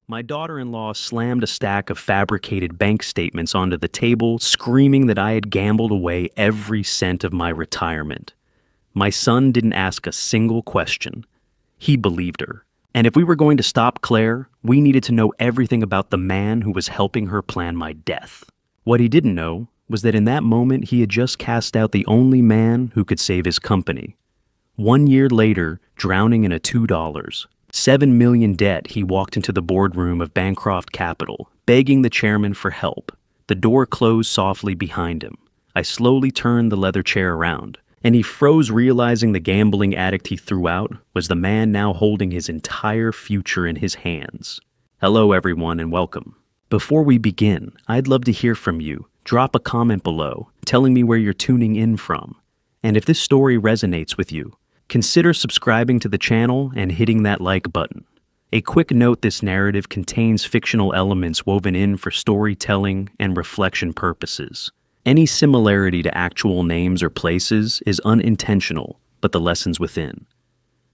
My daughter-in-law slammed a stack of fabricated bank statements onto the table, screaming that I had gambled away every cent of my retirement. My son didn't ask a single question. He believed her. And if we were going to stop Claire, we needed to know everything about the man who was helping her plan my death. What he didn't know was that in that moment he had just cast out the only man who could save his company. 1 year later, drowning in a $2, $7 million debt, he walked into the boardroom of Bancroft Capital, begging the chairman for help. The door closed softly behind him. I slowly turned the leather chair around, and he froze, realizing the gambling addict he threw out was the man now holding his entire future in his hands. Hello, everyone, and welcome. Before we begin, I'd love to hear from you. Drop a comment below, telling me where you're tuning in from. And if this story resonates with you, consider subscribing to the channel and hitting that like button. A quick note: this narrative contains fictional elements woven in for storytelling and reflection purposes. Any similarity to actual names or places is unintentional, but the lessons within,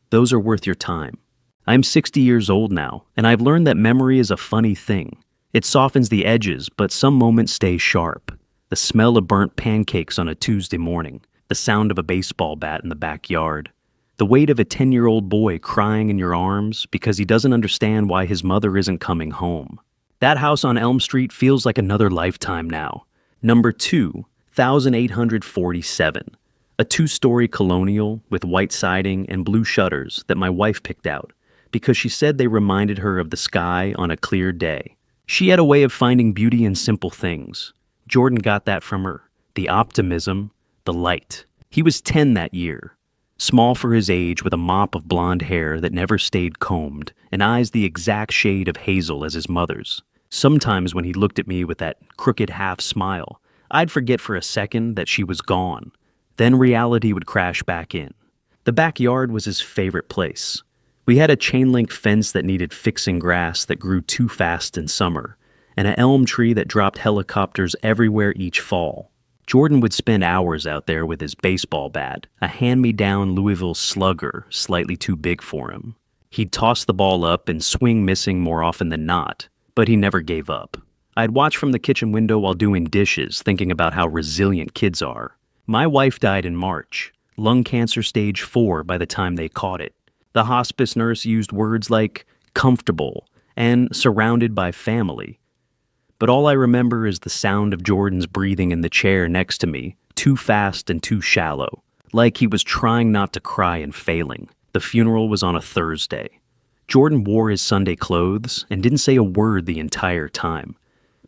those are worth your time. I'm 60 years old now, and I've learned that memory is a funny thing. It softens the edges, but some moments stay sharp. The smell of burnt pancakes on a Tuesday morning, the sound of a baseball bat in the backyard, the weight of a 10-year-old boy crying in your arms because he doesn't understand why his mother isn't coming home. That house on Elm Street feels like another lifetime now. Number 2, 1847. A 2-story colonial with white siding and blue shutters that my wife picked out because she said they reminded her of the sky on a clear day. She had a way of finding beauty in simple things. Jordan got that from her. The optimism, the light. He was 10 that year. Small for his age, with a mop of blonde hair that never stayed combed, and eyes the exact shade of hazel as his mother's. Sometimes when he looked at me with that crooked half smile, I'd forget for a second that she was gone. Then reality would crash back in. The backyard was his favorite place. We had a chain-link fence that needed fixing grass that grew too fast in summer, and an elm tree that dropped helicopters everywhere each fall. Jordan would spend hours out there with his baseball bat, a hand-me-down Louisville Slugger slightly too big for him. He'd toss the ball up and swing missing more often than not, but he never gave up. I'd watch from the kitchen window while doing dishes, thinking about how resilient kids are. My wife died in March, lung cancer stage 4 by the time they caught it. The hospice nurse used words like comfortable and surrounded by family. But all I remember is the sound of Jordan's breathing in the chair next to me, too fast and too shallow, like he was trying not to cry and failing. The funeral was on a Thursday. Jordan wore his Sunday clothes and didn't say a word the entire time.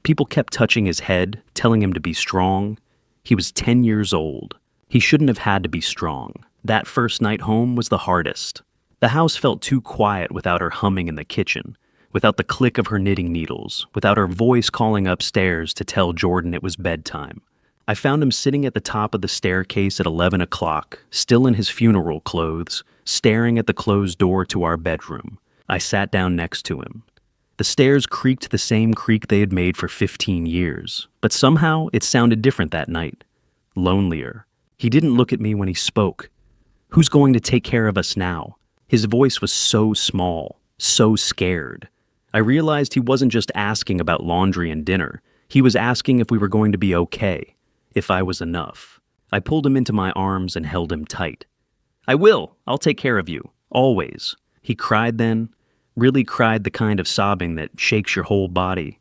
People kept touching his head, telling him to be strong. He was 10 years old. He shouldn't have had to be strong. That first night home was the hardest. The house felt too quiet without her humming in the kitchen, without the click of her knitting needles, without her voice calling upstairs to tell Jordan it was bedtime. I found him sitting at the top of the staircase at 11 o'clock, still in his funeral clothes, staring at the closed door to our bedroom. I sat down next to him. The stairs creaked the same creak they had made for 15 years, but somehow it sounded different that night. Lonelier. He didn't look at me when he spoke. Who's going to take care of us now? His voice was so small, so scared. I realized he wasn't just asking about laundry and dinner. He was asking if we were going to be okay, if I was enough. I pulled him into my arms and held him tight. I will. I'll take care of you. Always. He cried then, really cried, the kind of sobbing that shakes your whole body.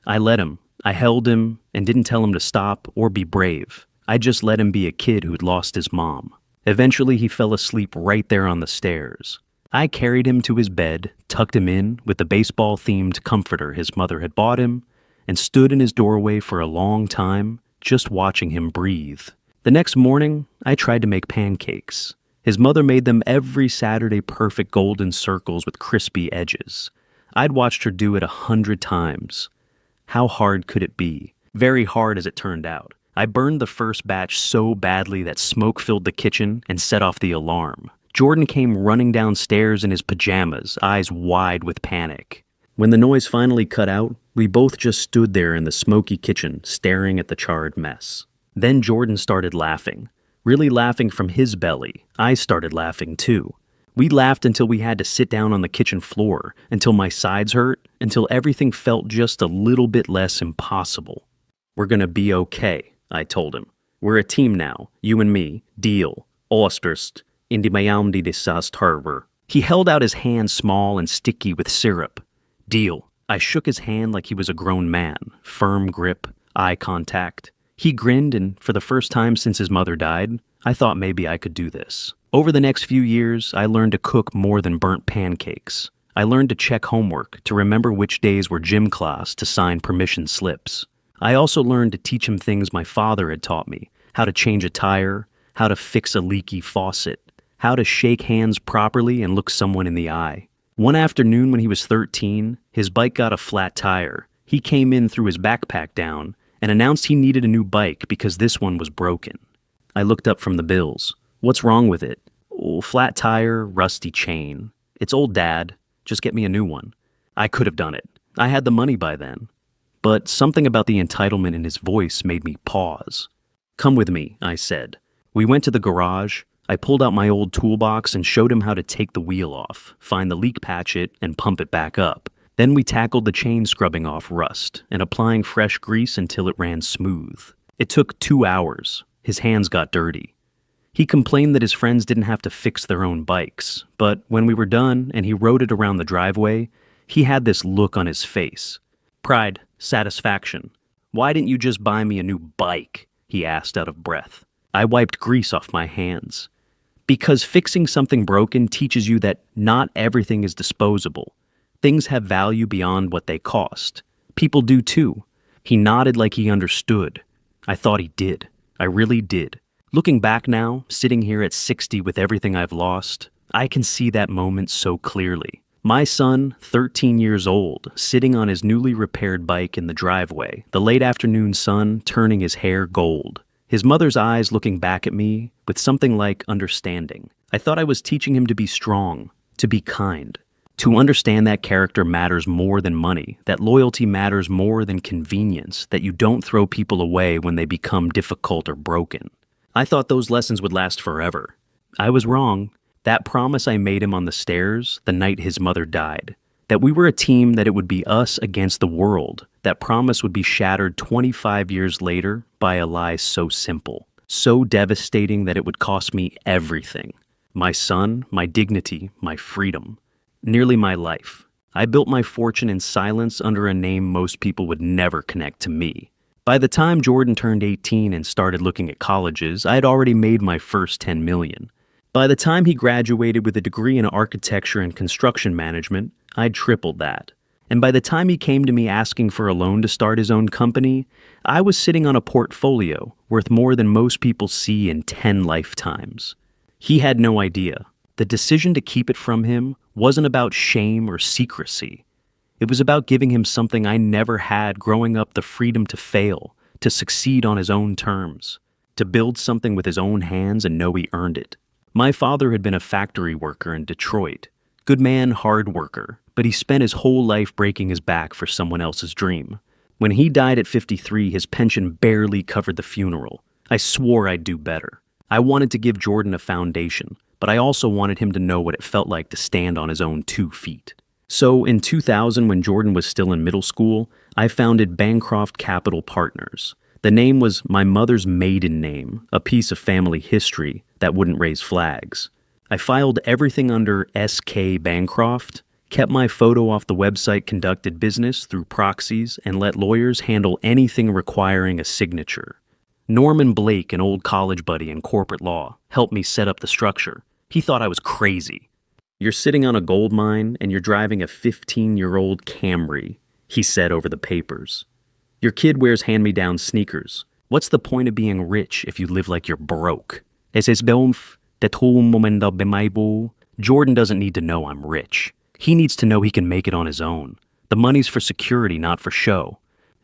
I let him. I held him and didn't tell him to stop or be brave. I just let him be a kid who'd lost his mom. Eventually, he fell asleep right there on the stairs. I carried him to his bed, tucked him in with the baseball-themed comforter his mother had bought him, and stood in his doorway for a long time, just watching him breathe. The next morning, I tried to make pancakes. His mother made them every Saturday, perfect golden circles with crispy edges. I'd watched her do it 100 times. How hard could it be? Very hard, as it turned out. I burned the first batch so badly that smoke filled the kitchen and set off the alarm. Jordan came running downstairs in his pajamas, eyes wide with panic. When the noise finally cut out, we both just stood there in the smoky kitchen, staring at the charred mess. Then Jordan started laughing. Really laughing from his belly. I started laughing too. We laughed until we had to sit down on the kitchen floor, until my sides hurt, until everything felt just a little bit less impossible. "We're gonna be okay," I told him. "We're a team now, you and me, deal. Osterst, indimayamdi desast harbor." He held out his hand small and sticky with syrup. "Deal." I shook his hand like he was a grown man, firm grip, eye contact. He grinned, and for the first time since his mother died, I thought maybe I could do this. Over the next few years, I learned to cook more than burnt pancakes. I learned to check homework, to remember which days were gym class, to sign permission slips. I also learned to teach him things my father had taught me: how to change a tire, how to fix a leaky faucet, how to shake hands properly and look someone in the eye. One afternoon when he was 13, his bike got a flat tire. He came in, threw his backpack down, and announced he needed a new bike because this one was broken. I looked up from the bills. "What's wrong with it?" "Oh, flat tire, rusty chain. It's old, Dad. Just get me a new one." I could have done it. I had the money by then. But something about the entitlement in his voice made me pause. "Come with me," I said. We went to the garage. I pulled out my old toolbox and showed him how to take the wheel off, find the leak patchet, and pump it back up. Then we tackled the chain, scrubbing off rust and applying fresh grease until it ran smooth. It took 2 hours. His hands got dirty. He complained that his friends didn't have to fix their own bikes, but when we were done and he rode it around the driveway, he had this look on his face. Pride, satisfaction. "Why didn't you just buy me a new bike?" he asked out of breath. I wiped grease off my hands. Because fixing something broken teaches you that not everything is disposable. Things have value beyond what they cost. People do too. He nodded like he understood. I thought he did. I really did. Looking back now, sitting here at 60 with everything I've lost, I can see that moment so clearly. My son, 13 years old, sitting on his newly repaired bike in the driveway, the late afternoon sun turning his hair gold. His mother's eyes looking back at me with something like understanding. I thought I was teaching him to be strong, to be kind, to understand that character matters more than money, that loyalty matters more than convenience, that you don't throw people away when they become difficult or broken. I thought those lessons would last forever. I was wrong. That promise I made him on the stairs the night his mother died, that we were a team, that it would be us against the world, that promise would be shattered 25 years later by a lie so simple, so devastating that it would cost me everything. My son, my dignity, my freedom, nearly my life. I built my fortune in silence under a name most people would never connect to me. By the time Jordan turned 18 and started looking at colleges, I had already made my first 10 million. By the time he graduated with a degree in architecture and construction management, I'd tripled that. And by the time he came to me asking for a loan to start his own company, I was sitting on a portfolio worth more than most people see in 10 lifetimes. He had no idea. The decision to keep it from him wasn't about shame or secrecy. It was about giving him something I never had growing up: the freedom to fail, to succeed on his own terms, to build something with his own hands and know he earned it. My father had been a factory worker in Detroit. Good man, hard worker, but he spent his whole life breaking his back for someone else's dream. When he died at 53, his pension barely covered the funeral. I swore I'd do better. I wanted to give Jordan a foundation, but I also wanted him to know what it felt like to stand on his own 2 feet. So in 2000, when Jordan was still in middle school, I founded Bancroft Capital Partners. The name was my mother's maiden name, a piece of family history that wouldn't raise flags. I filed everything under S.K. Bancroft, kept my photo off the website, conducted business through proxies, and let lawyers handle anything requiring a signature. Norman Blake, an old college buddy in corporate law, helped me set up the structure. He thought I was crazy. "You're sitting on a gold mine and you're driving a 15-year-old Camry," he said over the papers. "Your kid wears hand-me-down sneakers. What's the point of being rich if you live like you're broke?" Jordan doesn't need to know I'm rich. He needs to know he can make it on his own. The money's for security, not for show.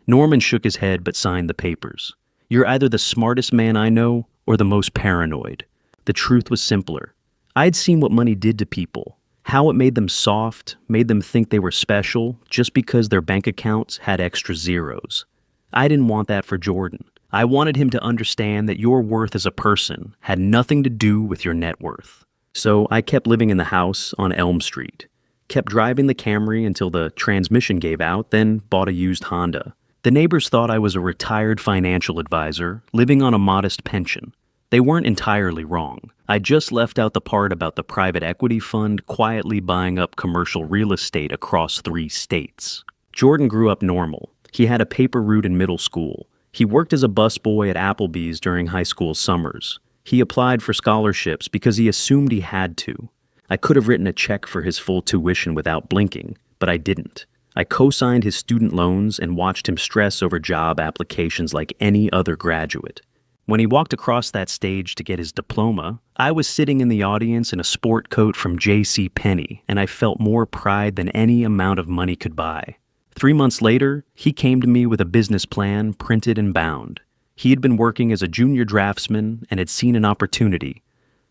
Norman shook his head but signed the papers. "You're either the smartest man I know or the most paranoid." The truth was simpler. I'd seen what money did to people, how it made them soft, made them think they were special just because their bank accounts had extra zeros. I didn't want that for Jordan. I wanted him to understand that your worth as a person had nothing to do with your net worth. So I kept living in the house on Elm Street, kept driving the Camry until the transmission gave out, then bought a used Honda. The neighbors thought I was a retired financial advisor living on a modest pension. They weren't entirely wrong. I just left out the part about the private equity fund quietly buying up commercial real estate across 3 states. Jordan grew up normal. He had a paper route in middle school. He worked as a busboy at Applebee's during high school summers. He applied for scholarships because he assumed he had to. I could have written a check for his full tuition without blinking, but I didn't. I co-signed his student loans and watched him stress over job applications like any other graduate. When he walked across that stage to get his diploma, I was sitting in the audience in a sport coat from J.C. Penney, and I felt more pride than any amount of money could buy. 3 months later, he came to me with a business plan printed and bound. He had been working as a junior draftsman and had seen an opportunity.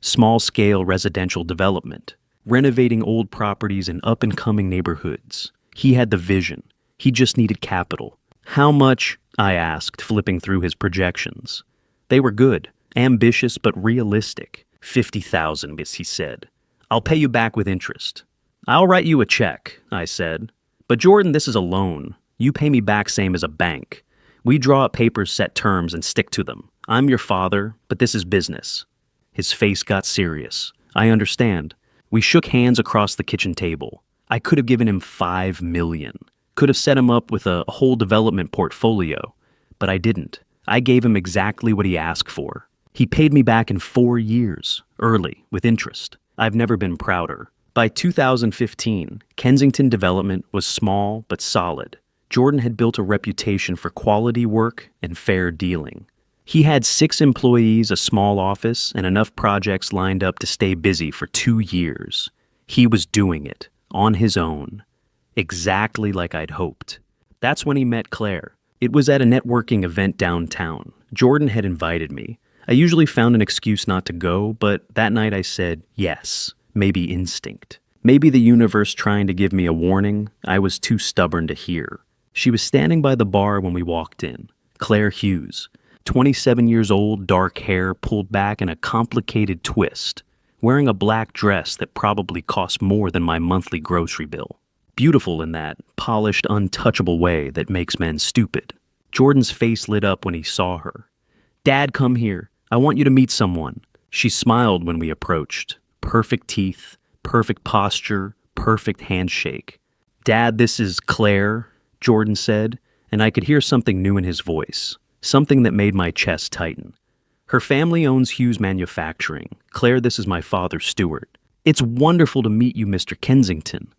Small-scale residential development, renovating old properties in up-and-coming neighborhoods. He had the vision. He just needed capital. How much? I asked, flipping through his projections. They were good, ambitious but realistic. 50,000, he said. I'll pay you back with interest. I'll write you a check, I said. But Jordan, this is a loan. You pay me back same as a bank. We draw up papers, set terms, and stick to them. I'm your father, but this is business. His face got serious. I understand. We shook hands across the kitchen table. I could have given him $5 million. Could have set him up with a whole development portfolio. But I didn't. I gave him exactly what he asked for. He paid me back in 4 years, early, with interest. I've never been prouder. By 2015, Kensington Development was small but solid. Jordan had built a reputation for quality work and fair dealing. He had 6 employees, a small office, and enough projects lined up to stay busy for 2 years. He was doing it, on his own. Exactly like I'd hoped. That's when he met Claire. It was at a networking event downtown. Jordan had invited me. I usually found an excuse not to go, but that night I said yes, maybe instinct. Maybe the universe trying to give me a warning I was too stubborn to hear. She was standing by the bar when we walked in. Claire Hughes, 27 years old, dark hair pulled back in a complicated twist, wearing a black dress that probably cost more than my monthly grocery bill. Beautiful in that polished, untouchable way that makes men stupid. Jordan's face lit up when he saw her. Dad, come here. I want you to meet someone. She smiled when we approached. Perfect teeth, perfect posture, perfect handshake. Dad, this is Claire, Jordan said, and I could hear something new in his voice, something that made my chest tighten. Her family owns Hughes Manufacturing. Claire, this is my father, Stuart. It's wonderful to meet you, Mr. Kensington.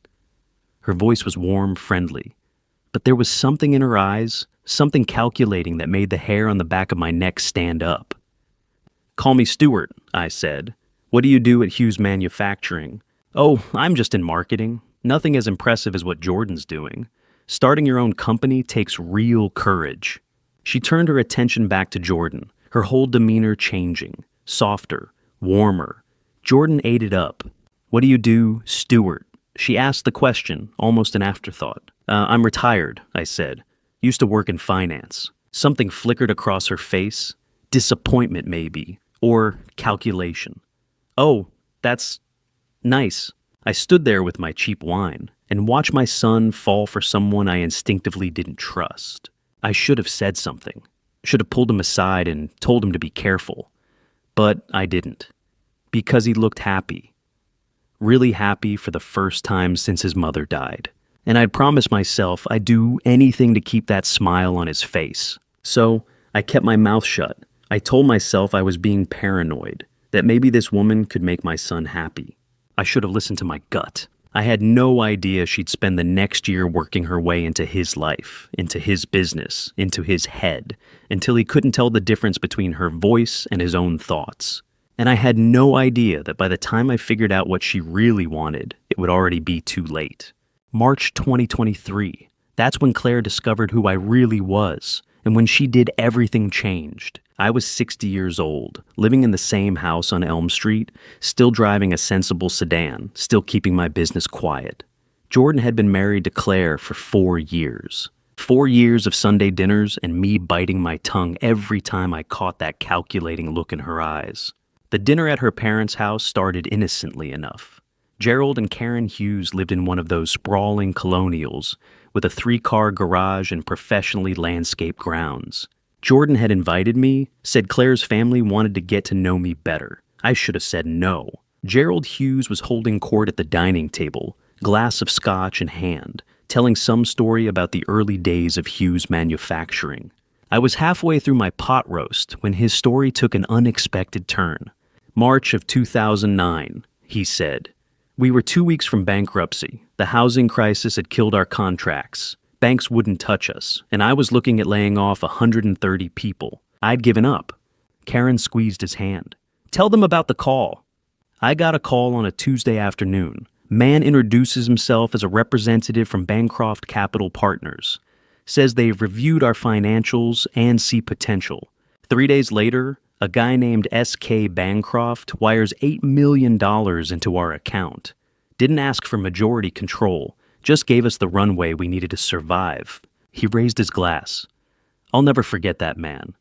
Her voice was warm, friendly. But there was something in her eyes, something calculating that made the hair on the back of my neck stand up. Call me Stuart, I said. What do you do at Hughes Manufacturing? Oh, I'm just in marketing. Nothing as impressive as what Jordan's doing. Starting your own company takes real courage. She turned her attention back to Jordan, her whole demeanor changing, softer, warmer. Jordan ate it up. What do you do, Stuart? She asked the question, almost an afterthought. I'm retired, I said. Used to work in finance. Something flickered across her face. Disappointment, maybe. Or calculation. Oh, that's nice. I stood there with my cheap wine and watched my son fall for someone I instinctively didn't trust. I should have said something. Should have pulled him aside and told him to be careful. But I didn't. Because he looked happy. Really happy for the first time since his mother died. And I'd promised myself I'd do anything to keep that smile on his face. So I kept my mouth shut. I told myself I was being paranoid, that maybe this woman could make my son happy. I should have listened to my gut. I had no idea she'd spend the next year working her way into his life, into his business, into his head, until he couldn't tell the difference between her voice and his own thoughts. And I had no idea that by the time I figured out what she really wanted, it would already be too late. March 2023. That's when Claire discovered who I really was, and when she did, everything changed. I was 60 years old, living in the same house on Elm Street, still driving a sensible sedan, still keeping my business quiet. Jordan had been married to Claire for 4 years. 4 years of Sunday dinners and me biting my tongue every time I caught that calculating look in her eyes. The dinner at her parents' house started innocently enough. Gerald and Karen Hughes lived in one of those sprawling colonials with a 3-car garage and professionally landscaped grounds. Jordan had invited me, said Claire's family wanted to get to know me better. I should have said no. Gerald Hughes was holding court at the dining table, glass of scotch in hand, telling some story about the early days of Hughes manufacturing. I was halfway through my pot roast when his story took an unexpected turn. March of 2009, he said. We were 2 weeks from bankruptcy. The housing crisis had killed our contracts. Banks wouldn't touch us, and I was looking at laying off 130 people. I'd given up. Karen squeezed his hand. Tell them about the call. I got a call on a Tuesday afternoon. Man introduces himself as a representative from Bancroft Capital Partners. Says they've reviewed our financials and see potential. 3 days later, a guy named S.K. Bancroft wires $8 million into our account. Didn't ask for majority control, just gave us the runway we needed to survive. He raised his glass. I'll never forget that man.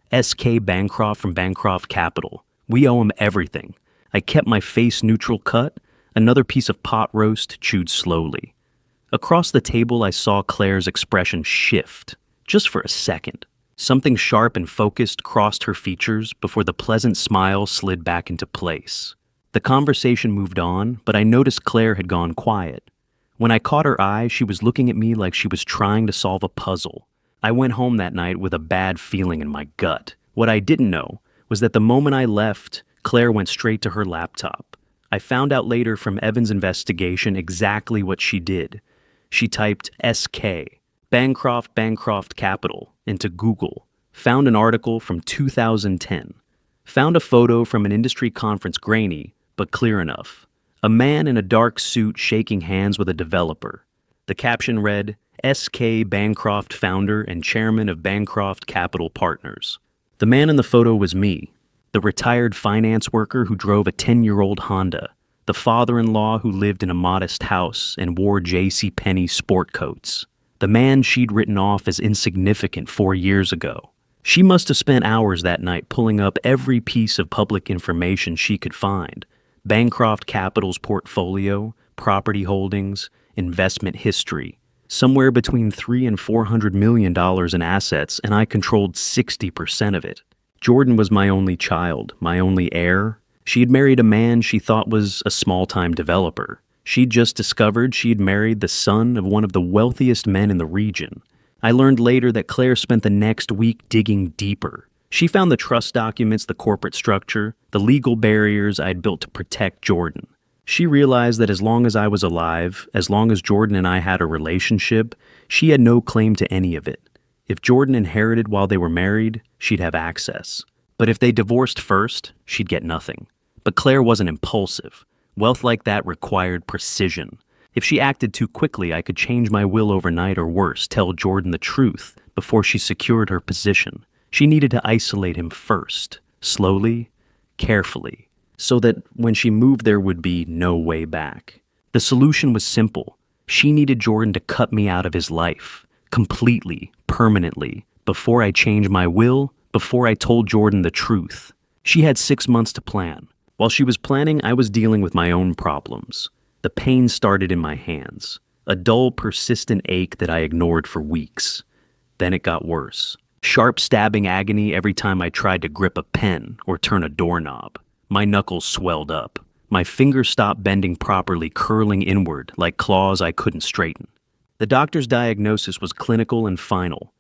S.K. Bancroft from Bancroft Capital. We owe him everything. I kept my face neutral cut, another piece of pot roast chewed slowly. Across the table, I saw Claire's expression shift, just for a second. Something sharp and focused crossed her features before the pleasant smile slid back into place. The conversation moved on, but I noticed Claire had gone quiet. When I caught her eye, she was looking at me like she was trying to solve a puzzle. I went home that night with a bad feeling in my gut. What I didn't know was that the moment I left, Claire went straight to her laptop. I found out later from Evan's investigation exactly what she did. She typed SK, Bancroft Capital, into Google, found an article from 2010, found a photo from an industry conference, grainy, but clear enough. A man in a dark suit shaking hands with a developer. The caption read, S.K. Bancroft, founder and chairman of Bancroft Capital Partners. The man in the photo was me, the retired finance worker who drove a 10-year-old Honda, the father-in-law who lived in a modest house and wore JCPenney sport coats, the man she'd written off as insignificant 4 years ago. She must have spent hours that night pulling up every piece of public information she could find. Bancroft Capital's portfolio, property holdings, investment history, somewhere between $300 and $400 million in assets, and I controlled 60% of it. Jordan was my only child, my only heir. She had married a man she thought was a small-time developer. She'd just discovered she'd married the son of one of the wealthiest men in the region. I learned later that Claire spent the next week digging deeper. She found the trust documents, the corporate structure, the legal barriers I'd built to protect Jordan. She realized that as long as I was alive, as long as Jordan and I had a relationship, she had no claim to any of it. If Jordan inherited while they were married, she'd have access. But if they divorced first, she'd get nothing. But Claire wasn't impulsive. Wealth like that required precision. If she acted too quickly, I could change my will overnight, or worse, tell Jordan the truth before she secured her position. She needed to isolate him first, slowly, carefully, so that when she moved there would be no way back. The solution was simple. She needed Jordan to cut me out of his life, completely, permanently, before I changed my will, before I told Jordan the truth. She had 6 months to plan. While she was planning, I was dealing with my own problems. The pain started in my hands, a dull, persistent ache that I ignored for weeks. Then it got worse. Sharp stabbing agony every time I tried to grip a pen or turn a doorknob. My knuckles swelled up. My fingers stopped bending properly, curling inward like claws I couldn't straighten. The doctor's diagnosis was clinical and final.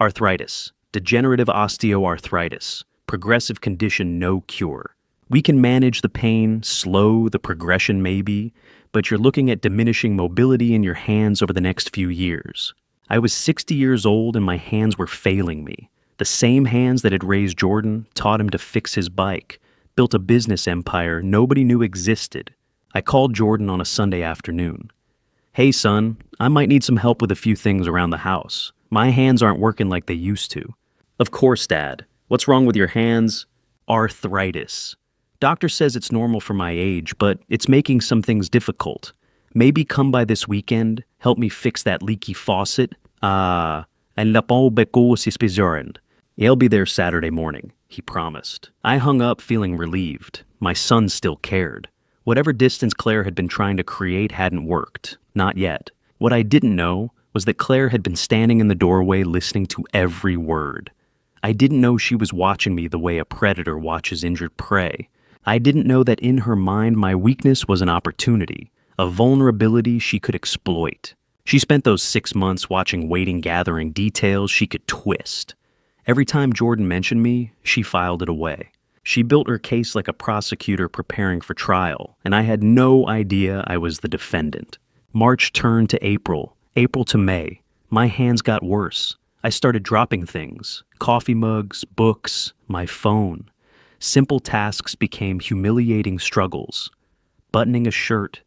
Arthritis, degenerative osteoarthritis, progressive condition, no cure. We can manage the pain, slow the progression maybe, but you're looking at diminishing mobility in your hands over the next few years. I was 60 years old and my hands were failing me. The same hands that had raised Jordan, taught him to fix his bike, built a business empire nobody knew existed. I called Jordan on a Sunday afternoon. Hey son, I might need some help with a few things around the house. My hands aren't working like they used to. Of course, Dad. What's wrong with your hands? Arthritis. Doctor says it's normal for my age, but it's making some things difficult. Maybe come by this weekend, help me fix that leaky faucet. And lapon beko si spizorend. "I'll be there Saturday morning," he promised. I hung up feeling relieved. My son still cared. Whatever distance Claire had been trying to create hadn't worked. Not yet. What I didn't know was that Claire had been standing in the doorway listening to every word. I didn't know she was watching me the way a predator watches injured prey. I didn't know that in her mind my weakness was an opportunity, a vulnerability she could exploit. She spent those 6 months watching Waiting gathering details she could twist. Every time Jordan mentioned me, she filed it away. She built her case like a prosecutor preparing for trial, and I had no idea I was the defendant. March turned to April, April to May. My hands got worse. I started dropping things, coffee mugs, books, my phone. Simple tasks became humiliating struggles. Buttoning a shirt,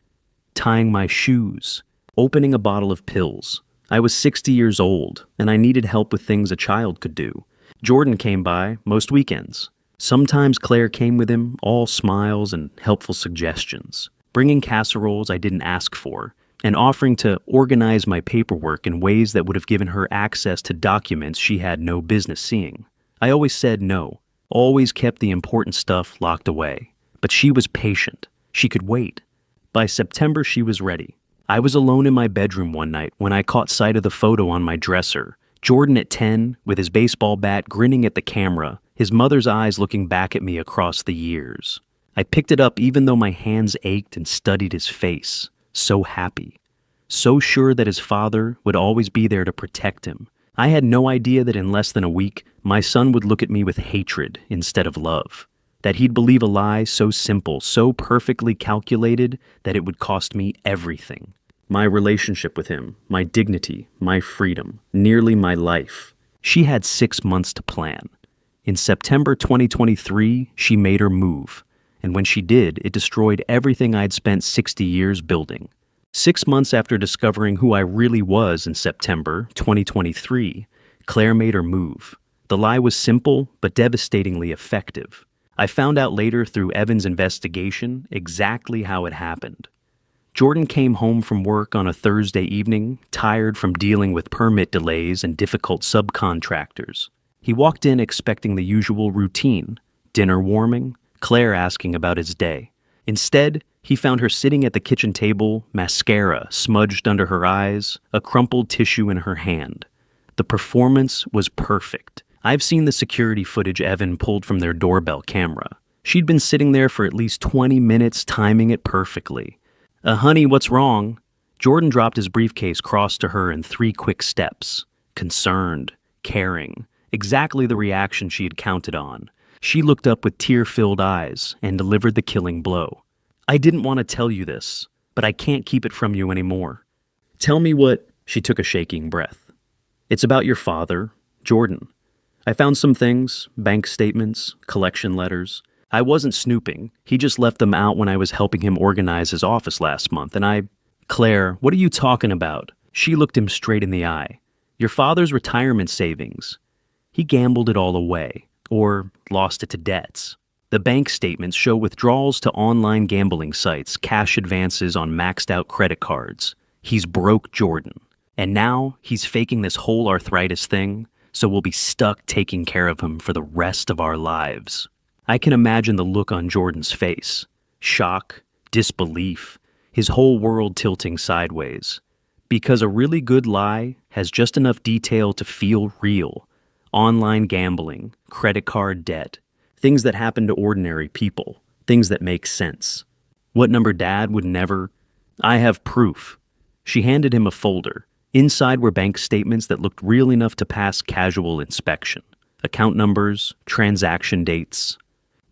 tying my shoes, opening a bottle of pills. I was 60 years old, and I needed help with things a child could do. Jordan came by most weekends. Sometimes Claire came with him, all smiles and helpful suggestions, bringing casseroles I didn't ask for, and offering to organize my paperwork in ways that would have given her access to documents she had no business seeing. I always said no, always kept the important stuff locked away. But she was patient. She could wait. By September, she was ready. I was alone in my bedroom one night when I caught sight of the photo on my dresser. Jordan at 10, with his baseball bat grinning at the camera, his mother's eyes looking back at me across the years. I picked it up even though my hands ached and studied his face. So happy. So sure that his father would always be there to protect him. I had no idea that in less than a week, my son would look at me with hatred instead of love. That he'd believe a lie so simple, so perfectly calculated, that it would cost me everything. My relationship with him, my dignity, my freedom, nearly my life. She had 6 months to plan. In September 2023, she made her move. And when she did, it destroyed everything I'd spent 60 years building. 6 months after discovering who I really was in September 2023, Claire made her move. The lie was simple, but devastatingly effective. I found out later through Evan's investigation exactly how it happened. Jordan came home from work on a Thursday evening, tired from dealing with permit delays and difficult subcontractors. He walked in expecting the usual routine, dinner warming, Claire asking about his day. Instead, he found her sitting at the kitchen table, mascara smudged under her eyes, a crumpled tissue in her hand. The performance was perfect. I've seen the security footage Evan pulled from their doorbell camera. She'd been sitting there for at least 20 minutes, timing it perfectly. Honey, what's wrong?" Jordan dropped his briefcase cross to her in 3 quick steps. Concerned, caring, exactly the reaction she had counted on. She looked up with tear-filled eyes and delivered the killing blow. "I didn't want to tell you this, but I can't keep it from you anymore." "Tell me what—" She took a shaking breath. "It's about your father, Jordan. I found some things, bank statements, collection letters. I wasn't snooping. He just left them out when I was helping him organize his office last month, and I—" "Claire, what are you talking about?" She looked him straight in the eye. "Your father's retirement savings. He gambled it all away, or lost it to debts. The bank statements show withdrawals to online gambling sites, cash advances on maxed-out credit cards. He's broke Jordan. And now he's faking this whole arthritis thing, so we'll be stuck taking care of him for the rest of our lives." I can imagine the look on Jordan's face. Shock, disbelief, his whole world tilting sideways. Because a really good lie has just enough detail to feel real. Online gambling, credit card debt, things that happen to ordinary people, things that make sense. What number Dad would never... I have proof. She handed him a folder. Inside were bank statements that looked real enough to pass casual inspection. Account numbers, transaction dates,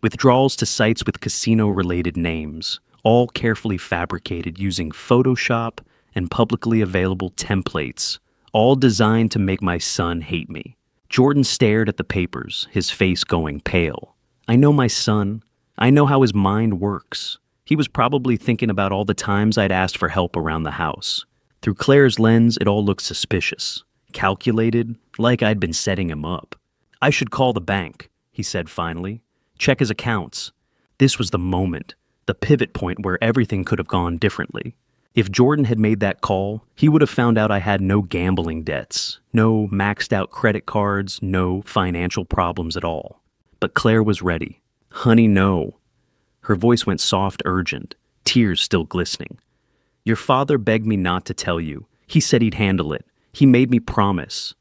withdrawals to sites with casino-related names, all carefully fabricated using Photoshop and publicly available templates, all designed to make my son hate me. Jordan stared at the papers, his face going pale. I know my son. I know how his mind works. He was probably thinking about all the times I'd asked for help around the house. Through Claire's lens, it all looked suspicious, calculated, like I'd been setting him up. "I should call the bank," he said finally. "Check his accounts." This was the moment, the pivot point where everything could have gone differently. If Jordan had made that call, he would have found out I had no gambling debts, no maxed out credit cards, no financial problems at all. But Claire was ready. Honey, no. Her voice went soft, urgent, tears still glistening. Your father begged me not to tell you. He said he'd handle it. He made me promise.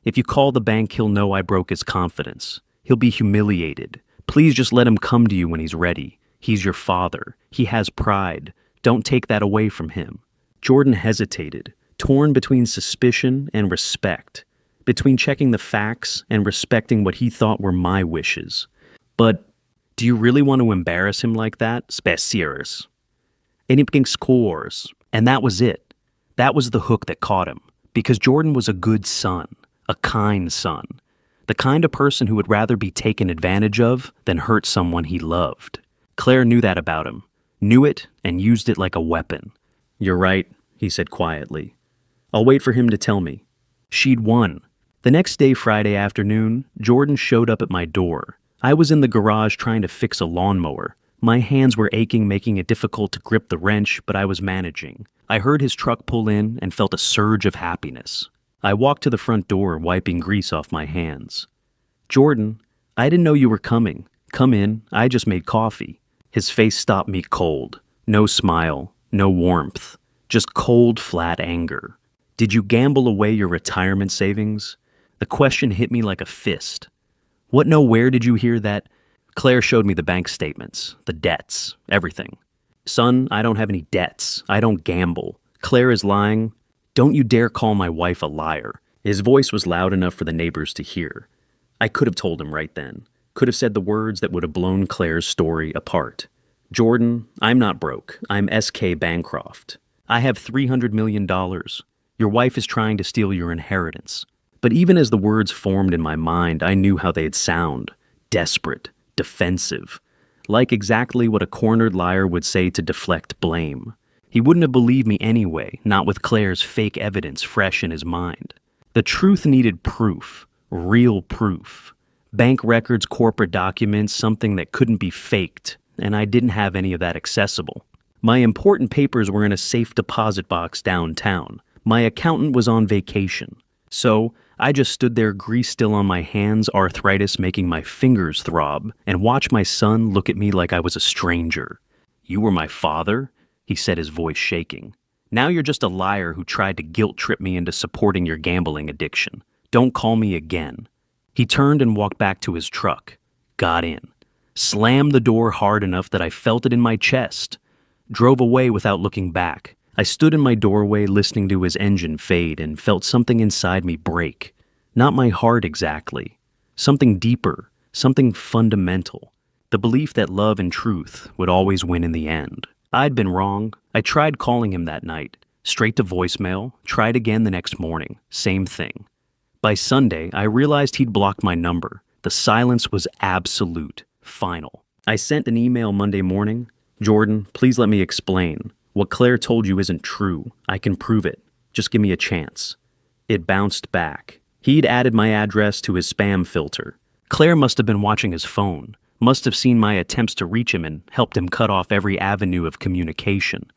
If you call the bank, he'll know I broke his confidence. He'll be humiliated. Please just let him come to you when he's ready. He's your father. He has pride. Don't take that away from him. Jordan hesitated, torn between suspicion and respect, between checking the facts and respecting what he thought were my wishes. But do you really want to embarrass him like that? Spesirs. Anything scores. And that was it. That was the hook that caught him. Because Jordan was a good son, a kind son, the kind of person who would rather be taken advantage of than hurt someone he loved. Claire knew that about him, knew it, and used it like a weapon. You're right, he said quietly. I'll wait for him to tell me. She'd won. The next day, Friday afternoon, Jordan showed up at my door. I was in the garage trying to fix a lawnmower. My hands were aching, making it difficult to grip the wrench, but I was managing. I heard his truck pull in and felt a surge of happiness. I walked to the front door, wiping grease off my hands. Jordan, I didn't know you were coming. Come in, I just made coffee. His face stopped me cold. No smile, no warmth, just cold, flat anger. Did you gamble away your retirement savings? The question hit me like a fist. What, no, where did you hear that? Claire showed me the bank statements, the debts, everything. Son, I don't have any debts. I don't gamble. Claire is lying. Don't you dare call my wife a liar. His voice was loud enough for the neighbors to hear. I could have told him right then. Could have said the words that would have blown Claire's story apart. Jordan, I'm not broke. I'm S.K. Bancroft. I have $300 million. Your wife is trying to steal your inheritance. But even as the words formed in my mind, I knew how they'd sound. Desperate, defensive. Like exactly what a cornered liar would say to deflect blame. He wouldn't have believed me anyway, not with Claire's fake evidence fresh in his mind. The truth needed proof. Real proof. Bank records, corporate documents, something that couldn't be faked, and I didn't have any of that accessible. My important papers were in a safe deposit box downtown. My accountant was on vacation. So, I just stood there, grease still on my hands, arthritis making my fingers throb, and watched my son look at me like I was a stranger. You were my father? He said, his voice shaking. Now you're just a liar who tried to guilt-trip me into supporting your gambling addiction. Don't call me again. He turned and walked back to his truck, got in, slammed the door hard enough that I felt it in my chest, drove away without looking back. I stood in my doorway listening to his engine fade and felt something inside me break. Not my heart exactly. Something deeper, something fundamental. The belief that love and truth would always win in the end. I'd been wrong. I tried calling him that night. Straight to voicemail, tried again the next morning. Same thing. By Sunday, I realized he'd blocked my number. The silence was absolute, final. I sent an email Monday morning. Jordan, please let me explain. What Claire told you isn't true. I can prove it. Just give me a chance. It bounced back. He'd added my address to his spam filter. Claire must have been watching his phone, must have seen my attempts to reach him and helped him cut off every avenue of communication,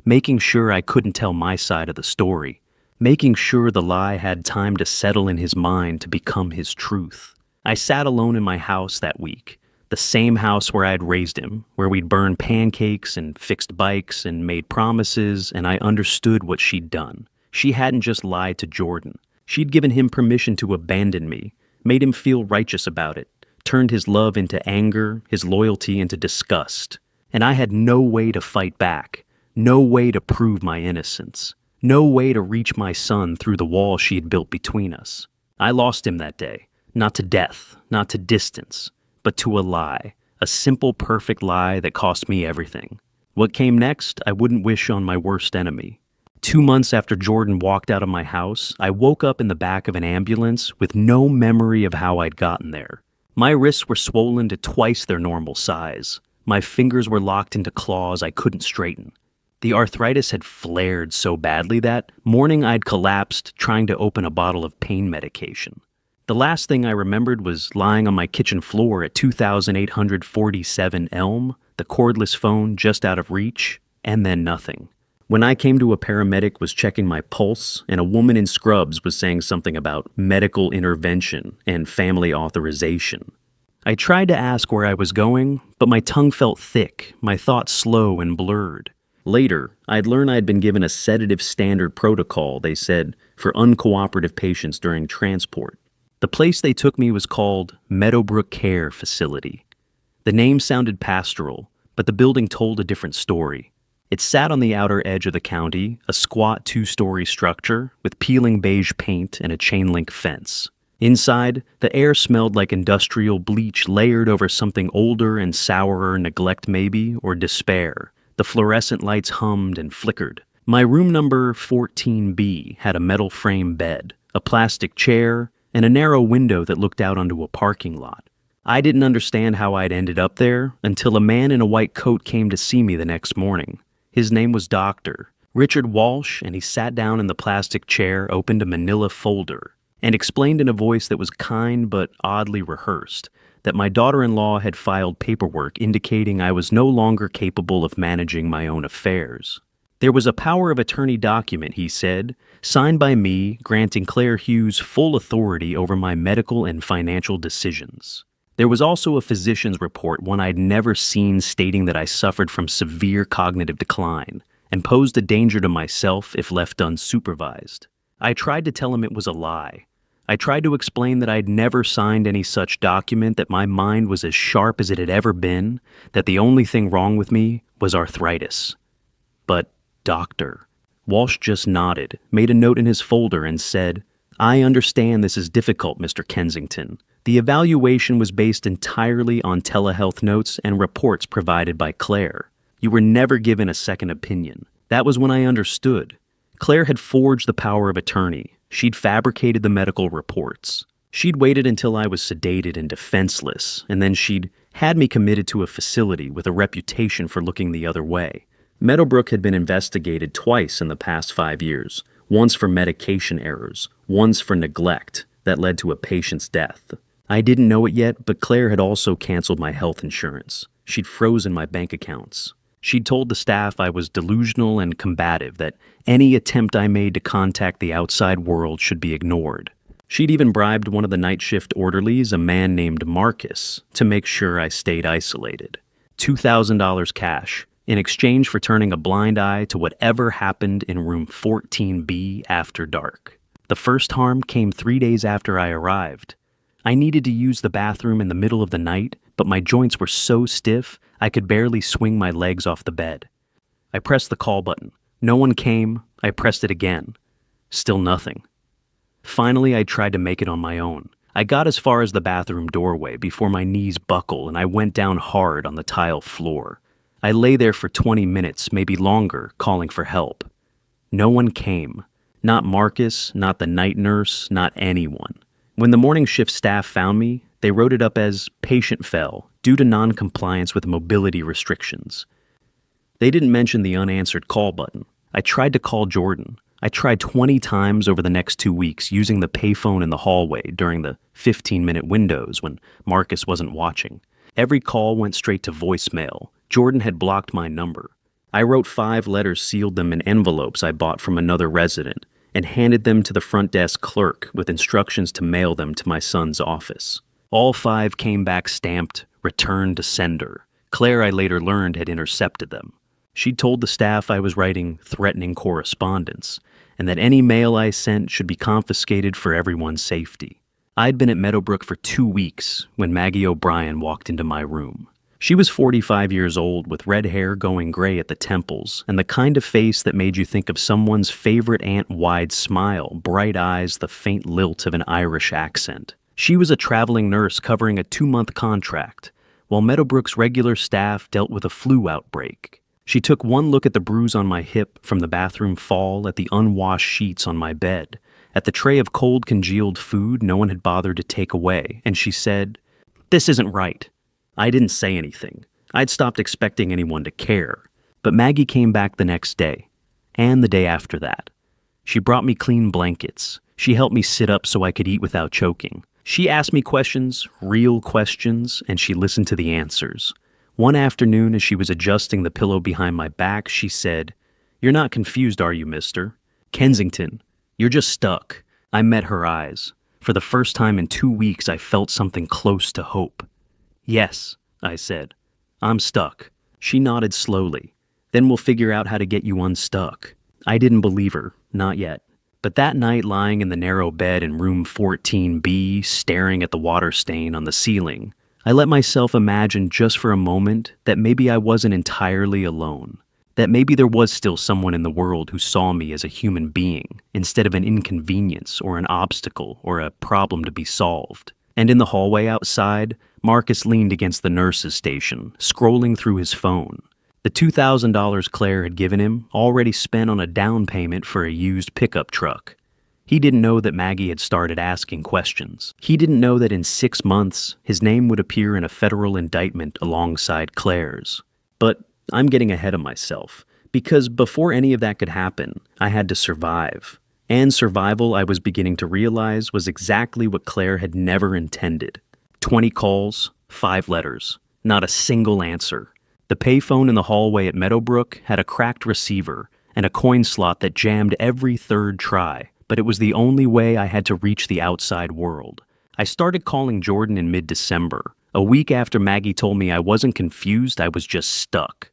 making sure I couldn't tell my side of the story, making sure the lie had time to settle in his mind to become his truth. I sat alone in my house that week, the same house where I had raised him, where we'd burned pancakes and fixed bikes and made promises, and I understood what she'd done. She hadn't just lied to Jordan. She'd given him permission to abandon me, made him feel righteous about it, turned his love into anger, his loyalty into disgust. And I had no way to fight back, no way to prove my innocence, no way to reach my son through the wall she had built between us. I lost him that day, not to death, not to distance, but to a lie, a simple, perfect lie that cost me everything. What came next, I wouldn't wish on my worst enemy. 2 months after Jordan walked out of my house, I woke up in the back of an ambulance with no memory of how I'd gotten there. My wrists were swollen to twice their normal size. My fingers were locked into claws I couldn't straighten. The arthritis had flared so badly that morning I'd collapsed trying to open a bottle of pain medication. The last thing I remembered was lying on my kitchen floor at 2847 Elm, the cordless phone just out of reach, and then nothing. When I came to, a paramedic was checking my pulse, and a woman in scrubs was saying something about medical intervention and family authorization. I tried to ask where I was going, but my tongue felt thick, my thoughts slow and blurred. Later, I'd learned I'd been given a sedative standard protocol, they said, for uncooperative patients during transport. The place they took me was called Meadowbrook Care Facility. The name sounded pastoral, but the building told a different story. It sat on the outer edge of the county, a squat 2-story structure with peeling beige paint and a chain-link fence. Inside, the air smelled like industrial bleach layered over something older and sourer, neglect maybe, or despair. The fluorescent lights hummed and flickered. My room number 14B had a metal frame bed, a plastic chair, and a narrow window that looked out onto a parking lot. I didn't understand how I'd ended up there until a man in a white coat came to see me the next morning. His name was Dr. Richard Walsh, and he sat down in the plastic chair, opened a manila folder, and explained in a voice that was kind but oddly rehearsed that my daughter-in-law had filed paperwork indicating I was no longer capable of managing my own affairs. There was a power of attorney document, he said, signed by me, granting Claire Hughes full authority over my medical and financial decisions. There was also a physician's report, one I'd never seen, stating that I suffered from severe cognitive decline and posed a danger to myself if left unsupervised. I tried to tell him it was a lie. I tried to explain that I'd never signed any such document, that my mind was as sharp as it had ever been, that the only thing wrong with me was arthritis. But, Doctor, Walsh just nodded, made a note in his folder, and said, "I understand this is difficult, Mr. Kensington. The evaluation was based entirely on telehealth notes and reports provided by Claire. You were never given a second opinion. That was when I understood. Claire had forged the power of attorney. She'd fabricated the medical reports. She'd waited until I was sedated and defenseless, and then she'd had me committed to a facility with a reputation for looking the other way. Meadowbrook had been investigated twice in the past 5 years, once for medication errors, once for neglect that led to a patient's death. I didn't know it yet, but Claire had also canceled my health insurance. She'd frozen my bank accounts. She'd told the staff I was delusional and combative, that any attempt I made to contact the outside world should be ignored. She'd even bribed one of the night shift orderlies, a man named Marcus, to make sure I stayed isolated. $2,000 cash, in exchange for turning a blind eye to whatever happened in room 14B after dark. The first harm came 3 days after I arrived. I needed to use the bathroom in the middle of the night, but my joints were so stiff I could barely swing my legs off the bed. I pressed the call button. No one came. I pressed it again. Still nothing. Finally, I tried to make it on my own. I got as far as the bathroom doorway before my knees buckled and I went down hard on the tile floor. I lay there for 20 minutes, maybe longer, calling for help. No one came. Not Marcus, not the night nurse, not anyone. When the morning shift staff found me, they wrote it up as patient fell due to non-compliance with mobility restrictions. They didn't mention the unanswered call button. I tried to call Jordan. I tried 20 times over the next 2 weeks using the payphone in the hallway during the 15-minute windows when Marcus wasn't watching. Every call went straight to voicemail. Jordan had blocked my number. I wrote 5 letters, sealed them in envelopes I bought from another resident, and handed them to the front desk clerk with instructions to mail them to my son's office. All 5 came back stamped, "Return to sender." Claire, I later learned, had intercepted them. She told the staff I was writing threatening correspondence, and that any mail I sent should be confiscated for everyone's safety. I'd been at Meadowbrook for 2 weeks when Maggie O'Brien walked into my room. She was 45 years old, with red hair going gray at the temples, and the kind of face that made you think of someone's favorite aunt, wide smile, bright eyes, the faint lilt of an Irish accent. She was a traveling nurse covering a 2-month contract, while Meadowbrook's regular staff dealt with a flu outbreak. She took one look at the bruise on my hip from the bathroom fall, at the unwashed sheets on my bed, at the tray of cold, congealed food no one had bothered to take away, and she said, "This isn't right." I didn't say anything. I'd stopped expecting anyone to care. But Maggie came back the next day, and the day after that. She brought me clean blankets. She helped me sit up so I could eat without choking. She asked me questions, real questions, and she listened to the answers. One afternoon, as she was adjusting the pillow behind my back, she said, You're not confused, are you, mister? Kensington, you're just stuck. I met her eyes. For the first time in 2 weeks, I felt something close to hope. Yes, I said. I'm stuck. She nodded slowly. Then we'll figure out how to get you unstuck. I didn't believe her, not yet. But that night, lying in the narrow bed in room 14B, staring at the water stain on the ceiling, I let myself imagine just for a moment that maybe I wasn't entirely alone. That maybe there was still someone in the world who saw me as a human being, instead of an inconvenience or an obstacle or a problem to be solved. And in the hallway outside, Marcus leaned against the nurse's station, scrolling through his phone. The $2,000 Claire had given him, already spent on a down payment for a used pickup truck. He didn't know that Maggie had started asking questions. He didn't know that in 6 months, his name would appear in a federal indictment alongside Claire's. But I'm getting ahead of myself, because before any of that could happen, I had to survive. And survival, I was beginning to realize, was exactly what Claire had never intended. 20 calls, 5 letters, not a single answer. The payphone in the hallway at Meadowbrook had a cracked receiver and a coin slot that jammed every third try, but it was the only way I had to reach the outside world. I started calling Jordan in mid-December, a week after Maggie told me I wasn't confused, I was just stuck.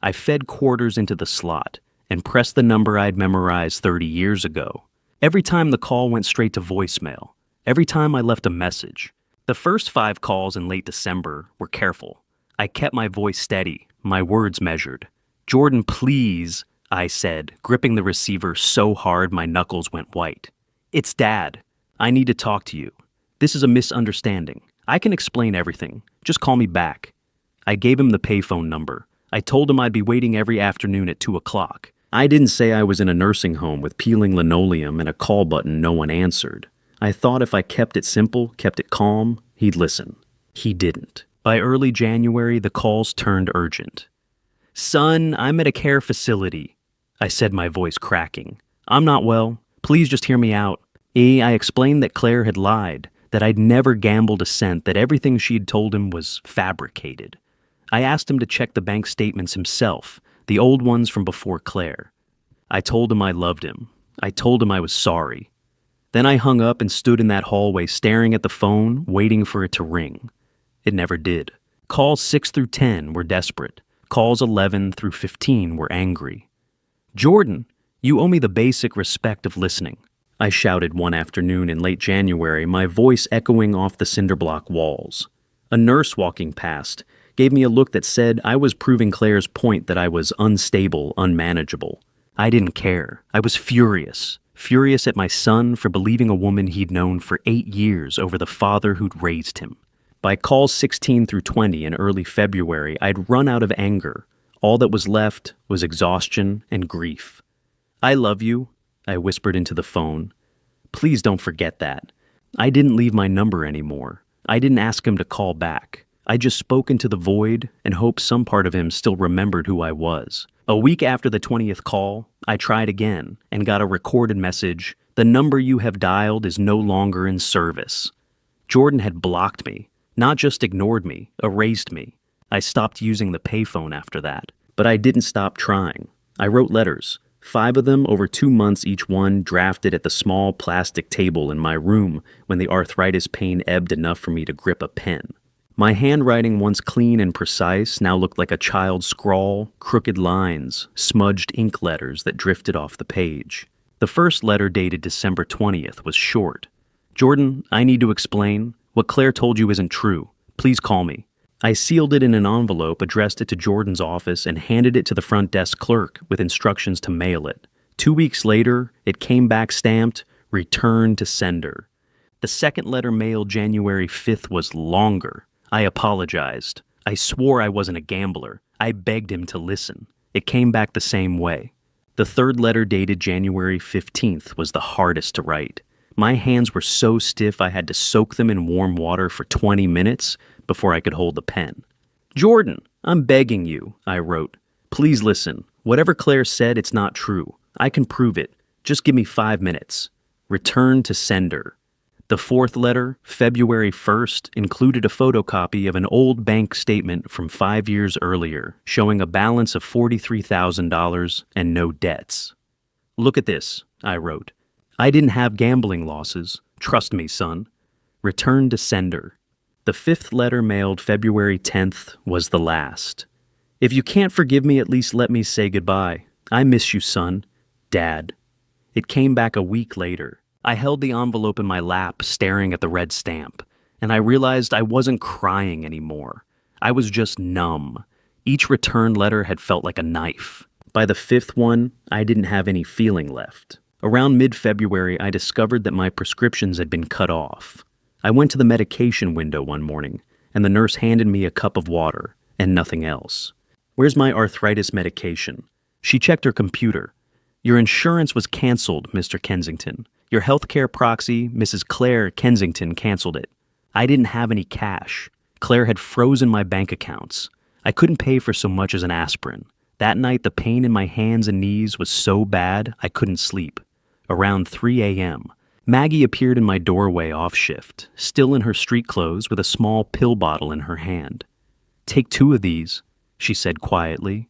I fed quarters into the slot and pressed the number I'd memorized 30 years ago. Every time the call went straight to voicemail, every time I left a message. The first 5 calls in late December were careful. I kept my voice steady, my words measured. "Jordan, please," I said, gripping the receiver so hard my knuckles went white. "It's Dad. I need to talk to you. This is a misunderstanding. I can explain everything. Just call me back." I gave him the payphone number. I told him I'd be waiting every afternoon at 2 o'clock. I didn't say I was in a nursing home with peeling linoleum and a call button no one answered. I thought if I kept it simple, kept it calm, he'd listen. He didn't. By early January, the calls turned urgent. "Son, I'm at a care facility," I said, my voice cracking. "I'm not well. Please just hear me out." I explained that Claire had lied, that I'd never gambled a cent, that everything she'd told him was fabricated. I asked him to check the bank statements himself, the old ones from before Claire. I told him I loved him. I told him I was sorry. Then I hung up and stood in that hallway staring at the phone, waiting for it to ring. It never did. Calls 6 through 10 were desperate. Calls 11 through 15 were angry. "Jordan, you owe me the basic respect of listening," I shouted one afternoon in late January, my voice echoing off the cinderblock walls. A nurse walking past gave me a look that said I was proving Claire's point that I was unstable, unmanageable. I didn't care. I was furious. Furious at my son for believing a woman he'd known for 8 years over the father who'd raised him. By calls 16 through 20 in early February, I'd run out of anger. All that was left was exhaustion and grief. "I love you," I whispered into the phone. "Please don't forget that." I didn't leave my number anymore. I didn't ask him to call back. I just spoke into the void and hoped some part of him still remembered who I was. A week after the 20th call, I tried again and got a recorded message. "The number you have dialed is no longer in service." Jordan had blocked me. Not just ignored me, erased me. I stopped using the payphone after that. But I didn't stop trying. I wrote letters, 5 of them over 2 months each one, drafted at the small plastic table in my room when the arthritis pain ebbed enough for me to grip a pen. My handwriting, once clean and precise, now looked like a child's scrawl, crooked lines, smudged ink letters that drifted off the page. The first letter, dated December 20th, was short. "Jordan, I need to explain. What Claire told you isn't true. Please call me." I sealed it in an envelope, addressed it to Jordan's office, and handed it to the front desk clerk with instructions to mail it. 2 weeks later, it came back stamped, "Return to sender." The second letter, mailed January 5th, was longer. I apologized. I swore I wasn't a gambler. I begged him to listen. It came back the same way. The third letter, dated January 15th, was the hardest to write. My hands were so stiff I had to soak them in warm water for 20 minutes before I could hold the pen. "Jordan, I'm begging you," I wrote. "Please listen. Whatever Claire said, it's not true. I can prove it. Just give me 5 minutes. Return to sender." The fourth letter, February 1st, included a photocopy of an old bank statement from 5 years earlier, showing a balance of $43,000 and no debts. "Look at this," I wrote. "I didn't have gambling losses. Trust me, son. Return to sender." The fifth letter, mailed February 10th, was the last. "If you can't forgive me, at least let me say goodbye. I miss you, son. Dad." It came back a week later. I held the envelope in my lap, staring at the red stamp, and I realized I wasn't crying anymore. I was just numb. Each return letter had felt like a knife. By the fifth one, I didn't have any feeling left. Around mid-February, I discovered that my prescriptions had been cut off. I went to the medication window one morning, and the nurse handed me a cup of water and nothing else. "Where's my arthritis medication?" She checked her computer. "Your insurance was canceled, Mr. Kensington. Your healthcare proxy, Mrs. Claire Kensington, canceled it." I didn't have any cash. Claire had frozen my bank accounts. I couldn't pay for so much as an aspirin. That night, the pain in my hands and knees was so bad I couldn't sleep. Around 3 a.m., Maggie appeared in my doorway off shift, still in her street clothes with a small pill bottle in her hand. "Take 2 of these," she said quietly.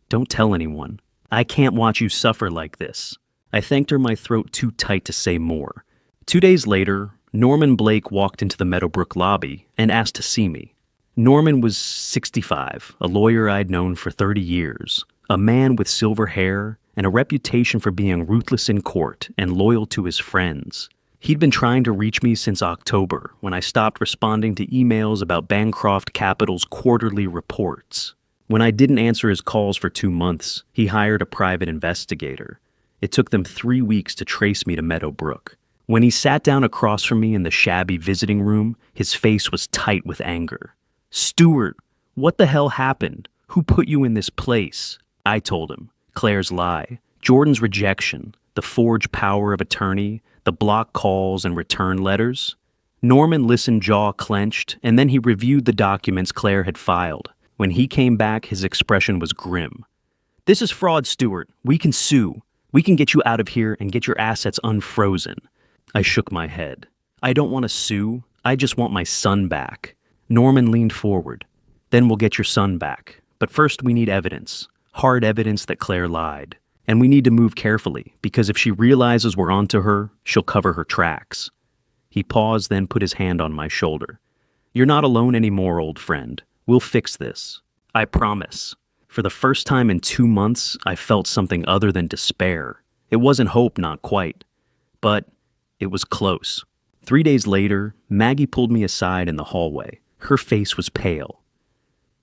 "Don't tell anyone. I can't watch you suffer like this." I thanked her, my throat too tight to say more. 2 days later, Norman Blake walked into the Meadowbrook lobby and asked to see me. Norman was 65, a lawyer I'd known for 30 years, a man with silver hair and a reputation for being ruthless in court and loyal to his friends. He'd been trying to reach me since October, when I stopped responding to emails about Bancroft Capital's quarterly reports. When I didn't answer his calls for 2 months, he hired a private investigator. It took them 3 weeks to trace me to Meadowbrook. When he sat down across from me in the shabby visiting room, his face was tight with anger. "Stewart, what the hell happened? Who put you in this place?" I told him. Claire's lie, Jordan's rejection, the forged power of attorney, the block calls and return letters. Norman listened, jaw clenched, and then he reviewed the documents Claire had filed. When he came back, his expression was grim. "This is fraud, Stewart. We can sue. We can get you out of here and get your assets unfrozen." I shook my head. "I don't want to sue. I just want my son back." Norman leaned forward. "Then we'll get your son back. But first we need evidence. Hard evidence that Claire lied. And we need to move carefully, because if she realizes we're onto her, she'll cover her tracks." He paused, then put his hand on my shoulder. "You're not alone anymore, old friend. We'll fix this. I promise." For the first time in 2 months, I felt something other than despair. It wasn't hope, not quite. But it was close. 3 days later, Maggie pulled me aside in the hallway. Her face was pale.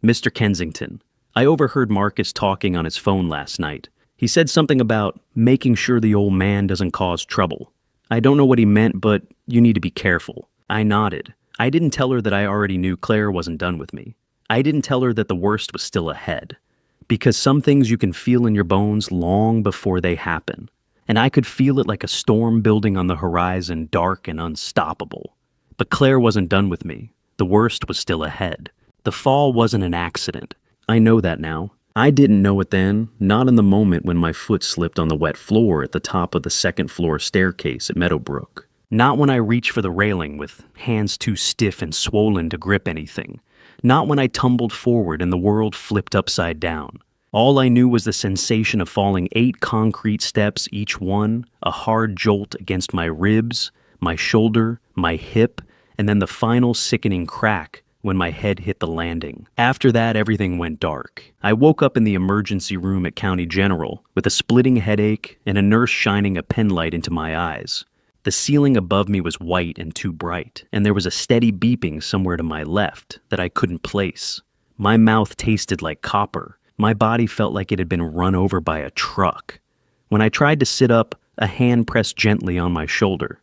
"Mr. Kensington, I overheard Marcus talking on his phone last night. He said something about making sure the old man doesn't cause trouble. I don't know what he meant, but you need to be careful." I nodded. I didn't tell her that I already knew Claire wasn't done with me. I didn't tell her that the worst was still ahead. Because some things you can feel in your bones long before they happen. And I could feel it like a storm building on the horizon, dark and unstoppable. But Claire wasn't done with me. The worst was still ahead. The fall wasn't an accident. I know that now. I didn't know it then, not in the moment when my foot slipped on the wet floor at the top of the second-floor staircase at Meadowbrook. Not when I reached for the railing with hands too stiff and swollen to grip anything. Not when I tumbled forward and the world flipped upside down. All I knew was the sensation of falling 8 concrete steps, each one, a hard jolt against my ribs, my shoulder, my hip, and then the final sickening crack when my head hit the landing. After that, everything went dark. I woke up in the emergency room at County General with a splitting headache and a nurse shining a penlight into my eyes. The ceiling above me was white and too bright, and there was a steady beeping somewhere to my left that I couldn't place. My mouth tasted like copper. My body felt like it had been run over by a truck. When I tried to sit up, a hand pressed gently on my shoulder.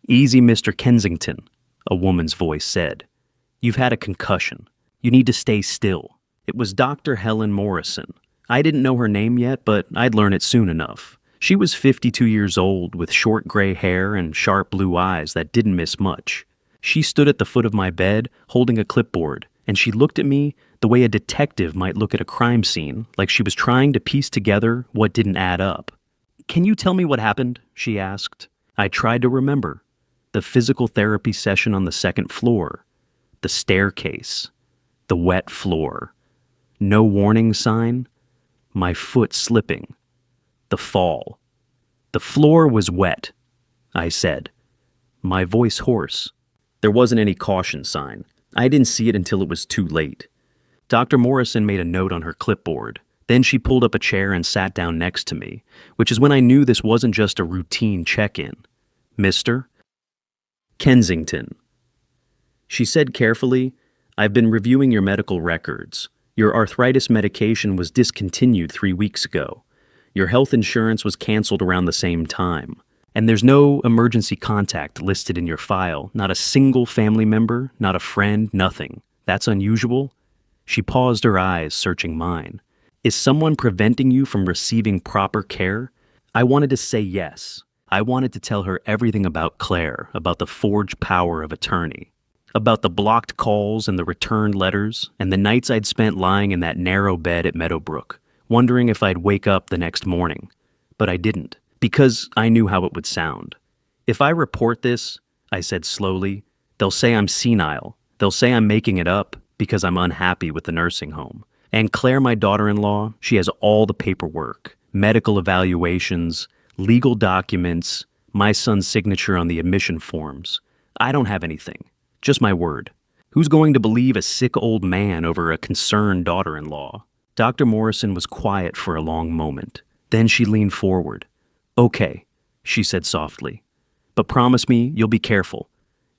"Easy, Mr. Kensington," a woman's voice said. "You've had a concussion. You need to stay still." It was Dr. Helen Morrison. I didn't know her name yet, but I'd learn it soon enough. She was 52 years old with short gray hair and sharp blue eyes that didn't miss much. She stood at the foot of my bed, holding a clipboard, and she looked at me the way a detective might look at a crime scene, like she was trying to piece together what didn't add up. "Can you tell me what happened?" she asked. I tried to remember. The physical therapy session on the second floor. The staircase. The wet floor. No warning sign. My foot slipping. The fall. The floor was wet, I said, my voice hoarse. There wasn't any caution sign. I didn't see it until it was too late. Dr. Morrison made a note on her clipboard. Then she pulled up a chair and sat down next to me, which is when I knew this wasn't just a routine check-in. Mr. Kensington. She said carefully, I've been reviewing your medical records. Your arthritis medication was discontinued 3 weeks ago. Your health insurance was canceled around the same time. And there's no emergency contact listed in your file. Not a single family member, not a friend, nothing. That's unusual. She paused, her eyes searching mine. Is someone preventing you from receiving proper care? I wanted to say yes. I wanted to tell her everything about Claire, about the forged power of attorney, about the blocked calls and the returned letters, and the nights I'd spent lying in that narrow bed at Meadowbrook, wondering if I'd wake up the next morning. But I didn't, because I knew how it would sound. If I report this, I said slowly, they'll say I'm senile. They'll say I'm making it up because I'm unhappy with the nursing home. And Claire, my daughter-in-law, she has all the paperwork, medical evaluations, legal documents, my son's signature on the admission forms. I don't have anything, just my word. Who's going to believe a sick old man over a concerned daughter-in-law? Dr. Morrison was quiet for a long moment. Then she leaned forward. Okay, she said softly, but promise me you'll be careful.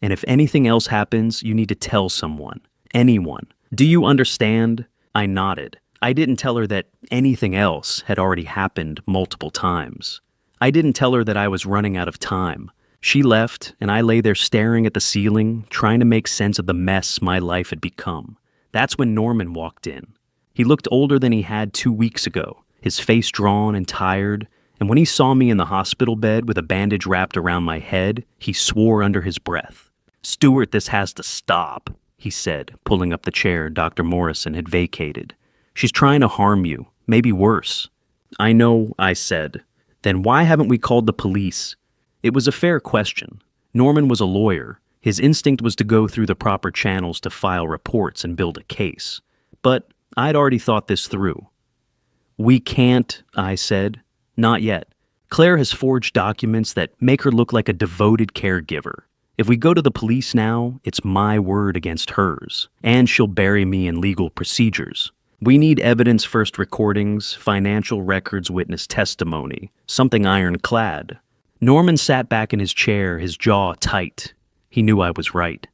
And if anything else happens, you need to tell someone, anyone. Do you understand? I nodded. I didn't tell her that anything else had already happened multiple times. I didn't tell her that I was running out of time. She left, and I lay there staring at the ceiling, trying to make sense of the mess my life had become. That's when Norman walked in. He looked older than he had 2 weeks ago, his face drawn and tired, and when he saw me in the hospital bed with a bandage wrapped around my head, he swore under his breath. "Stuart, this has to stop," he said, pulling up the chair Dr. Morrison had vacated. "She's trying to harm you, maybe worse." "I know," I said. "Then why haven't we called the police?" It was a fair question. Norman was a lawyer. His instinct was to go through the proper channels to file reports and build a case. But I'd already thought this through. "We can't," I said. "Not yet. Claire has forged documents that make her look like a devoted caregiver. If we go to the police now, it's my word against hers, and she'll bury me in legal procedures. We need evidence-first recordings, financial records, witness testimony, something ironclad." Norman sat back in his chair, his jaw tight. He knew I was right.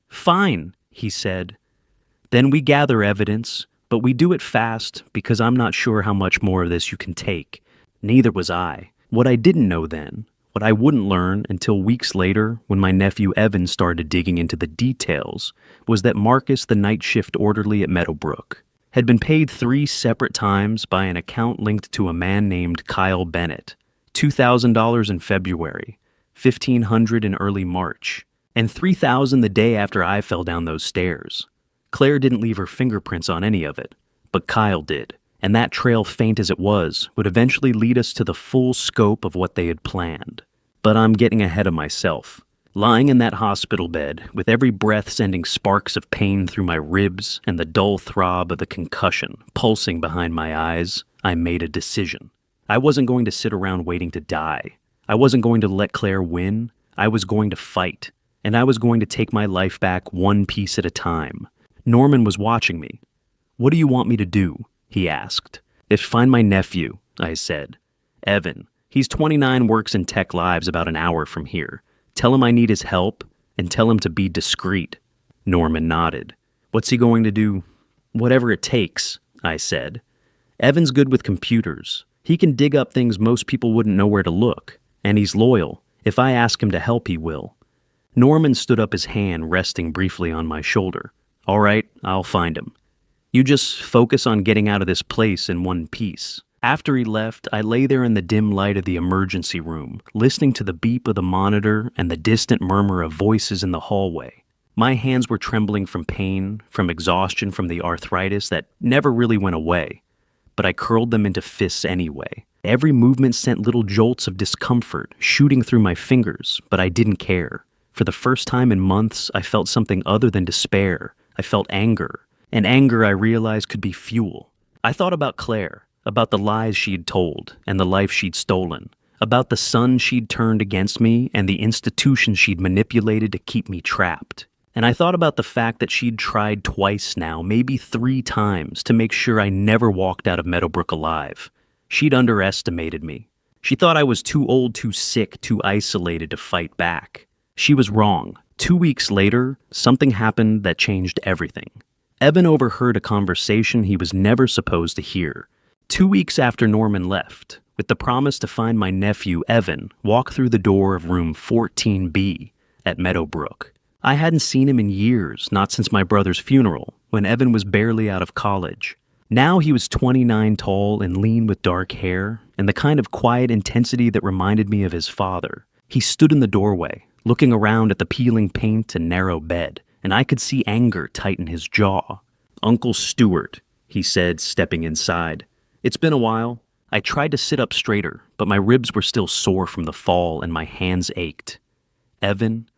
"Fine," he said. "Then we gather evidence, but we do it fast because I'm not sure how much more of this you can take." Neither was I. What I didn't know then, what I wouldn't learn until weeks later when my nephew Evan started digging into the details, was that Marcus, the night shift orderly at Meadowbrook, had been paid 3 separate times by an account linked to a man named Kyle Bennett. $2,000 in February, $1,500 in early March, and $3,000 the day after I fell down those stairs. Claire didn't leave her fingerprints on any of it, but Kyle did, and that trail, faint as it was, would eventually lead us to the full scope of what they had planned. But I'm getting ahead of myself. Lying in that hospital bed, with every breath sending sparks of pain through my ribs and the dull throb of the concussion pulsing behind my eyes, I made a decision. I wasn't going to sit around waiting to die. I wasn't going to let Claire win. I was going to fight, and I was going to take my life back one piece at a time. Norman was watching me. "What do you want me to do?" he asked. "Find my nephew," I said. "Evan. He's 29, works in Tech Lives about an hour from here. Tell him I need his help, and tell him to be discreet." Norman nodded. "What's he going to do?" "Whatever it takes," I said. "Evan's good with computers. He can dig up things most people wouldn't know where to look, and he's loyal. If I ask him to help, he will." Norman stood up, his hand resting briefly on my shoulder. "All right, I'll find him. You just focus on getting out of this place in one piece." After he left, I lay there in the dim light of the emergency room, listening to the beep of the monitor and the distant murmur of voices in the hallway. My hands were trembling from pain, from exhaustion from the arthritis that never really went away. But I curled them into fists anyway. Every movement sent little jolts of discomfort shooting through my fingers, but I didn't care. For the first time in months, I felt something other than despair. I felt anger, and anger I realized could be fuel. I thought about Claire, about the lies she'd told and the life she'd stolen, about the son she'd turned against me and the institution she'd manipulated to keep me trapped. And I thought about the fact that she'd tried twice now, maybe 3 times, to make sure I never walked out of Meadowbrook alive. She'd underestimated me. She thought I was too old, too sick, too isolated to fight back. She was wrong. 2 weeks later, something happened that changed everything. Evan overheard a conversation he was never supposed to hear. 2 weeks after Norman left, with the promise to find my nephew, Evan, walk through the door of room 14B at Meadowbrook. I hadn't seen him in years, not since my brother's funeral, when Evan was barely out of college. Now he was 29 tall and lean with dark hair, and the kind of quiet intensity that reminded me of his father. He stood in the doorway, looking around at the peeling paint and narrow bed, and I could see anger tighten his jaw. "Uncle Stewart," he said, stepping inside. "It's been a while." I tried to sit up straighter, but my ribs were still sore from the fall and my hands ached. "Evan,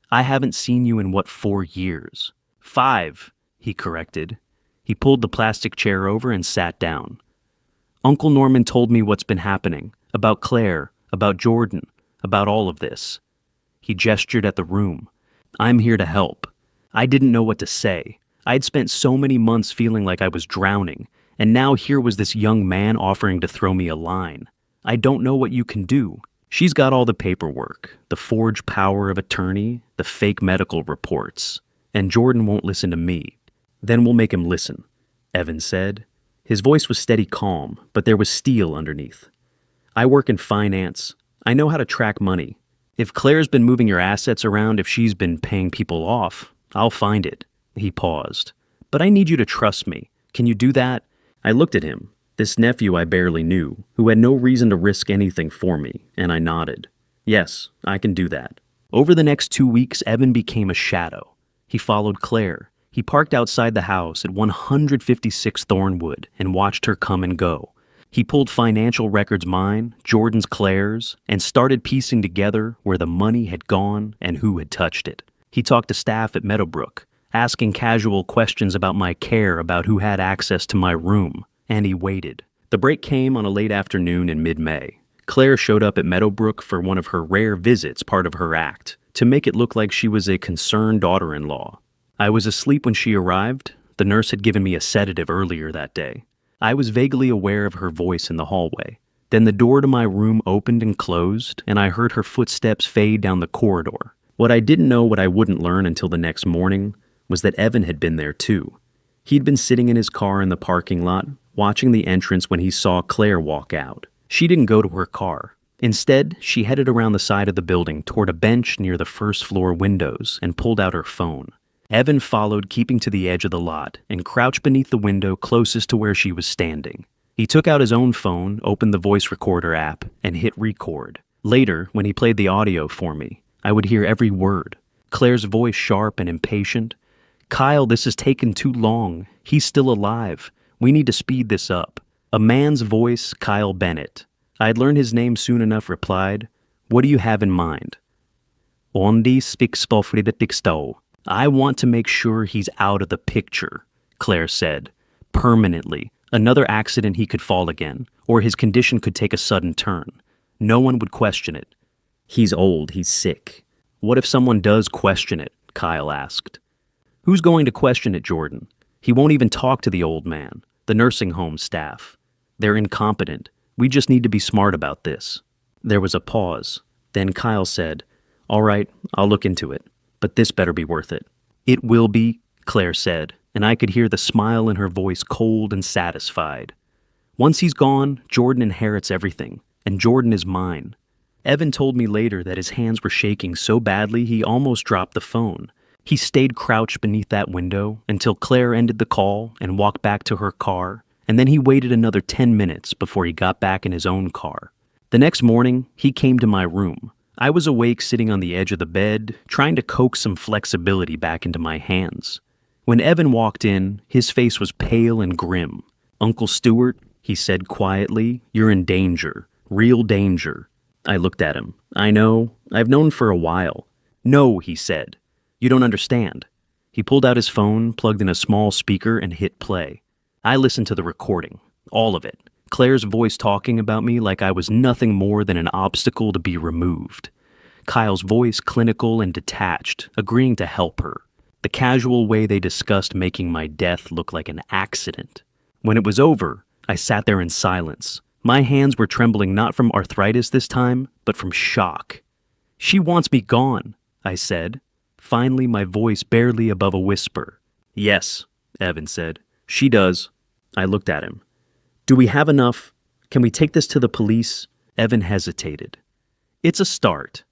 I haven't seen you in 4 years?" "5," he corrected. He pulled the plastic chair over and sat down. "Uncle Norman told me what's been happening, about Claire, about Jordan, about all of this." He gestured at the room. "I'm here to help." I didn't know what to say. I'd spent so many months feeling like I was drowning, and now here was this young man offering to throw me a line. "I don't know what you can do." She's got all the paperwork, the forged power of attorney, the fake medical reports, and Jordan won't listen to me. "Then we'll make him listen," Evan said. His voice was steady calm, but there was steel underneath. "I work in finance. I know how to track money. If Claire's been moving your assets around, if she's been paying people off, I'll find it." He paused. "But I need you to trust me. Can you do that?" I looked at him, this nephew I barely knew, who had no reason to risk anything for me, and I nodded. "Yes, I can do that." Over the next 2 weeks, Evan became a shadow. He followed Claire. He parked outside the house at 156 Thornwood and watched her come and go. He pulled financial records mine, Jordan's, Claire's, and started piecing together where the money had gone and who had touched it. He talked to staff at Meadowbrook, asking casual questions about my care, about who had access to my room, and he waited. The break came on a late afternoon in mid-May. Claire showed up at Meadowbrook for one of her rare visits, part of her act, to make it look like she was a concerned daughter-in-law. I was asleep when she arrived. The nurse had given me a sedative earlier that day. I was vaguely aware of her voice in the hallway. Then the door to my room opened and closed, and I heard her footsteps fade down the corridor. What I didn't know, what I wouldn't learn until the next morning, was that Evan had been there too. He'd been sitting in his car in the parking lot, watching the entrance when he saw Claire walk out. She didn't go to her car. Instead, she headed around the side of the building toward a bench near the first-floor windows and pulled out her phone. Evan followed, keeping to the edge of the lot, and crouched beneath the window closest to where she was standing. He took out his own phone, opened the voice recorder app, and hit record. Later, when he played the audio for me, I would hear every word. Claire's voice sharp and impatient. "Kyle, this has taken too long. He's still alive. We need to speed this up." A man's voice, Kyle Bennett. I had learned his name soon enough, replied, "What do you have in mind?" "Ondi spiksbofridetixto. I want to make sure he's out of the picture," Claire said. "Permanently. Another accident he could fall again, or his condition could take a sudden turn. No one would question it." "He's old, he's sick." "What if someone does question it?" Kyle asked. "Who's going to question it, Jordan? He won't even talk to the old man, the nursing home staff. They're incompetent. We just need to be smart about this." There was a pause. Then Kyle said, "All right, I'll look into it. But this better be worth it." "It will be," Claire said, and I could hear the smile in her voice, cold and satisfied. "Once he's gone, Jordan inherits everything, and Jordan is mine." Evan told me later that his hands were shaking so badly he almost dropped the phone. He stayed crouched beneath that window until Claire ended the call and walked back to her car, and then he waited another 10 minutes before he got back in his own car. The next morning, he came to my room. I was awake, sitting on the edge of the bed, trying to coax some flexibility back into my hands. When Evan walked in, his face was pale and grim. "Uncle Stewart," he said quietly. You're in danger. Real danger. I looked at him. I know. I've known for a while. No, he said. You don't understand. He pulled out his phone, plugged in a small speaker, and hit play. I listened to the recording. All of it. Claire's voice talking about me like I was nothing more than an obstacle to be removed. Kyle's voice clinical and detached, agreeing to help her. The casual way they discussed making my death look like an accident. When it was over, I sat there in silence. My hands were trembling not from arthritis this time, but from shock. She wants me gone, I said. Finally, my voice barely above a whisper. Yes, Evan said. She does. I looked at him. Do we have enough? Can we take this to the police? Evan hesitated. It's a start.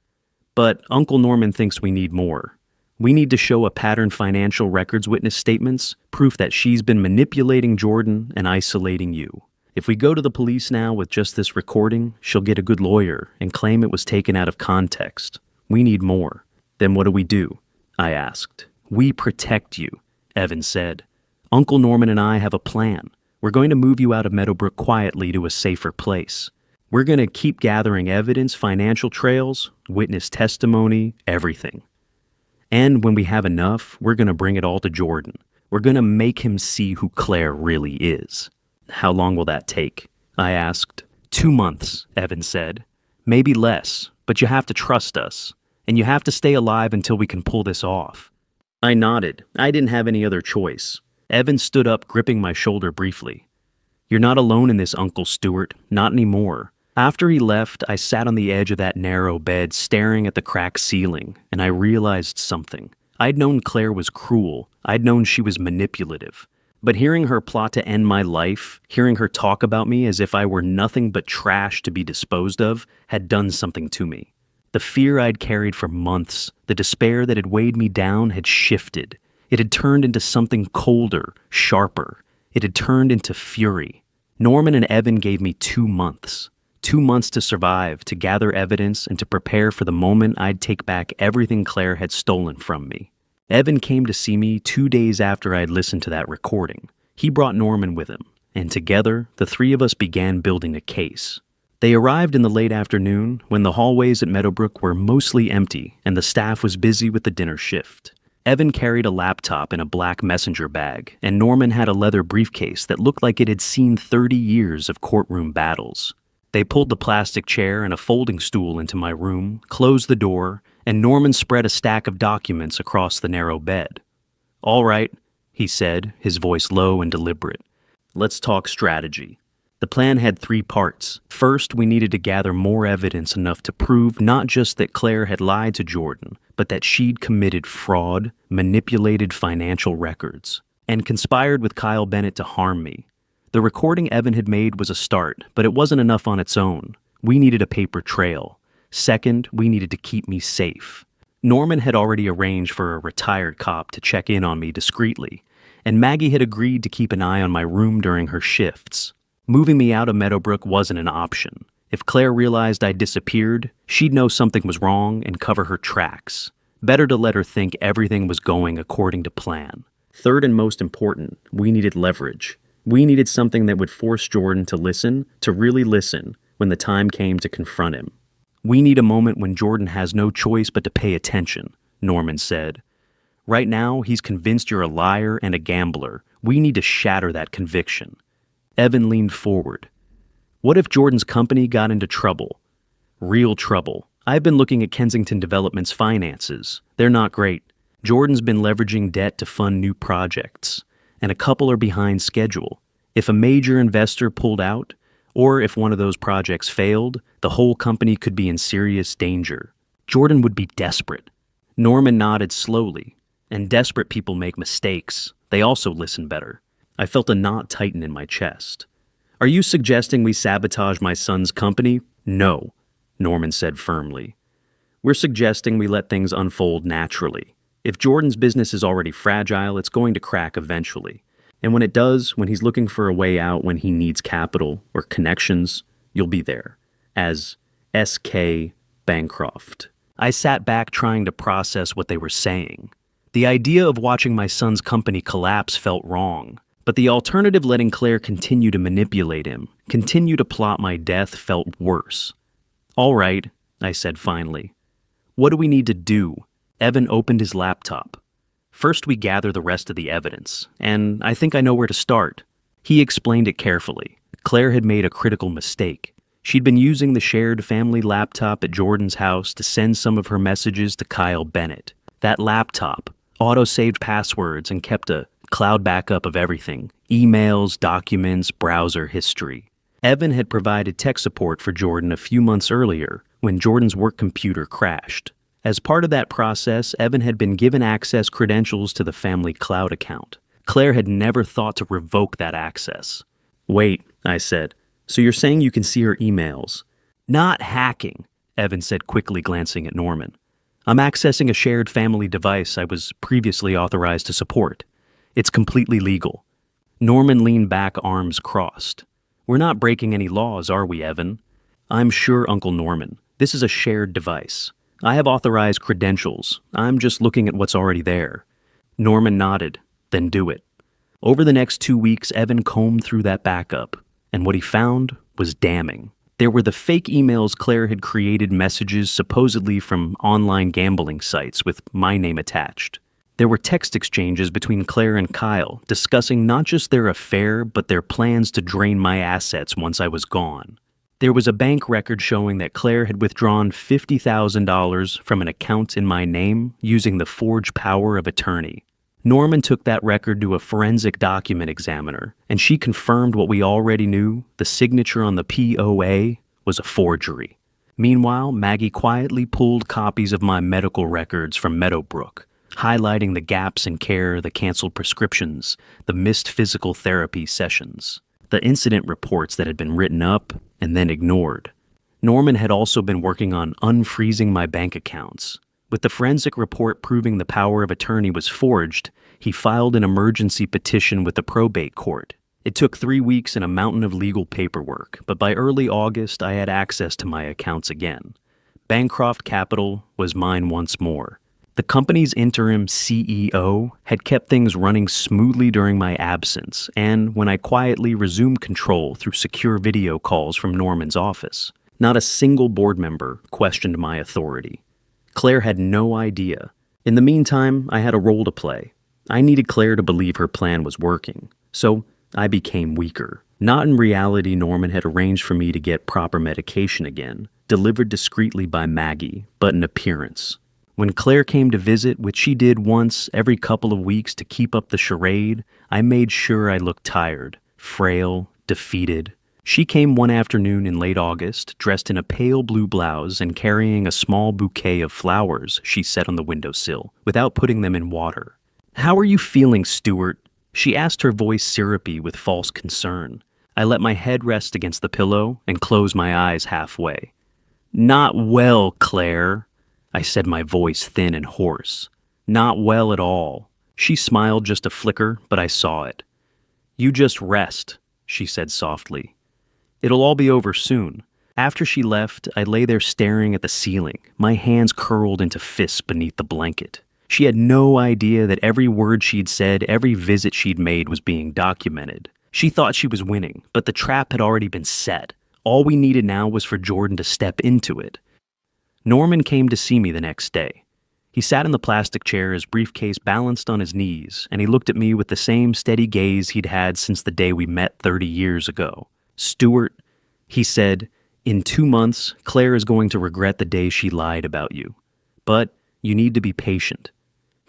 But Uncle Norman thinks we need more. We need to show a pattern financial records witness statements, proof that she's been manipulating Jordan and isolating you. If we go to the police now with just this recording, she'll get a good lawyer and claim it was taken out of context. We need more. Then what do? I asked. We protect you, Evan said. Uncle Norman and I have a plan. We're going to move you out of Meadowbrook quietly to a safer place. We're going to keep gathering evidence, financial trails, witness testimony, everything. And when we have enough, we're going to bring it all to Jordan. We're going to make him see who Claire really is. How long will that take? I asked. 2 months, Evan said. Maybe less, but you have to trust us. And you have to stay alive until we can pull this off. I nodded. I didn't have any other choice. Evan stood up, gripping my shoulder briefly. You're not alone in this, Uncle Stewart. Not anymore. After he left, I sat on the edge of that narrow bed, staring at the cracked ceiling, and I realized something. I'd known Claire was cruel. I'd known she was manipulative. But hearing her plot to end my life, hearing her talk about me as if I were nothing but trash to be disposed of, had done something to me. The fear I'd carried for months, the despair that had weighed me down, had shifted. It had turned into something colder, sharper. It had turned into fury. Norman and Evan gave me 2 months. 2 months to survive, to gather evidence, and to prepare for the moment I'd take back everything Claire had stolen from me. Evan came to see me 2 days after I'd listened to that recording. He brought Norman with him, and together, the three of us began building a case. They arrived in the late afternoon, when the hallways at Meadowbrook were mostly empty and the staff was busy with the dinner shift. Evan carried a laptop in a black messenger bag, and Norman had a leather briefcase that looked like it had seen 30 years of courtroom battles. They pulled the plastic chair and a folding stool into my room, closed the door, and Norman spread a stack of documents across the narrow bed. All right, he said, his voice low and deliberate. Let's talk strategy. The plan had 3 parts. First, we needed to gather more evidence enough to prove not just that Claire had lied to Jordan, but that she'd committed fraud, manipulated financial records, and conspired with Kyle Bennett to harm me. The recording Evan had made was a start, but it wasn't enough on its own. We needed a paper trail. Second, we needed to keep me safe. Norman had already arranged for a retired cop to check in on me discreetly, and Maggie had agreed to keep an eye on my room during her shifts. Moving me out of Meadowbrook wasn't an option. If Claire realized I'd disappeared, she'd know something was wrong and cover her tracks. Better to let her think everything was going according to plan. Third and most important, we needed leverage. We needed something that would force Jordan to listen, to really listen, when the time came to confront him. We need a moment when Jordan has no choice but to pay attention, Norman said. Right now, he's convinced you're a liar and a gambler. We need to shatter that conviction. Evan leaned forward. What if Jordan's company got into trouble? Real trouble. I've been looking at Kensington Development's finances. They're not great. Jordan's been leveraging debt to fund new projects, and a couple are behind schedule. If a major investor pulled out, or if one of those projects failed, the whole company could be in serious danger. Jordan would be desperate. Norman nodded slowly. And desperate people make mistakes. They also listen better. I felt a knot tighten in my chest. Are you suggesting we sabotage my son's company? No, Norman said firmly. We're suggesting we let things unfold naturally. If Jordan's business is already fragile, it's going to crack eventually. And when it does, when he's looking for a way out, when he needs capital or connections, you'll be there. As S.K. Bancroft. I sat back trying to process what they were saying. The idea of watching my son's company collapse felt wrong. But the alternative, letting Claire continue to manipulate him, continue to plot my death, felt worse. "All right," I said finally. "What do we need to do?" Evan opened his laptop. "First, we gather the rest of the evidence, and I think I know where to start." He explained it carefully. Claire had made a critical mistake. She'd been using the shared family laptop at Jordan's house to send some of her messages to Kyle Bennett. That laptop auto-saved passwords and kept a cloud backup of everything: emails, documents, browser history. Evan had provided tech support for Jordan a few months earlier when Jordan's work computer crashed. As part of that process, Evan had been given access credentials to the family cloud account. Claire had never thought to revoke that access. "Wait," I said. "So you're saying you can see her emails?" "Not hacking," Evan said quickly, glancing at Norman. "I'm accessing a shared family device I was previously authorized to support. It's completely legal." Norman leaned back, arms crossed. "We're not breaking any laws, are we, Evan?" "I'm sure, Uncle Norman. This is a shared device. I have authorized credentials. I'm just looking at what's already there." Norman nodded. "Then do it." Over the next 2 weeks, Evan combed through that backup, and what he found was damning. There were the fake emails Claire had created, messages supposedly from online gambling sites with my name attached. There were text exchanges between Claire and Kyle discussing not just their affair, but their plans to drain my assets once I was gone. There was a bank record showing that Claire had withdrawn $50,000 from an account in my name using the forged power of attorney. Norman took that record to a forensic document examiner, and she confirmed what we already knew: the signature on the POA was a forgery. Meanwhile, Maggie quietly pulled copies of my medical records from Meadowbrook, highlighting the gaps in care, the canceled prescriptions, the missed physical therapy sessions, the incident reports that had been written up and then ignored. Norman had also been working on unfreezing my bank accounts. With the forensic report proving the power of attorney was forged, he filed an emergency petition with the probate court. It took 3 weeks and a mountain of legal paperwork, but by early August I had access to my accounts again. Bancroft Capital was mine once more. The company's interim CEO had kept things running smoothly during my absence, and when I quietly resumed control through secure video calls from Norman's office, not a single board member questioned my authority. Claire had no idea. In the meantime, I had a role to play. I needed Claire to believe her plan was working, so I became weaker. Not in reality, Norman had arranged for me to get proper medication again, delivered discreetly by Maggie, but in appearance. When Claire came to visit, which she did once every couple of weeks to keep up the charade, I made sure I looked tired, frail, defeated. She came one afternoon in late August, dressed in a pale blue blouse and carrying a small bouquet of flowers she set on the windowsill, without putting them in water. "How are you feeling, Stuart?" she asked, her voice syrupy with false concern. I let my head rest against the pillow and closed my eyes halfway. "Not well, Claire," I said, my voice thin and hoarse. "Not well at all." She smiled just a flicker, but I saw it. "You just rest," she said softly. "It'll all be over soon." After she left, I lay there staring at the ceiling, my hands curled into fists beneath the blanket. She had no idea that every word she'd said, every visit she'd made was being documented. She thought she was winning, but the trap had already been set. All we needed now was for Jordan to step into it. Norman came to see me the next day. He sat in the plastic chair, his briefcase balanced on his knees, and he looked at me with the same steady gaze he'd had since the day we met 30 years ago. "Stuart," he said, "in 2 months, Claire is going to regret the day she lied about you. But you need to be patient.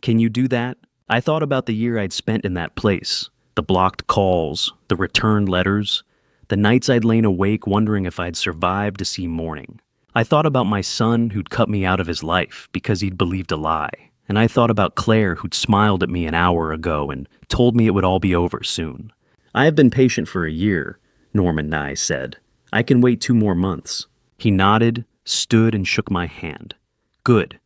Can you do that?" I thought about the year I'd spent in that place, the blocked calls, the returned letters, the nights I'd lain awake wondering if I'd survived to see morning. I thought about my son who'd cut me out of his life because he'd believed a lie, and I thought about Claire who'd smiled at me an hour ago and told me it would all be over soon. "I have been patient for a year," Norman Nye said. "I can wait 2 more months." He nodded, stood, and shook my hand. "Good,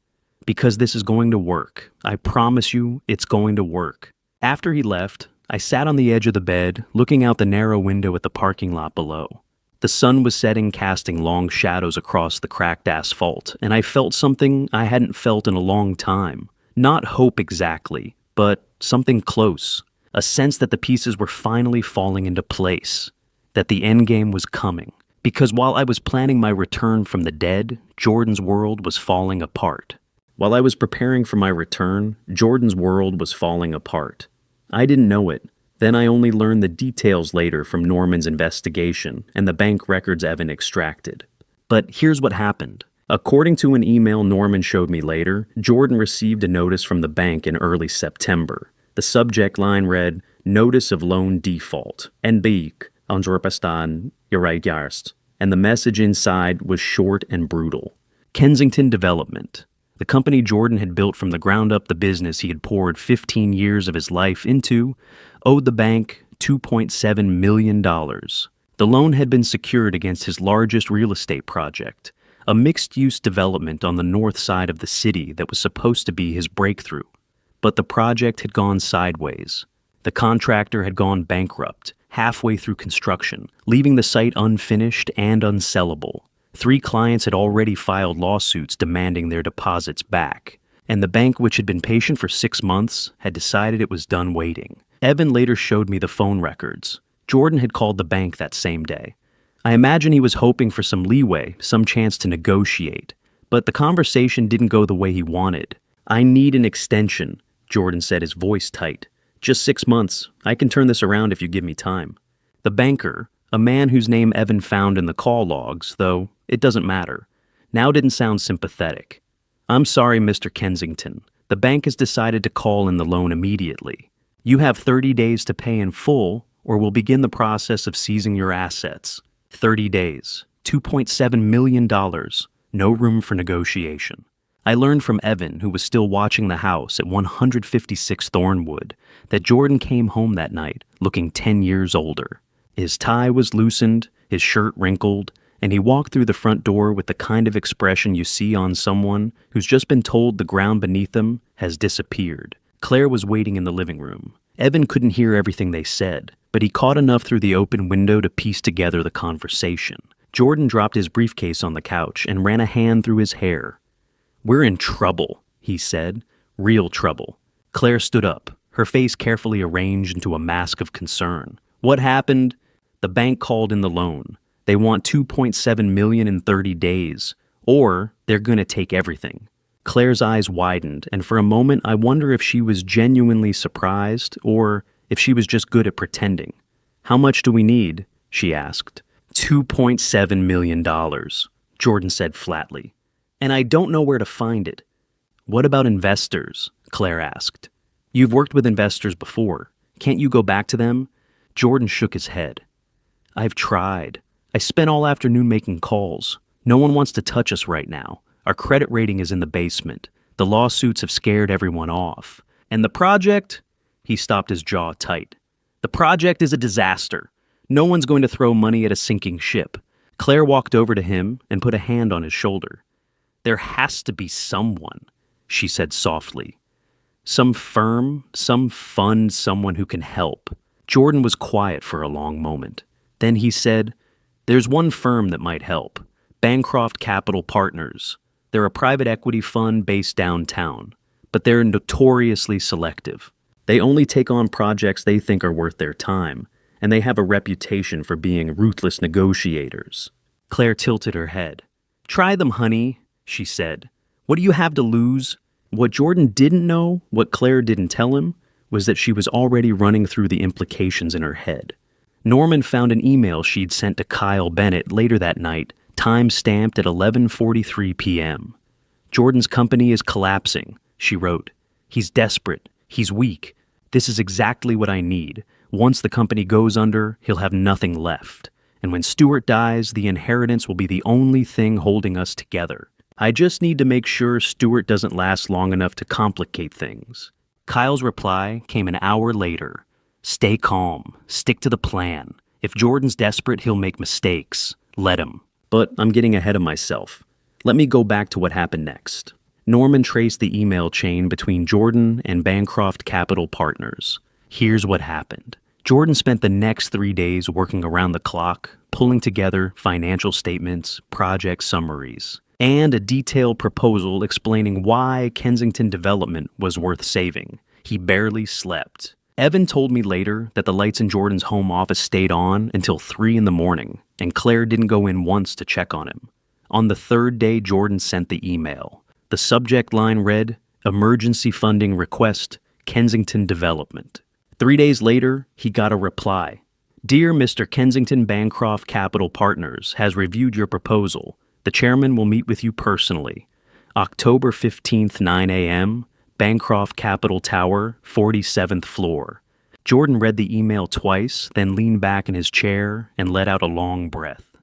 because this is going to work. I promise you, it's going to work." After he left, I sat on the edge of the bed, looking out the narrow window at the parking lot below. The sun was setting, casting long shadows across the cracked asphalt, and I felt something I hadn't felt in a long time. Not hope exactly, but something close. a sense that the pieces were finally falling into place, that the endgame was coming. Because while I was planning my return from the dead, Jordan's world was falling apart. While I was preparing for my return, Jordan's world was falling apart. I didn't know it. Then I only learned the details later from Norman's investigation and the bank records Evan extracted. But here's what happened. According to an email Norman showed me later, Jordan received a notice from the bank in early September. The subject line read, "Notice of Loan Default. NBIC, Andropastan, Urajarst." And the message inside was short and brutal. Kensington Development. The company Jordan had built from the ground up, the business he had poured 15 years of his life into, owed the bank $2.7 million. The loan had been secured against his largest real estate project, a mixed-use development on the north side of the city that was supposed to be his breakthrough. But the project had gone sideways. The contractor had gone bankrupt halfway through construction, leaving the site unfinished and unsellable. 3 clients had already filed lawsuits demanding their deposits back, and the bank, which had been patient for 6 months, had decided it was done waiting. Evan later showed me the phone records. Jordan had called the bank that same day. I imagine he was hoping for some leeway, some chance to negotiate. But the conversation didn't go the way he wanted. "I need an extension," Jordan said, his voice tight. "Just 6 months. I can turn this around if you give me time." The banker, a man whose name Evan found in the call logs, though it doesn't matter, now didn't sound sympathetic. "I'm sorry, Mr. Kensington. The bank has decided to call in the loan immediately. You have 30 days to pay in full, or we'll begin the process of seizing your assets." 30 days, $2.7 million, no room for negotiation. I learned from Evan, who was still watching the house at 156 Thornwood, that Jordan came home that night looking 10 years older. His tie was loosened, his shirt wrinkled, and he walked through the front door with the kind of expression you see on someone who's just been told the ground beneath them has disappeared. Claire was waiting in the living room. Evan couldn't hear everything they said, but he caught enough through the open window to piece together the conversation. Jordan dropped his briefcase on the couch and ran a hand through his hair. "We're in trouble," he said. "Real trouble." Claire stood up, her face carefully arranged into a mask of concern. "What happened?" "The bank called in the loan. They want $2.7 million in 30 days, or they're going to take everything." Claire's eyes widened, and for a moment I wonder if she was genuinely surprised or if she was just good at pretending. "How much do we need?" she asked. $2.7 million, Jordan said flatly. "And I don't know where to find it." "What about investors?" Claire asked. "You've worked with investors before. Can't you go back to them?" Jordan shook his head. "I've tried. I spent all afternoon making calls. No one wants to touch us right now. Our credit rating is in the basement. The lawsuits have scared everyone off. And the project?" He stopped, his jaw tight. "The project is a disaster. No one's going to throw money at a sinking ship." Claire walked over to him and put a hand on his shoulder. "There has to be someone," she said softly. "Some firm, some fund, someone who can help." Jordan was quiet for a long moment. Then he said, "There's one firm that might help. Bancroft Capital Partners. They're a private equity fund based downtown, but they're notoriously selective. They only take on projects they think are worth their time, and they have a reputation for being ruthless negotiators." Claire tilted her head. "Try them, honey," she said. "What do you have to lose?" What Jordan didn't know, what Claire didn't tell him, was that she was already running through the implications in her head. Norman found an email she'd sent to Kyle Bennett later that night, time-stamped at 11:43 p.m. "Jordan's company is collapsing," she wrote. "He's desperate. He's weak. This is exactly what I need. Once the company goes under, he'll have nothing left. And when Stewart dies, the inheritance will be the only thing holding us together. I just need to make sure Stewart doesn't last long enough to complicate things." Kyle's reply came an hour later. "Stay calm. Stick to the plan. If Jordan's desperate, he'll make mistakes. Let him." But I'm getting ahead of myself. Let me go back to what happened next. Norman traced the email chain between Jordan and Bancroft Capital Partners. Here's what happened. Jordan spent the next 3 days working around the clock, pulling together financial statements, project summaries, and a detailed proposal explaining why Kensington Development was worth saving. He barely slept. Evan told me later that the lights in Jordan's home office stayed on until 3 in the morning, and Claire didn't go in once to check on him. On the third day, Jordan sent the email. The subject line read, "Emergency funding request, Kensington Development." 3 days later, he got a reply. "Dear Mr. Kensington Bancroft Capital Partners has reviewed your proposal. The chairman will meet with you personally. October 15th, 9 a.m., Bancroft Capital Tower, 47th floor." Jordan read the email twice, then leaned back in his chair and let out a long breath.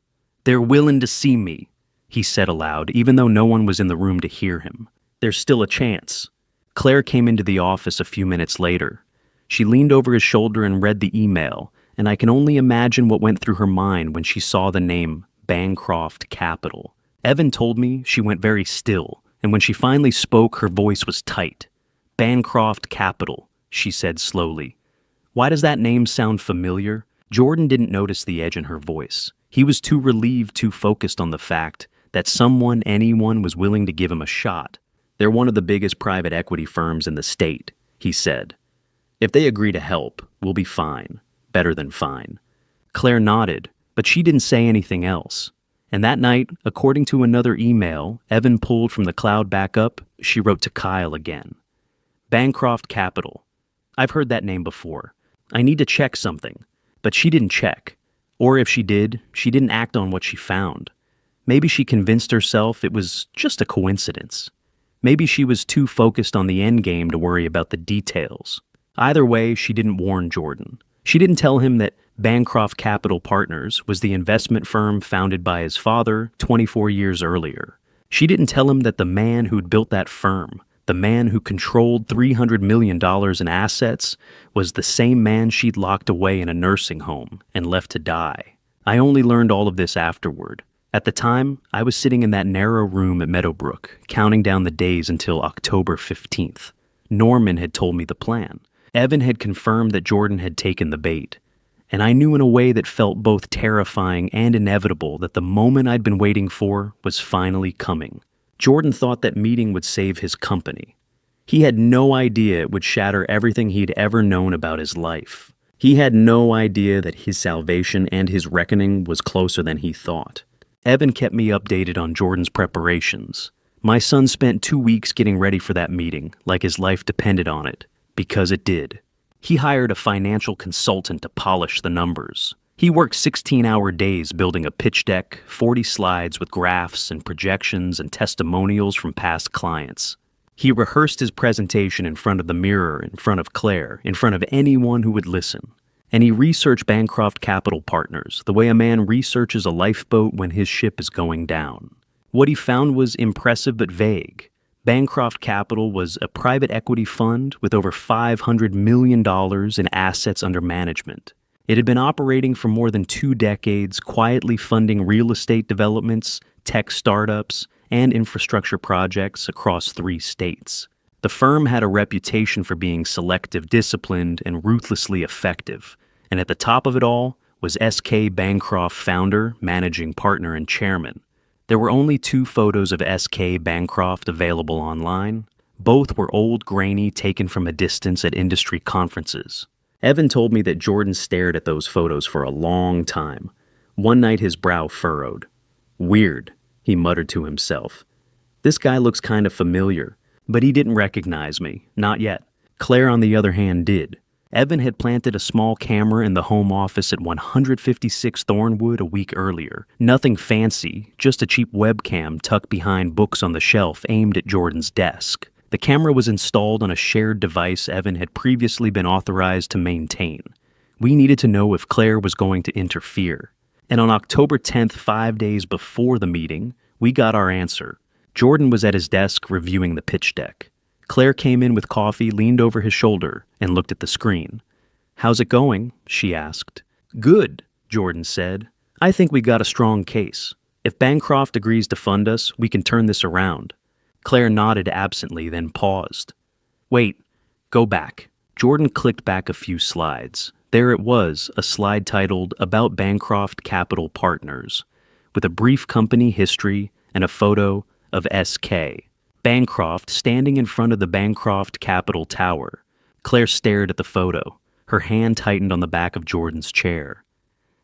"They're willing to see me," he said aloud, even though no one was in the room to hear him. "There's still a chance." Claire came into the office a few minutes later. She leaned over his shoulder and read the email, and I can only imagine what went through her mind when she saw the name Bancroft Capital. Evan told me she went very still, and when she finally spoke, her voice was tight. "Bancroft Capital," she said slowly. "Why does that name sound familiar?" Jordan didn't notice the edge in her voice. He was too relieved, too focused on the fact that anyone was willing to give him a shot. "They're one of the biggest private equity firms in the state," he said. "If they agree to help, we'll be fine. Better than fine." Claire nodded, but she didn't say anything else. And that night, according to another email Evan pulled from the cloud backup, she wrote to Kyle again. "Bancroft Capital. I've heard that name before. I need to check something." But she didn't check. Or if she didn't act on what she found. Maybe she convinced herself it was just a coincidence. Maybe she was too focused on the end game to worry about the details. Either way, she didn't warn Jordan. She didn't tell him that Bancroft Capital Partners was the investment firm founded by his father 24 years earlier. She didn't tell him that the man who'd built that firm, the man who controlled $300 million in assets, was the same man she'd locked away in a nursing home and left to die. I only learned all of this afterward. At the time, I was sitting in that narrow room at Meadowbrook, counting down the days until October 15th. Norman had told me the plan. Evan had confirmed that Jordan had taken the bait. And I knew in a way that felt both terrifying and inevitable that the moment I'd been waiting for was finally coming. Jordan thought that meeting would save his company. He had no idea it would shatter everything he'd ever known about his life. He had no idea that his salvation and his reckoning was closer than he thought. Evan kept me updated on Jordan's preparations. My son spent 2 weeks getting ready for that meeting, like his life depended on it, because it did. He hired a financial consultant to polish the numbers. He worked 16-hour days building a pitch deck, 40 slides with graphs and projections and testimonials from past clients. He rehearsed his presentation in front of the mirror, in front of Claire, in front of anyone who would listen. And he researched Bancroft Capital Partners the way a man researches a lifeboat when his ship is going down. What he found was impressive but vague. Bancroft Capital was a private equity fund with over $500 million in assets under management. It had been operating for more than 2 decades, quietly funding real estate developments, tech startups, and infrastructure projects across 3 states. The firm had a reputation for being selective, disciplined, and ruthlessly effective. And at the top of it all was S.K. Bancroft, founder, managing partner, and chairman. There were only 2 photos of S.K. Bancroft available online. Both were old, grainy, taken from a distance at industry conferences. Evan told me that Jordan stared at those photos for a long time. One night his brow furrowed. "Weird," he muttered to himself. "This guy looks kind of familiar." But he didn't recognize me, not yet. Claire, on the other hand, did. Evan had planted a small camera in the home office at 156 Thornwood a week earlier. Nothing fancy, just a cheap webcam tucked behind books on the shelf aimed at Jordan's desk. The camera was installed on a shared device Evan had previously been authorized to maintain. We needed to know if Claire was going to interfere. And on October 10th, 5 days before the meeting, we got our answer. Jordan was at his desk reviewing the pitch deck. Claire came in with coffee, leaned over his shoulder, and looked at the screen. "How's it going?" she asked. "Good," Jordan said. "I think we got a strong case. If Bancroft agrees to fund us, we can turn this around." Claire nodded absently, then paused. "Wait, go back." Jordan clicked back a few slides. There it was, a slide titled About Bancroft Capital Partners, with a brief company history and a photo of S.K. Bancroft standing in front of the Bancroft Capital Tower. Claire stared at the photo. Her hand tightened on the back of Jordan's chair.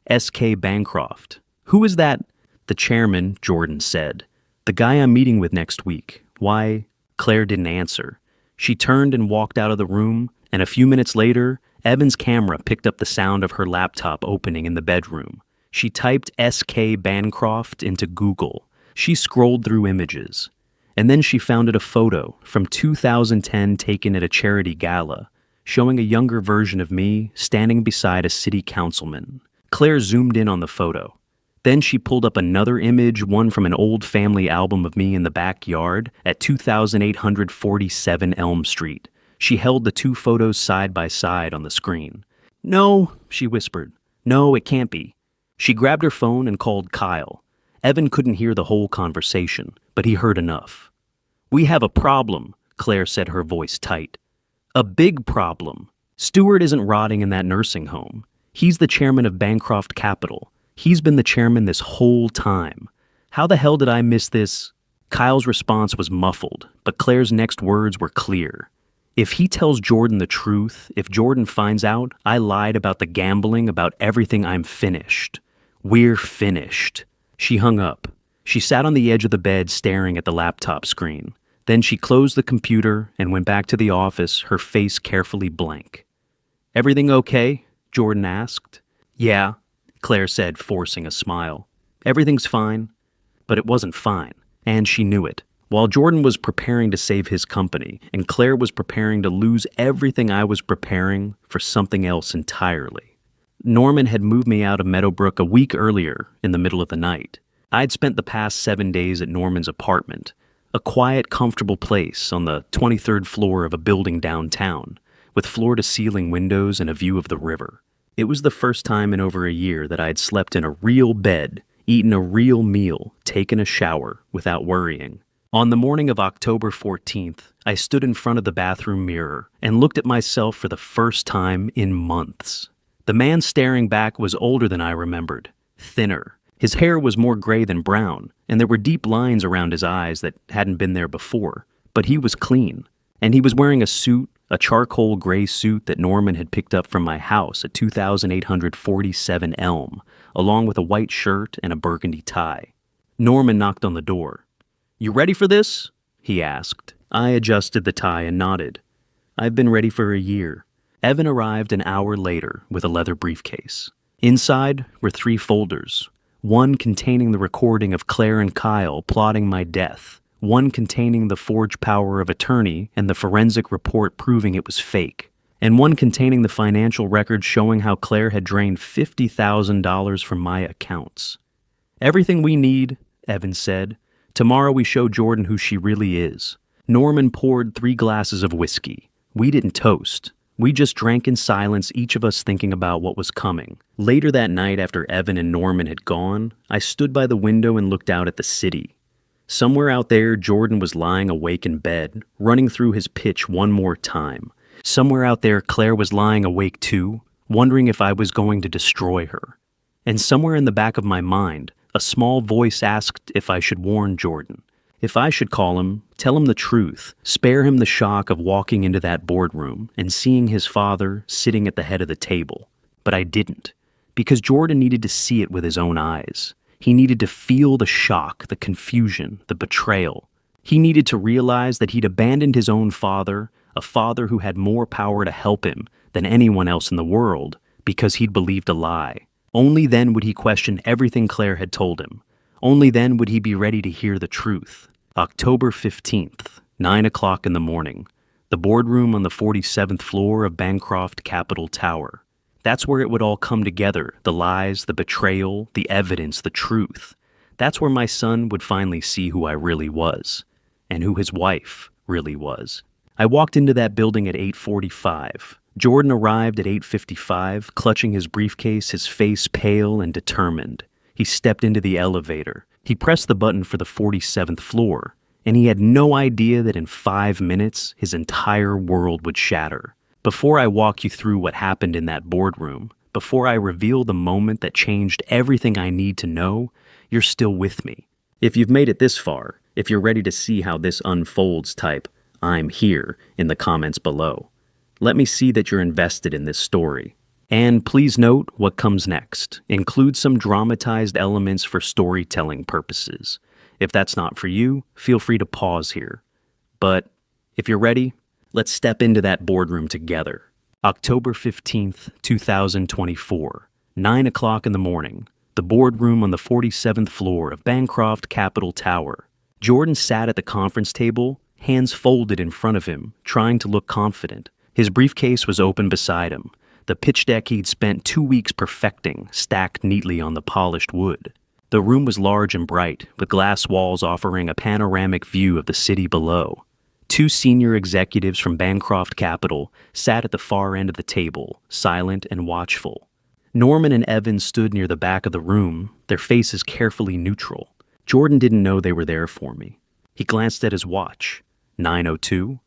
S.K. Bancroft. Who is that? The chairman, Jordan said. The guy I'm meeting with next week. Why? Claire didn't answer. She turned and walked out of the room, and a few minutes later, Evan's camera picked up the sound of her laptop opening in the bedroom. She typed S.K. Bancroft into Google. She scrolled through images. And then she found a photo from 2010 taken at a charity gala, showing a younger version of me standing beside a city councilman. Claire zoomed in on the photo. Then she pulled up another image, one from an old family album of me in the backyard at 2847 Elm Street. She held the two photos side by side on the screen. "No," she whispered. "No, it can't be." She grabbed her phone and called Kyle. Evan couldn't hear the whole conversation, but he heard enough. "We have a problem," Claire said, her voice tight. "A big problem. Stewart isn't rotting in that nursing home. He's the chairman of Bancroft Capital. He's been the chairman this whole time. How the hell did I miss this?" Kyle's response was muffled, but Claire's next words were clear. "If he tells Jordan the truth, if Jordan finds out I lied about the gambling, about everything, I'm finished. We're finished." She hung up. She sat on the edge of the bed staring at the laptop screen. Then she closed the computer and went back to the office, her face carefully blank. "Everything okay?" Jordan asked. "Yeah," Claire said, forcing a smile. "Everything's fine." But it wasn't fine, and she knew it. While Jordan was preparing to save his company, and Claire was preparing to lose everything, I was preparing for something else entirely. Norman had moved me out of Meadowbrook a week earlier in the middle of the night. I'd spent the past 7 days at Norman's apartment, a quiet, comfortable place on the 23rd floor of a building downtown, with floor-to-ceiling windows and a view of the river. It was the first time in over a year that I'd slept in a real bed, eaten a real meal, taken a shower without worrying. On the morning of October 14th, I stood in front of the bathroom mirror and looked at myself for the first time in months. The man staring back was older than I remembered, thinner. His hair was more gray than brown, and there were deep lines around his eyes that hadn't been there before. But he was clean, and he was wearing a suit, a charcoal gray suit that Norman had picked up from my house at 2847 Elm, along with a white shirt and a burgundy tie. Norman knocked on the door. "You ready for this?" he asked. I adjusted the tie and nodded. "I've been ready for a year." Evan arrived an hour later with a leather briefcase. Inside were 3 folders, one containing the recording of Claire and Kyle plotting my death, one containing the forged power of attorney and the forensic report proving it was fake, and one containing the financial records showing how Claire had drained $50,000 from my accounts. "Everything we need," Evan said. "Tomorrow we show Jordan who she really is." Norman poured 3 glasses of whiskey. We didn't toast. We just drank in silence, each of us thinking about what was coming. Later that night, after Evan and Norman had gone, I stood by the window and looked out at the city. Somewhere out there, Jordan was lying awake in bed, running through his pitch one more time. Somewhere out there, Claire was lying awake too, wondering if I was going to destroy her. And somewhere in the back of my mind, a small voice asked if I should warn Jordan. If I should call him, tell him the truth, spare him the shock of walking into that boardroom and seeing his father sitting at the head of the table. But I didn't, because Jordan needed to see it with his own eyes. He needed to feel the shock, the confusion, the betrayal. He needed to realize that he'd abandoned his own father, a father who had more power to help him than anyone else in the world, because he'd believed a lie. Only then would he question everything Claire had told him. Only then would he be ready to hear the truth. October 15th, 9 o'clock in the morning. The boardroom on the 47th floor of Bancroft Capital Tower. That's where it would all come together, the lies, the betrayal, the evidence, the truth. That's where my son would finally see who I really was, and who his wife really was. I walked into that building at 8:45. Jordan arrived at 8:55, clutching his briefcase, his face pale and determined. He stepped into the elevator. He pressed the button for the 47th floor, and he had no idea that in 5 minutes, his entire world would shatter. Before I walk you through what happened in that boardroom, before I reveal the moment that changed everything I need to know, you're still with me. If you've made it this far, if you're ready to see how this unfolds, type "I'm here" in the comments below. Let me see that you're invested in this story. And please note what comes next. Include some dramatized elements for storytelling purposes. If that's not for you, feel free to pause here. But if you're ready, let's step into that boardroom together. October 15th, 2024, 9 o'clock in the morning, the boardroom on the 47th floor of Bancroft Capital Tower. Jordan sat at the conference table, hands folded in front of him, trying to look confident. His briefcase was open beside him, the pitch deck he'd spent 2 weeks perfecting, stacked neatly on the polished wood. The room was large and bright, with glass walls offering a panoramic view of the city below. 2 senior executives from Bancroft Capital sat at the far end of the table, silent and watchful. Norman and Evan stood near the back of the room, their faces carefully neutral. Jordan didn't know they were there for me. He glanced at his watch. 9:02.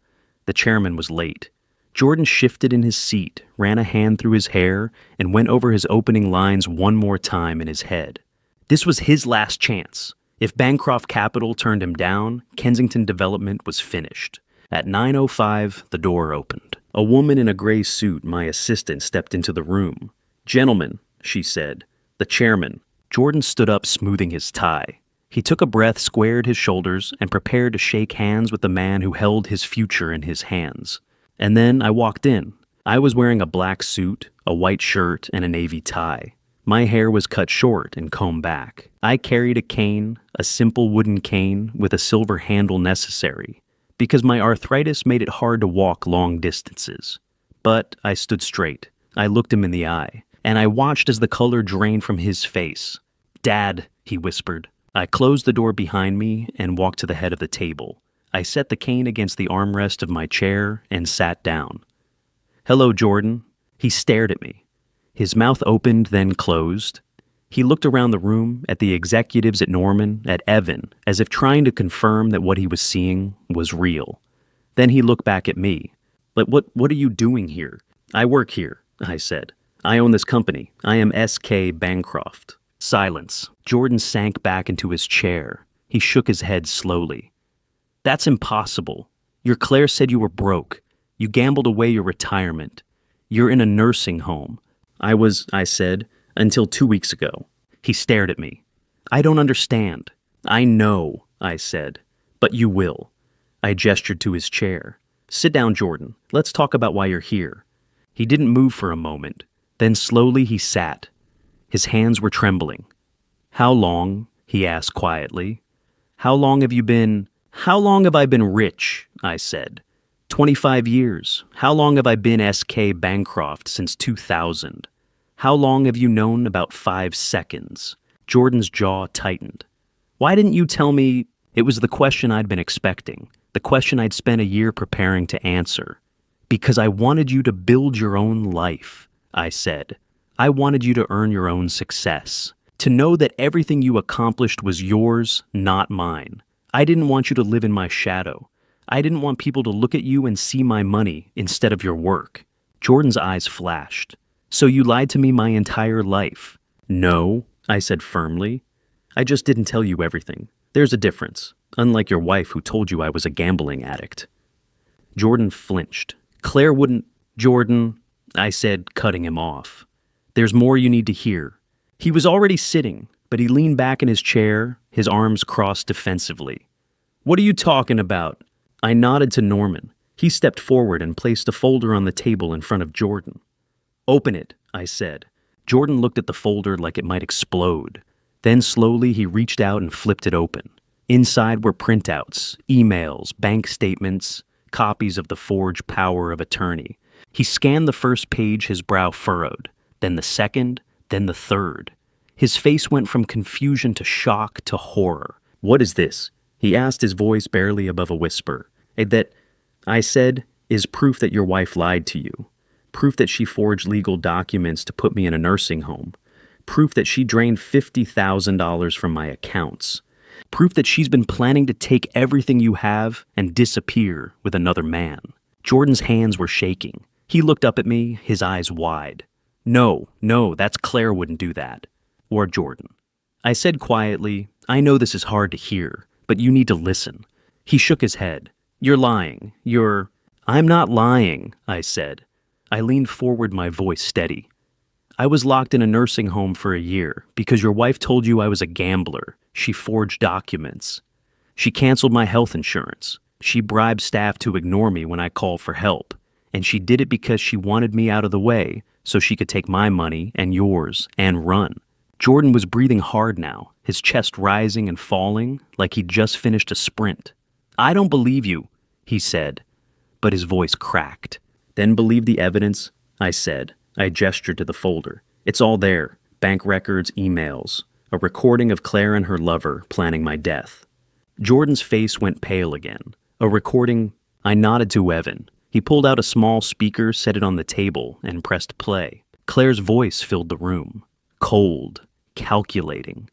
The chairman was late. Jordan shifted in his seat, ran a hand through his hair, and went over his opening lines one more time in his head. This was his last chance. If Bancroft Capital turned him down, Kensington Development was finished. At 9:05, the door opened. A woman in a gray suit, my assistant, stepped into the room. "Gentlemen," she said. "The chairman." Jordan stood up, smoothing his tie. He took a breath, squared his shoulders, and prepared to shake hands with the man who held his future in his hands. And then I walked in. I was wearing a black suit, a white shirt, and a navy tie. My hair was cut short and combed back. I carried a cane, a simple wooden cane with a silver handle necessary, because my arthritis made it hard to walk long distances. But I stood straight. I looked him in the eye, and I watched as the color drained from his face. "Dad," he whispered. I closed the door behind me and walked to the head of the table. I set the cane against the armrest of my chair and sat down. "Hello, Jordan." He stared at me. His mouth opened, then closed. He looked around the room, at the executives, at Norman, at Evan, as if trying to confirm that what he was seeing was real. Then he looked back at me. "But what are you doing here?" "I work here," I said. "I own this company. I am S.K. Bancroft." Silence. Jordan sank back into his chair. He shook his head slowly. "That's impossible. Your Claire said you were broke. You gambled away your retirement. You're in a nursing home." I said, "until 2 weeks ago." He stared at me. "I don't understand." "I know," I said, "but you will." I gestured to his chair. "Sit down, Jordan. Let's talk about why you're here." He didn't move for a moment. Then slowly he sat. His hands were trembling. "How long?" he asked quietly. How long have I been rich?" I said. 25 years. How long have I been S.K. Bancroft since 2000? How long have you known about 5 seconds? Jordan's jaw tightened. "Why didn't you tell me?" It was the question I'd been expecting, the question I'd spent a year preparing to answer. "Because I wanted you to build your own life," I said. "I wanted you to earn your own success, to know that everything you accomplished was yours, not mine. I didn't want you to live in my shadow. I didn't want people to look at you and see my money instead of your work." Jordan's eyes flashed. "So you lied to me my entire life?" "No," I said firmly. "I just didn't tell you everything. There's a difference, unlike your wife who told you I was a gambling addict." Jordan flinched. "Claire wouldn't—" "Jordan," I said, cutting him off. "There's more you need to hear." He was already sitting, but he leaned back in his chair, his arms crossed defensively. "What are you talking about?" I nodded to Norman. He stepped forward and placed a folder on the table in front of Jordan. "Open it," I said. Jordan looked at the folder like it might explode. Then slowly he reached out and flipped it open. Inside were printouts, emails, bank statements, copies of the forged power of attorney. He scanned the first page, his brow furrowed, then the second, then the third. His face went from confusion to shock to horror. "What is this?" he asked, his voice barely above a whisper. "That," I said, "is proof that your wife lied to you. Proof that she forged legal documents to put me in a nursing home. Proof that she drained $50,000 from my accounts. Proof that she's been planning to take everything you have and disappear with another man." Jordan's hands were shaking. He looked up at me, his eyes wide. No, that's Claire wouldn't do that. Or Jordan. I said quietly, "I know this is hard to hear, but you need to listen." He shook his head. "You're lying. "I'm not lying," I said. I leaned forward, my voice steady. I was locked in a nursing home for a year because your wife told you I was a gambler. She forged documents. She canceled my health insurance. She bribed staff to ignore me when I called for help. And she did it because she wanted me out of the way so she could take my money and yours and run. Jordan was breathing hard now, his chest rising and falling like he'd just finished a sprint. I don't believe you, he said, but his voice cracked. Then believe the evidence, I said. I gestured to the folder. It's all there. Bank records, emails, a recording of Claire and her lover planning my death. Jordan's face went pale again. A recording. I nodded to Evan. He pulled out a small speaker, set it on the table, and pressed play. Claire's voice filled the room. Cold, calculating.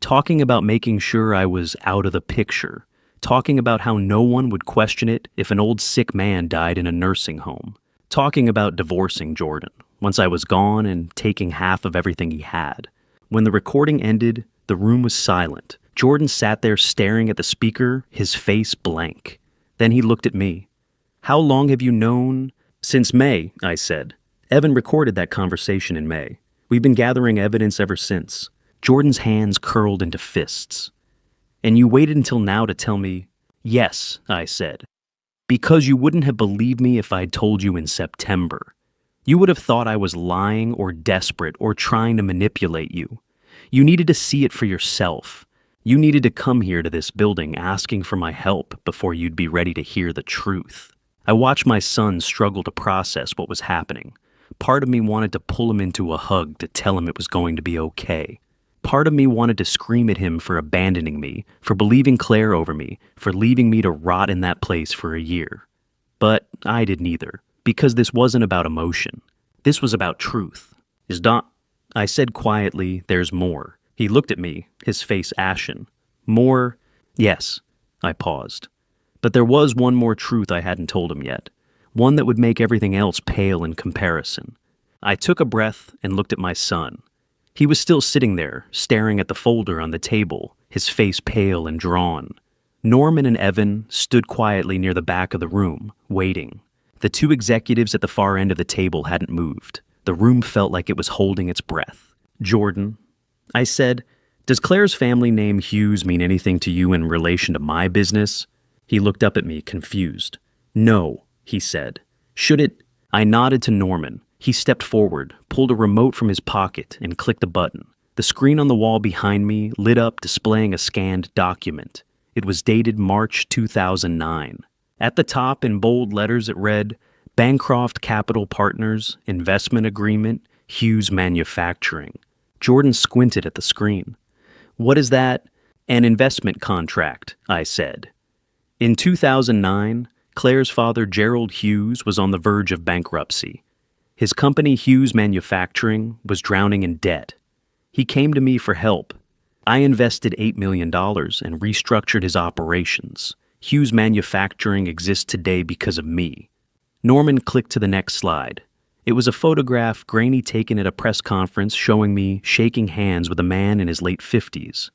Talking about making sure I was out of the picture. Talking about how no one would question it if an old sick man died in a nursing home. Talking about divorcing Jordan once I was gone and taking half of everything he had. When the recording ended, the room was silent. Jordan sat there staring at the speaker, his face blank. Then he looked at me. How long have you known? Since May, I said. Evan recorded that conversation in May. We've been gathering evidence ever since. Jordan's hands curled into fists. And you waited until now to tell me? Yes, I said. Because you wouldn't have believed me if I'd told you in September. You would have thought I was lying or desperate or trying to manipulate you. You needed to see it for yourself. You needed to come here to this building asking for my help before you'd be ready to hear the truth. I watched my son struggle to process what was happening. Part of me wanted to pull him into a hug to tell him it was going to be okay. Part of me wanted to scream at him for abandoning me, for believing Claire over me, for leaving me to rot in that place for a year. But I did neither, because this wasn't about emotion. This was about truth. I said quietly, there's more. He looked at me, his face ashen. More? Yes. I paused. But there was one more truth I hadn't told him yet. One that would make everything else pale in comparison. I took a breath and looked at my son. He was still sitting there, staring at the folder on the table, his face pale and drawn. Norman and Evan stood quietly near the back of the room, waiting. The two executives at the far end of the table hadn't moved. The room felt like it was holding its breath. Jordan, I said, does Claire's family name Hughes mean anything to you in relation to my business? He looked up at me, confused. No, he said. Should it? I nodded to Norman. He stepped forward, pulled a remote from his pocket, and clicked a button. The screen on the wall behind me lit up, displaying a scanned document. It was dated March 2009. At the top, in bold letters, it read, Bancroft Capital Partners, Investment Agreement, Hughes Manufacturing. Jordan squinted at the screen. What is that? An investment contract, I said. In 2009, Claire's father, Gerald Hughes, was on the verge of bankruptcy. His company, Hughes Manufacturing, was drowning in debt. He came to me for help. I invested $8 million and restructured his operations. Hughes Manufacturing exists today because of me. Norman clicked to the next slide. It was a photograph Graney taken at a press conference showing me shaking hands with a man in his late 50s.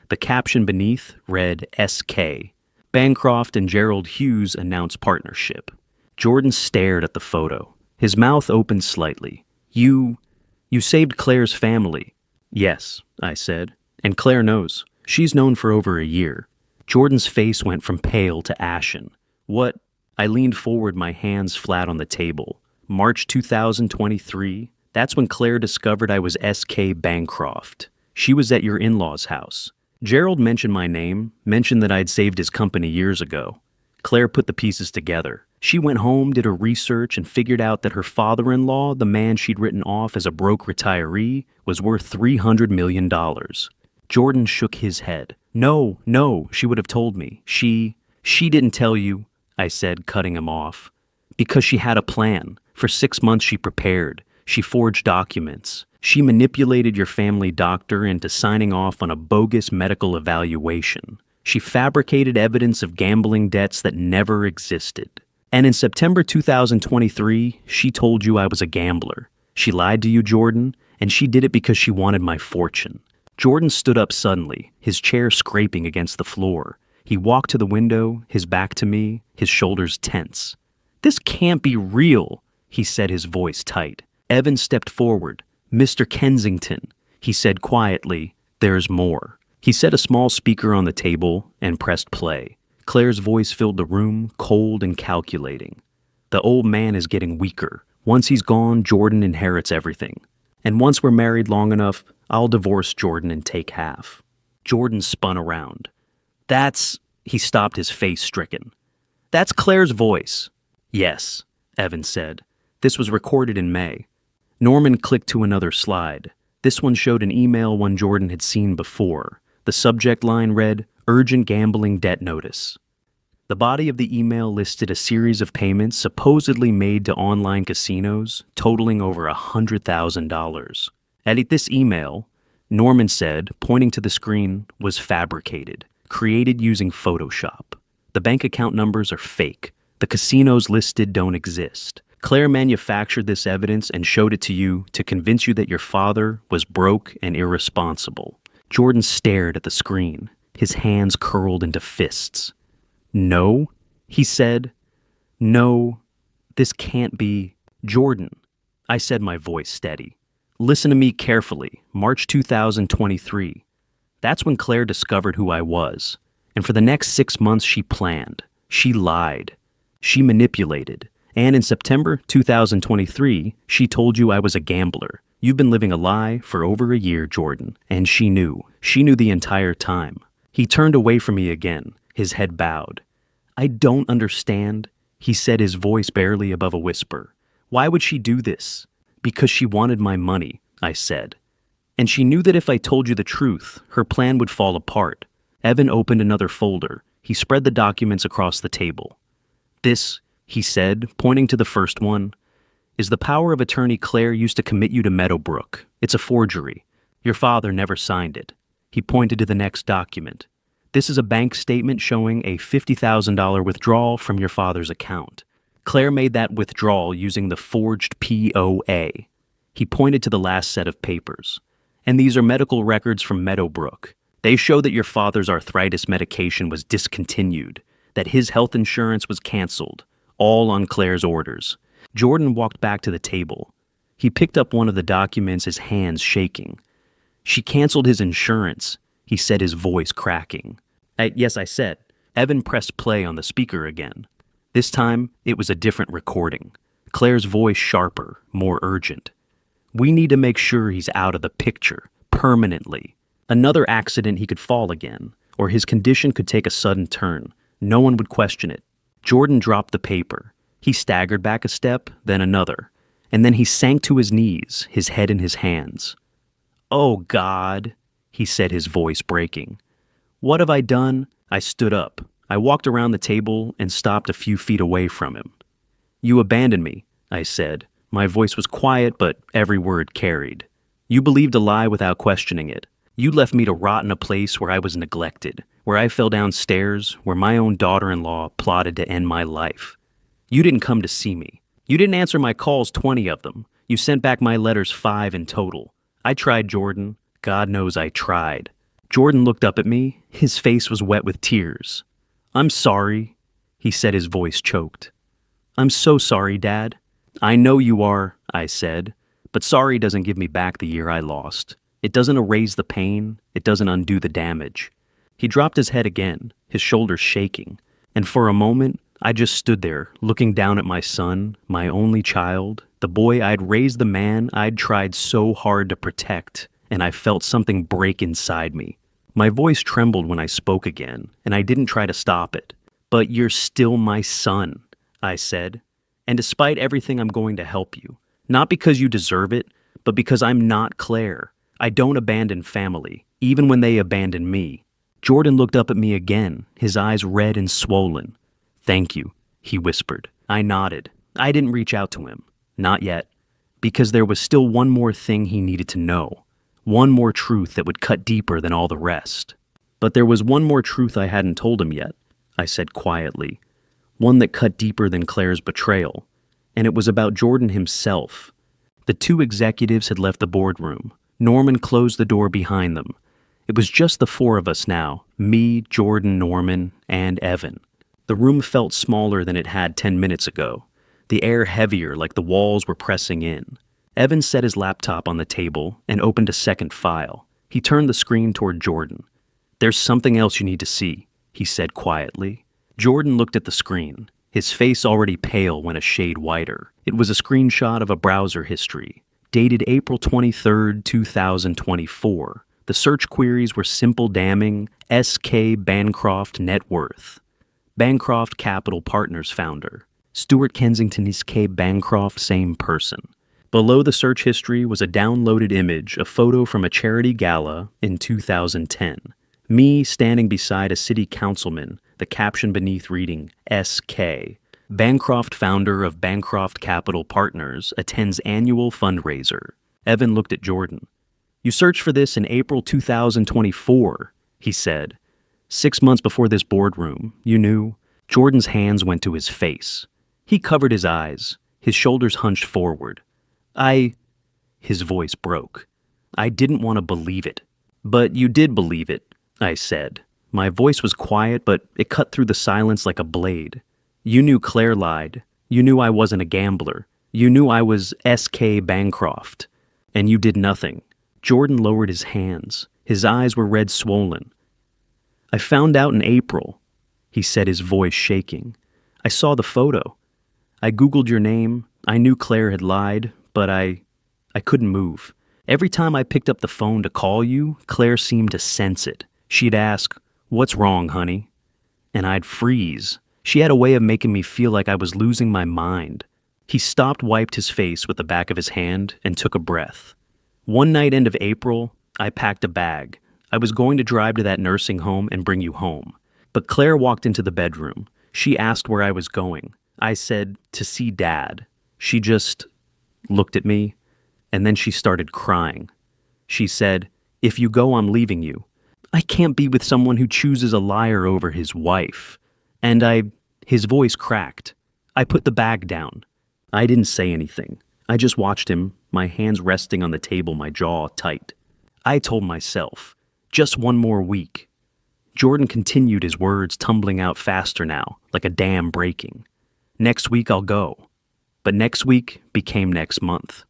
The caption beneath read SK. Bancroft and Gerald Hughes announced partnership. Jordan stared at the photo. His mouth opened slightly. You saved Claire's family. Yes, I said. And Claire knows. She's known for over a year. Jordan's face went from pale to ashen. What? I leaned forward, my hands flat on the table. March 2023. That's when Claire discovered I was S.K. Bancroft. She was at your in-laws' house. Gerald mentioned my name, mentioned that I'd saved his company years ago. Claire put the pieces together. She went home, did her research, and figured out that her father-in-law, the man she'd written off as a broke retiree, was worth $300 million. Jordan shook his head. No, she would have told me. She didn't tell you, I said, cutting him off. Because she had a plan. For 6 months she prepared. She forged documents. She manipulated your family doctor into signing off on a bogus medical evaluation. She fabricated evidence of gambling debts that never existed. And in September 2023, she told you I was a gambler. She lied to you, Jordan, and she did it because she wanted my fortune. Jordan stood up suddenly, his chair scraping against the floor. He walked to the window, his back to me, his shoulders tense. This can't be real, he said, his voice tight. Evan stepped forward. Mr. Kensington, he said quietly, there's more. He set a small speaker on the table and pressed play. Claire's voice filled the room, cold and calculating. The old man is getting weaker. Once he's gone, Jordan inherits everything. And once we're married long enough, I'll divorce Jordan and take half. Jordan spun around. He stopped, his face stricken. That's Claire's voice. Yes, Evan said. This was recorded in May. Norman clicked to another slide. This one showed an email one Jordan had seen before. The subject line read, Urgent Gambling Debt Notice. The body of the email listed a series of payments supposedly made to online casinos, totaling over $100,000. Edit this email, Norman said, pointing to the screen, was fabricated, created using Photoshop. The bank account numbers are fake. The casinos listed don't exist. Claire manufactured this evidence and showed it to you to convince you that your father was broke and irresponsible. Jordan stared at the screen, his hands curled into fists. No, he said. No, this can't be. Jordan, I said, my voice steady. Listen to me carefully. March 2023. That's when Claire discovered who I was. And for the next 6 months she planned. She lied. She manipulated. And in September 2023, she told you I was a gambler. You've been living a lie for over a year, Jordan. And she knew. She knew the entire time. He turned away from me again, his head bowed. I don't understand, he said, his voice barely above a whisper. Why would she do this? Because she wanted my money, I said. And she knew that if I told you the truth, her plan would fall apart. Evan opened another folder. He spread the documents across the table. This, he said, pointing to the first one, is the power of attorney Claire used to commit you to Meadowbrook. It's a forgery. Your father never signed it. He pointed to the next document. This is a bank statement showing a $50,000 withdrawal from your father's account. Claire made that withdrawal using the forged POA. He pointed to the last set of papers. And these are medical records from Meadowbrook. They show that your father's arthritis medication was discontinued, that his health insurance was canceled, all on Claire's orders. Jordan walked back to the table. He picked up one of the documents, his hands shaking. She canceled his insurance, he said, his voice cracking. Yes, I said. Evan pressed play on the speaker again. This time, it was a different recording. Claire's voice sharper, more urgent. We need to make sure he's out of the picture, permanently. Another accident, he could fall again, or his condition could take a sudden turn. No one would question it. Jordan dropped the paper. He staggered back a step, then another. And then he sank to his knees, his head in his hands. Oh, God, he said, his voice breaking. What have I done? I stood up. I walked around the table and stopped a few feet away from him. You abandoned me, I said. My voice was quiet, but every word carried. You believed a lie without questioning it. You left me to rot in a place where I was neglected, where I fell downstairs, where my own daughter-in-law plotted to end my life. You didn't come to see me. You didn't answer my calls, 20 of them. You sent back my letters, 5 in total. I tried, Jordan. God knows I tried. Jordan looked up at me. His face was wet with tears. I'm sorry, he said, his voice choked. I'm so sorry, Dad. I know you are, I said, but sorry doesn't give me back the year I lost. It doesn't erase the pain. It doesn't undo the damage. He dropped his head again, his shoulders shaking, and for a moment, I just stood there, looking down at my son, my only child, the boy I'd raised, the man I'd tried so hard to protect, and I felt something break inside me. My voice trembled when I spoke again, and I didn't try to stop it. But you're still my son, I said, and despite everything, I'm going to help you. Not because you deserve it, but because I'm not Claire. I don't abandon family, even when they abandon me. Jordan looked up at me again, his eyes red and swollen. Thank you, he whispered. I nodded. I didn't reach out to him. Not yet. Because there was still one more thing he needed to know. One more truth that would cut deeper than all the rest. But there was one more truth I hadn't told him yet, I said quietly. One that cut deeper than Claire's betrayal. And it was about Jordan himself. The 2 executives had left the boardroom. Norman closed the door behind them. It was just the 4 of us now, me, Jordan, Norman, and Evan. The room felt smaller than it had 10 minutes ago. the air heavier like the walls were pressing in. Evan set his laptop on the table and opened a second file. He turned the screen toward Jordan. "There's something else you need to see," he said quietly. Jordan looked at the screen, his face already pale when a shade whiter. It was a screenshot of a browser history, dated April 23, 2024. The search queries were simple damning, S.K. Bancroft net worth. Bancroft Capital Partners founder. Stuart Kensington S.K. Bancroft, same person. Below the search history was a downloaded image, a photo from a charity gala in 2010. Me standing beside a city councilman, the caption beneath reading, S.K. Bancroft, founder of Bancroft Capital Partners, attends annual fundraiser. Evan looked at Jordan. "You searched for this in April 2024, he said. 6 months before this boardroom, you knew." Jordan's hands went to his face. He covered his eyes, his shoulders hunched forward. His voice broke. "I didn't want to believe it." "But you did believe it," I said. My voice was quiet, but it cut through the silence like a blade. "You knew Claire lied. You knew I wasn't a gambler. You knew I was S.K. Bancroft. And you did nothing." Jordan lowered his hands. His eyes were red swollen. "I found out in April," he said, his voice shaking. "I saw the photo. I Googled your name. I knew Claire had lied, but I couldn't move. Every time I picked up the phone to call you, Claire seemed to sense it. She'd ask, 'What's wrong, honey?' And I'd freeze. She had a way of making me feel like I was losing my mind." He stopped, wiped his face with the back of his hand, and took a breath. "One night end of April, I packed a bag. I was going to drive to that nursing home and bring you home. But Claire walked into the bedroom. She asked where I was going. I said, to see Dad. She just looked at me, and then she started crying. She said, 'If you go, I'm leaving you. I can't be with someone who chooses a liar over his wife.' And his voice cracked. I put the bag down. I didn't say anything. I just watched him, my hands resting on the table, my jaw tight. I told myself, just one more week." Jordan continued, his words tumbling out faster now, like a dam breaking. "Next week I'll go." But next week became next month.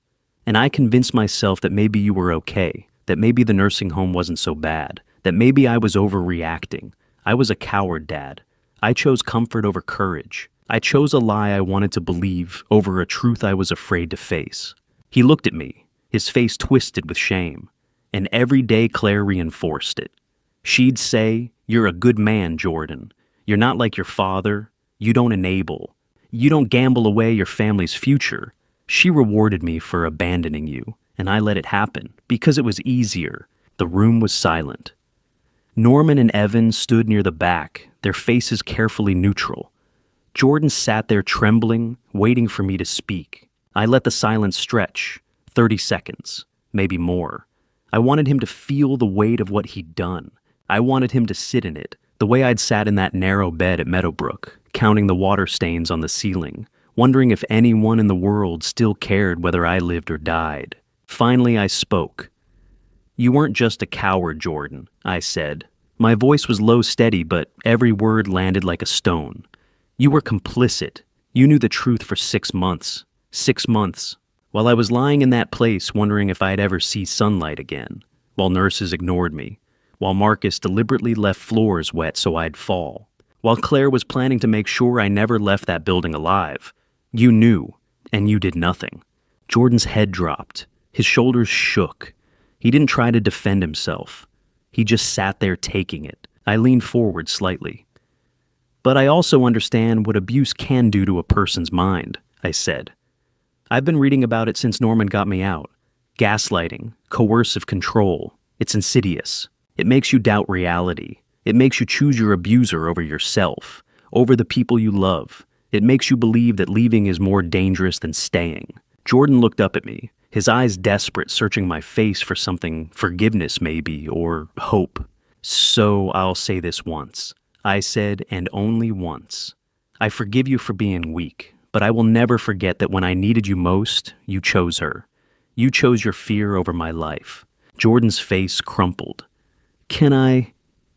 And I convinced myself that maybe you were okay, that maybe the nursing home wasn't so bad, that maybe I was overreacting. I was a coward, Dad. I chose comfort over courage. I chose a lie I wanted to believe over a truth I was afraid to face. He looked at me, his face twisted with shame. And every day Claire reinforced it. She'd say, "You're a good man, Jordan. You're not like your father. You don't enable. You don't gamble away your family's future." She rewarded me for abandoning you, and I let it happen, because it was easier. The room was silent. Norman and Evan stood near the back, their faces carefully neutral. Jordan sat there trembling, waiting for me to speak. I let the silence stretch, 30 seconds, maybe more. I wanted him to feel the weight of what he'd done. I wanted him to sit in it, the way I'd sat in that narrow bed at Meadowbrook, counting the water stains on the ceiling, wondering if anyone in the world still cared whether I lived or died. Finally, I spoke. "You weren't just a coward, Jordan," I said. My voice was low, steady, but every word landed like a stone. "You were complicit. You knew the truth for 6 months. 6 months. While I was lying in that place wondering if I'd ever see sunlight again. While nurses ignored me. While Marcus deliberately left floors wet so I'd fall. While Claire was planning to make sure I never left that building alive. You knew, and you did nothing." Jordan's head dropped. His shoulders shook. He didn't try to defend himself. He just sat there taking it. I leaned forward slightly. "But I also understand what abuse can do to a person's mind," I said. "I've been reading about it since Norman got me out. Gaslighting, coercive control. It's insidious. It makes you doubt reality. It makes you choose your abuser over yourself, over the people you love. It makes you believe that leaving is more dangerous than staying." Jordan looked up at me, his eyes desperate, searching my face for something, forgiveness maybe, or hope. "So I'll say this once," I said, "and only once. I forgive you for being weak, but I will never forget that when I needed you most, you chose her. You chose your fear over my life." Jordan's face crumpled. "Can I,"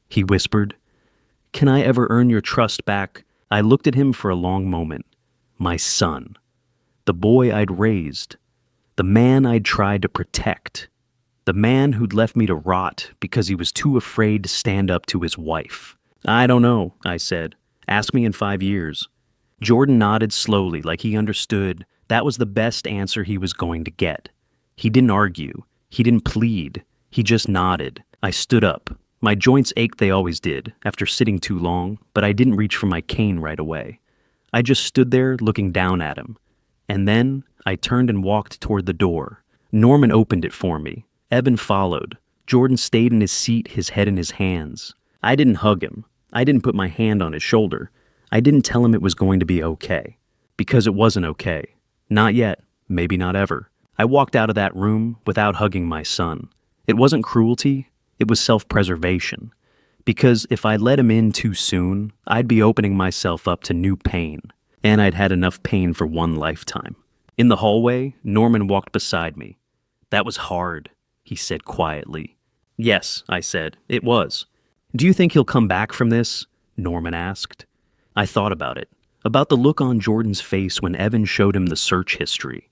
he whispered, "can I ever earn your trust back?" I looked at him for a long moment. "My son." The boy I'd raised. The man I'd tried to protect. The man who'd left me to rot because he was too afraid to stand up to his wife. I don't know, I said. Ask me in 5 years. Jordan nodded slowly, like he understood that was the best answer he was going to get. He didn't argue. He didn't plead. He just nodded. I stood up. My joints ached, they always did, after sitting too long, but I didn't reach for my cane right away. I just stood there looking down at him. And then I turned and walked toward the door. Norman opened it for me. Evan followed. Jordan stayed in his seat, his head in his hands. I didn't hug him. I didn't put my hand on his shoulder. I didn't tell him it was going to be okay. Because it wasn't okay. Not yet. Maybe not ever. I walked out of that room without hugging my son. It wasn't cruelty. It was self-preservation. Because if I let him in too soon, I'd be opening myself up to new pain. And I'd had enough pain for one lifetime. In the hallway, Norman walked beside me. That was hard, he said quietly. Yes, I said, it was. Do you think he'll come back from this? Norman asked. I thought about it. About the look on Jordan's face when Evan showed him the search history.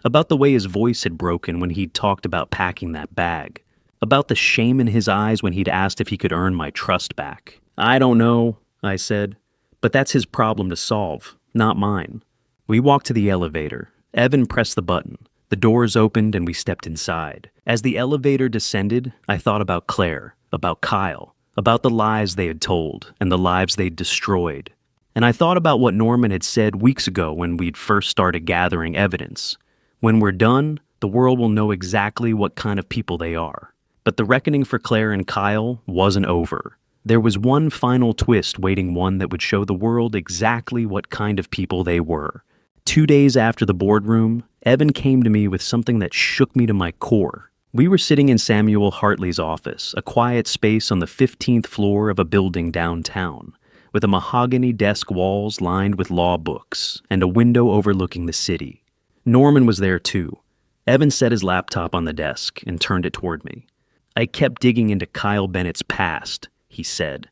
About the way his voice had broken when he'd talked about packing that bag. About the shame in his eyes when he'd asked if he could earn my trust back. I don't know, I said. But that's his problem to solve, not mine. We walked to the elevator. Evan pressed the button. The doors opened and we stepped inside. As the elevator descended, I thought about Claire, about Kyle, about the lies they had told and the lives they'd destroyed. And I thought about what Norman had said weeks ago when we'd first started gathering evidence. When we're done, the world will know exactly what kind of people they are. But the reckoning for Claire and Kyle wasn't over. There was one final twist waiting, one that would show the world exactly what kind of people they were. 2 days after the boardroom, Evan came to me with something that shook me to my core. We were sitting in Samuel Hartley's office, a quiet space on the 15th floor of a building downtown, with a mahogany desk walls lined with law books and a window overlooking the city. Norman was there too. Evan set his laptop on the desk and turned it toward me. I kept digging into Kyle Bennett's past, he said.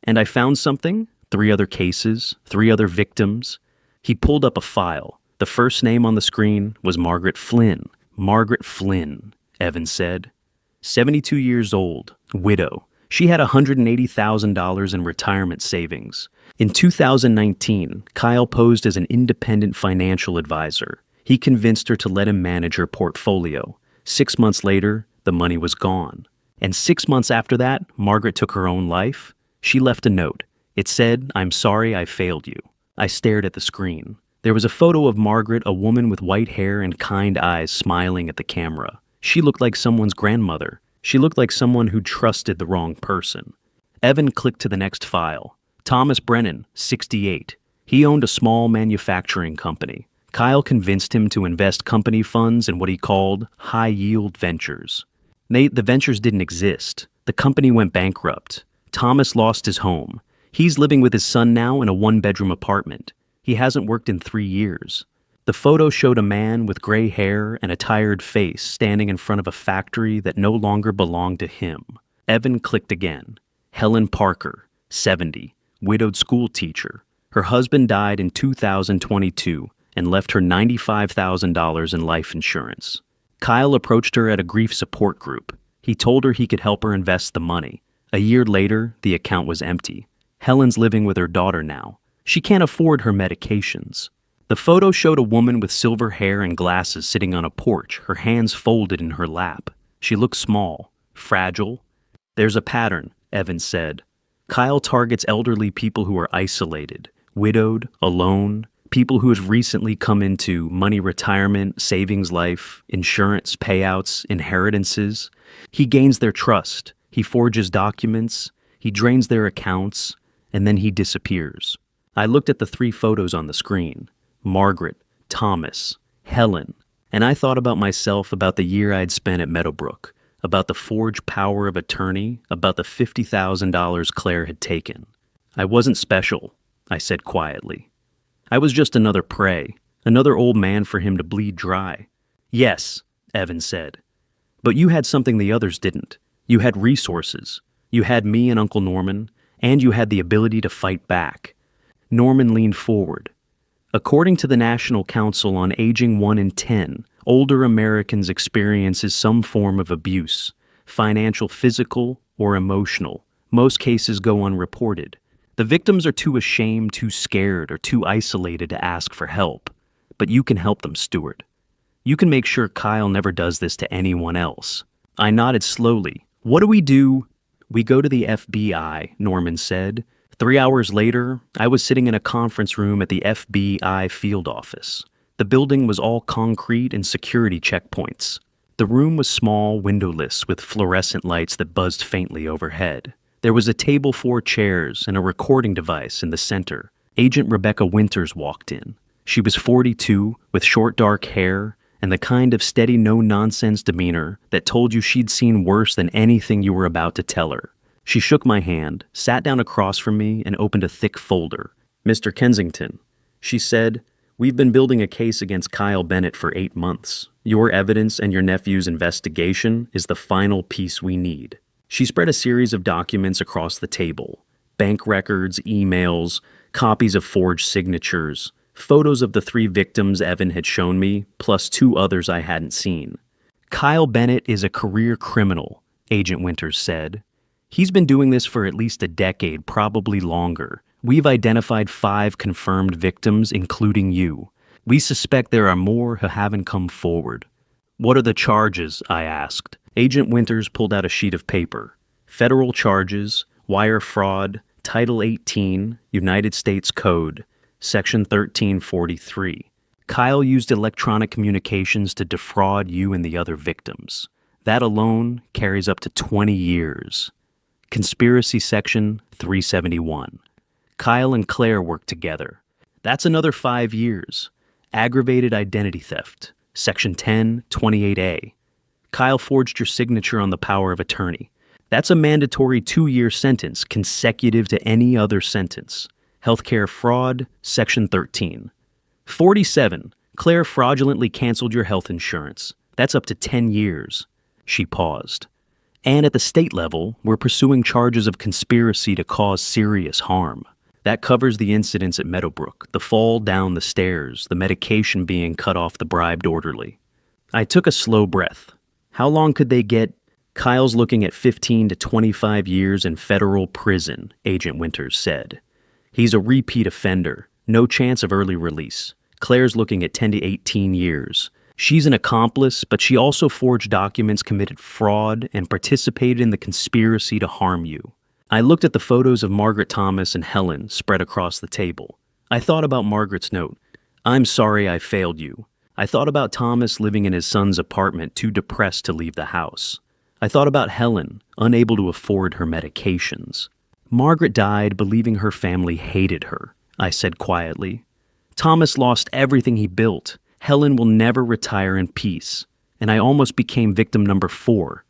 And I found something, 3 other cases, 3 other victims. He pulled up a file. The first name on the screen was Margaret Flynn. Margaret Flynn, Evan said. 72 years old, widow. She had $180,000 in retirement savings. In 2019, Kyle posed as an independent financial advisor. He convinced her to let him manage her portfolio. 6 months later, the money was gone. And 6 months after that, Margaret took her own life. She left a note. It said, "I'm sorry I failed you." I stared at the screen. There was a photo of Margaret, a woman with white hair and kind eyes, smiling at the camera. She looked like someone's grandmother. She looked like someone who trusted the wrong person. Evan clicked to the next file. Thomas Brennan, 68. He owned a small manufacturing company. Kyle convinced him to invest company funds in what he called high-yield ventures. The ventures didn't exist. The company went bankrupt. Thomas lost his home. He's living with his son now in a 1-bedroom apartment. He hasn't worked in 3 years. The photo showed a man with gray hair and a tired face standing in front of a factory that no longer belonged to him. Evan clicked again. Helen Parker, 70, widowed school teacher. Her husband died in 2022 and left her $95,000 in life insurance. Kyle approached her at a grief support group. He told her he could help her invest the money. A year later, the account was empty. Helen's living with her daughter now. She can't afford her medications. The photo showed a woman with silver hair and glasses sitting on a porch, her hands folded in her lap. She looked small, fragile. There's a pattern, Evan said. Kyle targets elderly people who are isolated, widowed, alone, people who have recently come into money retirement, savings life, insurance payouts, inheritances. He gains their trust. He forges documents. He drains their accounts. And then he disappears. I looked at the 3 photos on the screen. Margaret, Thomas, Helen, and I thought about myself, about the year I'd spent at Meadowbrook, about the forged power of attorney, about the $50,000 Claire had taken. I wasn't special, I said quietly. I was just another prey, another old man for him to bleed dry. Yes, Evan said. But you had something the others didn't. You had resources. You had me and Uncle Norman, and you had the ability to fight back. Norman leaned forward. According to the National Council on Aging, 1 in 10 older Americans experiences some form of abuse, financial, physical, or emotional. Most cases go unreported. The victims are too ashamed, too scared, or too isolated to ask for help. But you can help them, Stuart. You can make sure Kyle never does this to anyone else. I nodded slowly. What do we do? We go to the FBI, Norman said. 3 hours later, I was sitting in a conference room at the FBI field office. The building was all concrete and security checkpoints. The room was small, windowless, with fluorescent lights that buzzed faintly overhead. There was a table, 4 chairs, and a recording device in the center. Agent Rebecca Winters walked in. She was 42, with short dark hair, and the kind of steady, no-nonsense demeanor that told you she'd seen worse than anything you were about to tell her. She shook my hand, sat down across from me, and opened a thick folder. "Mr. Kensington," she said, "we've been building a case against Kyle Bennett for 8 months. Your evidence and your nephew's investigation is the final piece we need." She spread a series of documents across the table. Bank records, emails, copies of forged signatures, photos of the 3 victims Evan had shown me, plus 2 others I hadn't seen. "Kyle Bennett is a career criminal," Agent Winters said. "He's been doing this for at least a decade, probably longer. We've identified 5 confirmed victims, including you. We suspect there are more who haven't come forward." "What are the charges?" I asked. Agent Winters pulled out a sheet of paper. "Federal charges, wire fraud, Title 18, United States Code, Section 1343. Kyle used electronic communications to defraud you and the other victims. That alone carries up to 20 years. Conspiracy Section 371. Kyle and Claire worked together. That's another 5 years. Aggravated identity theft, Section 1028A. Kyle forged your signature on the power of attorney. That's a mandatory 2-year sentence, consecutive to any other sentence. Healthcare fraud, Section 13. 47. Claire fraudulently canceled your health insurance. That's up to 10 years. She paused. And at the state level, we're pursuing charges of conspiracy to cause serious harm. That covers the incidents at Meadowbrook, the fall down the stairs, the medication being cut off the bribed orderly. I took a slow breath. How long could they get? Kyle's looking at 15 to 25 years in federal prison, Agent Winters said. He's a repeat offender, no chance of early release. Claire's looking at 10 to 18 years. She's an accomplice, but she also forged documents, committed fraud, and participated in the conspiracy to harm you. I looked at the photos of Margaret Thomas and Helen spread across the table. I thought about Margaret's note. "I'm sorry I failed you." I thought about Thomas living in his son's apartment, too depressed to leave the house. I thought about Helen, unable to afford her medications. Margaret died believing her family hated her, I said quietly. Thomas lost everything he built. Helen will never retire in peace. And I almost became victim number 4.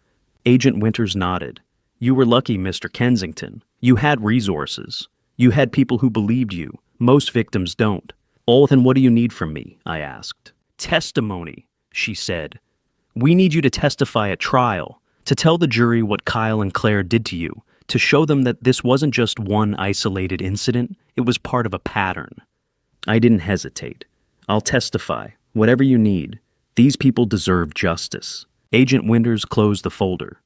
Agent Winters nodded. You were lucky, Mr. Kensington. You had resources. You had people who believed you. Most victims don't. "Oh, then what do you need from me?" I asked. "Testimony," she said. "We need you to testify at trial, to tell the jury what Kyle and Claire did to you, to show them that this wasn't just one isolated incident, it was part of a pattern." I didn't hesitate. "I'll testify, whatever you need. These people deserve justice." Agent Winters closed the folder.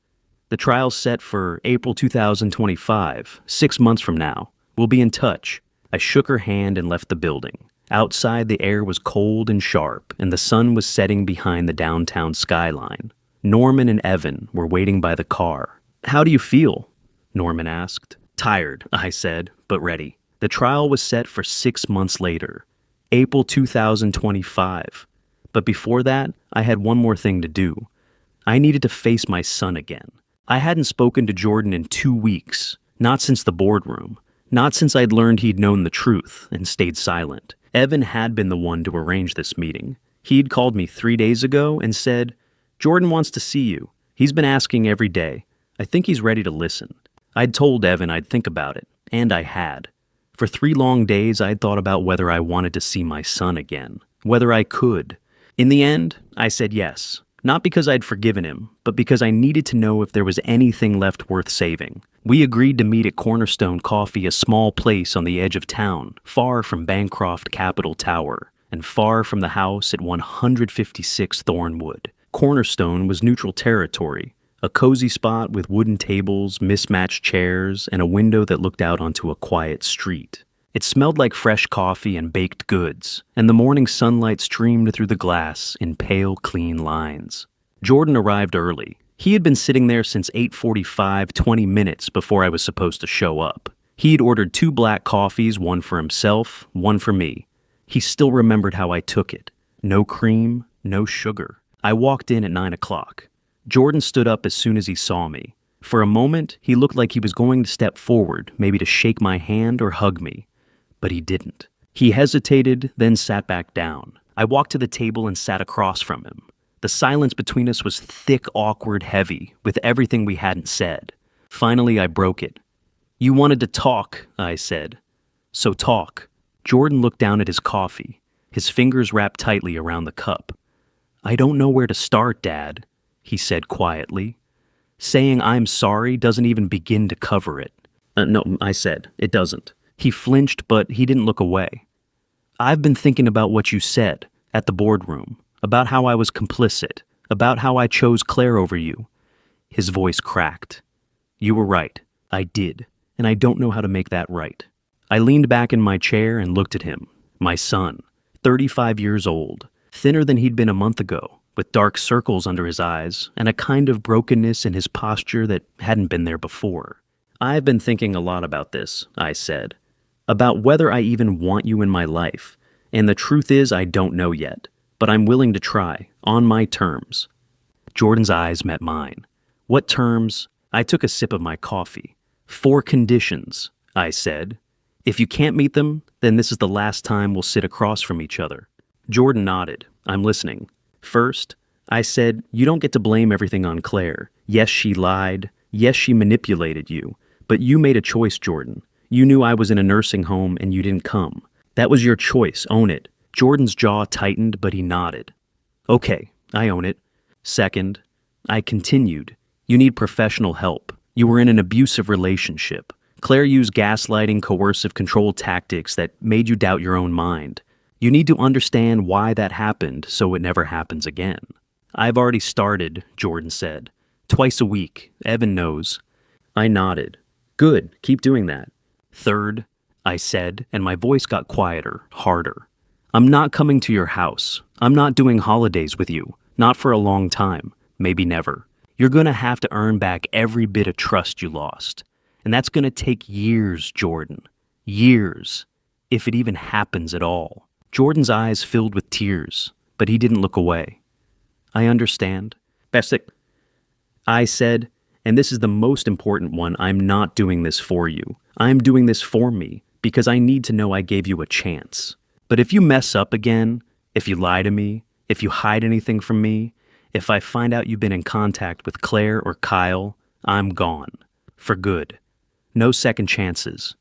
"The trial's set for April 2025, 6 months from now. We'll be in touch." I shook her hand and left the building. Outside, the air was cold and sharp, and the sun was setting behind the downtown skyline. Norman and Evan were waiting by the car. "How do you feel?" Norman asked. "Tired," I said, "but ready." The trial was set for 6 months later, April 2025. But before that, I had one more thing to do. I needed to face my son again. I hadn't spoken to Jordan in 2 weeks, not since the boardroom, not since I'd learned he'd known the truth and stayed silent. Evan had been the one to arrange this meeting. He'd called me 3 days ago and said, "Jordan wants to see you. He's been asking every day. I think he's ready to listen." I'd told Evan I'd think about it, and I had. For 3 long days, I'd thought about whether I wanted to see my son again, whether I could. In the end, I said yes. Not because I'd forgiven him, but because I needed to know if there was anything left worth saving. We agreed to meet at Cornerstone Coffee, a small place on the edge of town, far from Bancroft Capitol Tower, and far from the house at 156 Thornwood. Cornerstone was neutral territory, a cozy spot with wooden tables, mismatched chairs, and a window that looked out onto a quiet street. It smelled like fresh coffee and baked goods, and the morning sunlight streamed through the glass in pale, clean lines. Jordan arrived early. He had been sitting there since 8:45, 20 minutes before I was supposed to show up. He'd ordered 2 black coffees, one for himself, one for me. He still remembered how I took it. No cream, no sugar. I walked in at 9 o'clock. Jordan stood up as soon as he saw me. For a moment, he looked like he was going to step forward, maybe to shake my hand or hug me. But he didn't. He hesitated, then sat back down. I walked to the table and sat across from him. The silence between us was thick, awkward, heavy, with everything we hadn't said. Finally, I broke it. "You wanted to talk," I said. "So talk." Jordan looked down at his coffee, his fingers wrapped tightly around the cup. "I don't know where to start, Dad," he said quietly. "Saying I'm sorry doesn't even begin to cover it." No, I said, "It doesn't." He flinched, but he didn't look away. "I've been thinking about what you said at the boardroom, about how I was complicit, about how I chose Claire over you." His voice cracked. "You were right. I did, and I don't know how to make that right." I leaned back in my chair and looked at him, my son, 35 years old, thinner than he'd been a month ago, with dark circles under his eyes and a kind of brokenness in his posture that hadn't been there before. "I've been thinking a lot about this," I said. "About whether I even want you in my life. And the truth is I don't know yet, but I'm willing to try, on my terms." Jordan's eyes met mine. "What terms?" I took a sip of my coffee. "4 conditions," I said. "If you can't meet them, then this is the last time we'll sit across from each other." Jordan nodded. "I'm listening." "First," I said, "you don't get to blame everything on Claire. Yes, she lied. Yes, she manipulated you. But you made a choice, Jordan. You knew I was in a nursing home and you didn't come. That was your choice, own it." Jordan's jaw tightened, but he nodded. "Okay, I own it." "Second," I continued, "you need professional help. You were in an abusive relationship. Claire used gaslighting, coercive control tactics that made you doubt your own mind. You need to understand why that happened so it never happens again." "I've already started," Jordan said. "Twice a week. Evan knows." I nodded. "Good, keep doing that." "Third," I said, and my voice got quieter, harder. "I'm not coming to your house. I'm not doing holidays with you. Not for a long time. Maybe never. You're gonna have to earn back every bit of trust you lost. And that's gonna take years, Jordan. Years. If it even happens at all." Jordan's eyes filled with tears, but he didn't look away. "I understand." "Basic," I said, "and this is the most important one. I'm not doing this for you. I'm doing this for me, because I need to know I gave you a chance. But if you mess up again, if you lie to me, if you hide anything from me, if I find out you've been in contact with Claire or Kyle, I'm gone. For good. No second chances.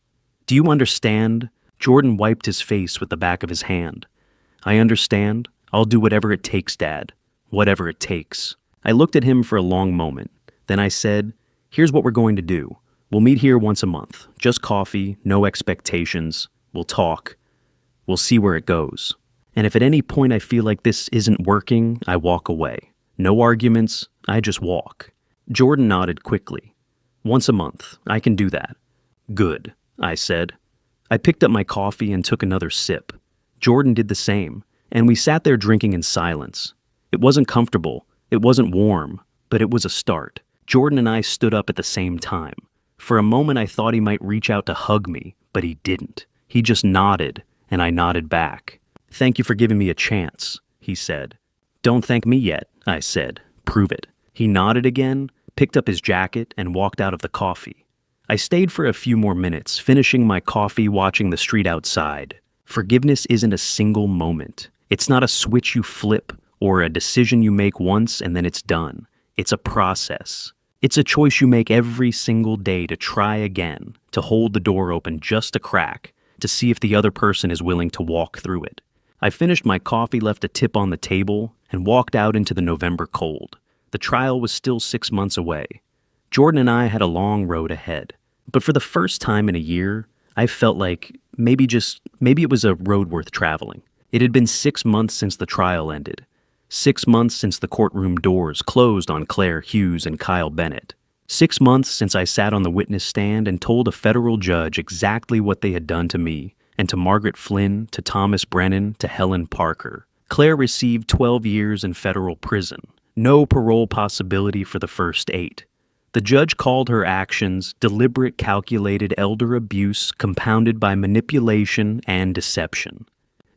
Do you understand?" Jordan wiped his face with the back of his hand. "I understand. I'll do whatever it takes, Dad. Whatever it takes." I looked at him for a long moment. Then I said, "Here's what we're going to do. We'll meet here once a month. Just coffee, no expectations. We'll talk. We'll see where it goes. And if at any point I feel like this isn't working, I walk away. No arguments, I just walk." Jordan nodded quickly. "Once a month, I can do that." "Good," I said. I picked up my coffee and took another sip. Jordan did the same, and we sat there drinking in silence. It wasn't comfortable, it wasn't warm, but it was a start. Jordan and I stood up at the same time. For a moment I thought he might reach out to hug me, but he didn't. He just nodded, and I nodded back. "Thank you for giving me a chance," he said. "Don't thank me yet," I said. "Prove it." He nodded again, picked up his jacket, and walked out of the coffee. I stayed for a few more minutes, finishing my coffee, watching the street outside. Forgiveness isn't a single moment. It's not a switch you flip or a decision you make once and then it's done. It's a process. It's a choice you make every single day to try again, to hold the door open just a crack, to see if the other person is willing to walk through it. I finished my coffee, left a tip on the table, and walked out into the November cold. The trial was still 6 months away. Jordan and I had a long road ahead. But for the first time in a year, I felt like maybe it was a road worth traveling. It had been 6 months since the trial ended. 6 months since the courtroom doors closed on Claire Hughes and Kyle Bennett. 6 months since I sat on the witness stand and told a federal judge exactly what they had done to me, and to Margaret Flynn, to Thomas Brennan, to Helen Parker. Claire received 12 years in federal prison. No parole possibility for the first 8. The judge called her actions deliberate, calculated elder abuse compounded by manipulation and deception.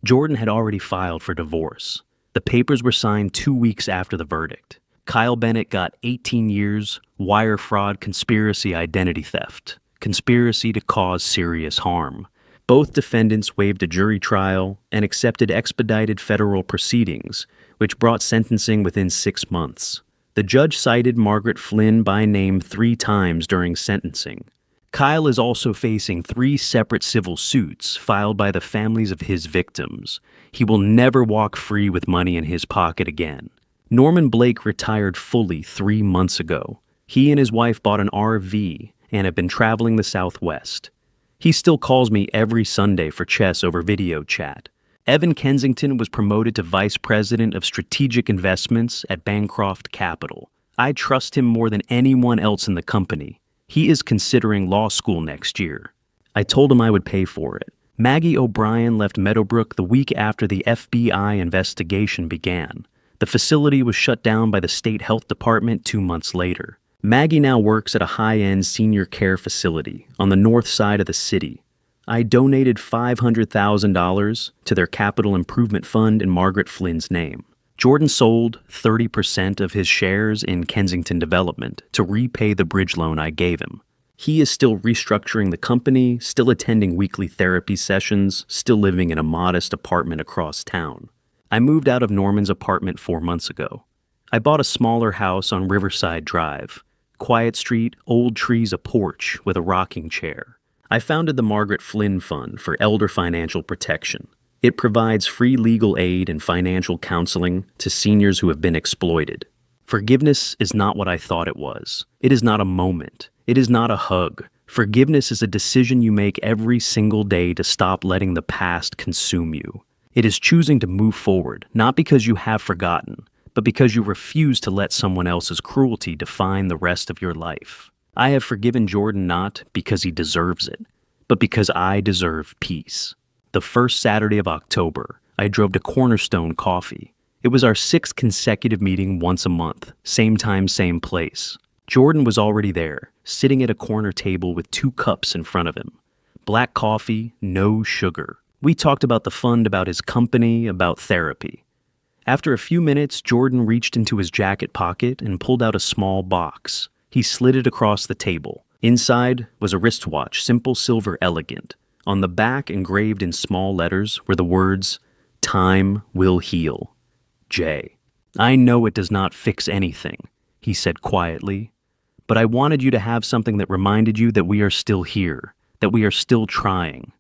Jordan had already filed for divorce. The papers were signed 2 weeks after the verdict. Kyle Bennett got 18 years, wire fraud, conspiracy, identity theft, conspiracy to cause serious harm. Both defendants waived a jury trial and accepted expedited federal proceedings, which brought sentencing within 6 months. The judge cited Margaret Flynn by name 3 times during sentencing. Kyle is also facing 3 separate civil suits filed by the families of his victims. He will never walk free with money in his pocket again. Norman Blake retired fully 3 months ago. He and his wife bought an RV and have been traveling the Southwest. He still calls me every Sunday for chess over video chat. Evan Kensington was promoted to Vice President of Strategic Investments at Bancroft Capital. I trust him more than anyone else in the company. He is considering law school next year. I told him I would pay for it. Maggie O'Brien left Meadowbrook the week after the FBI investigation began. The facility was shut down by the state health department 2 months later. Maggie now works at a high-end senior care facility on the north side of the city. I donated $500,000 to their capital improvement fund in Margaret Flynn's name. Jordan sold 30% of his shares in Kensington Development to repay the bridge loan I gave him. He is still restructuring the company, still attending weekly therapy sessions, still living in a modest apartment across town. I moved out of Norman's apartment 4 months ago. I bought a smaller house on Riverside Drive. Quiet street, old trees, a porch with a rocking chair. I founded the Margaret Flynn Fund for Elder Financial Protection. It provides free legal aid and financial counseling to seniors who have been exploited. Forgiveness is not what I thought it was. It is not a moment. It is not a hug. Forgiveness is a decision you make every single day to stop letting the past consume you. It is choosing to move forward, not because you have forgotten, but because you refuse to let someone else's cruelty define the rest of your life. I have forgiven Jordan not because he deserves it, but because I deserve peace. The first Saturday of October, I drove to Cornerstone Coffee. It was our 6th consecutive meeting once a month, same time, same place. Jordan was already there, sitting at a corner table with 2 cups in front of him. Black coffee, no sugar. We talked about the fund, about his company, about therapy. After a few minutes, Jordan reached into his jacket pocket and pulled out a small box. He slid it across the table. Inside was a wristwatch, simple silver, elegant. On the back, engraved in small letters, were the words, "Time will heal. Jay." "I know it does not fix anything," he said quietly, "but I wanted you to have something that reminded you that we are still here, that we are still trying."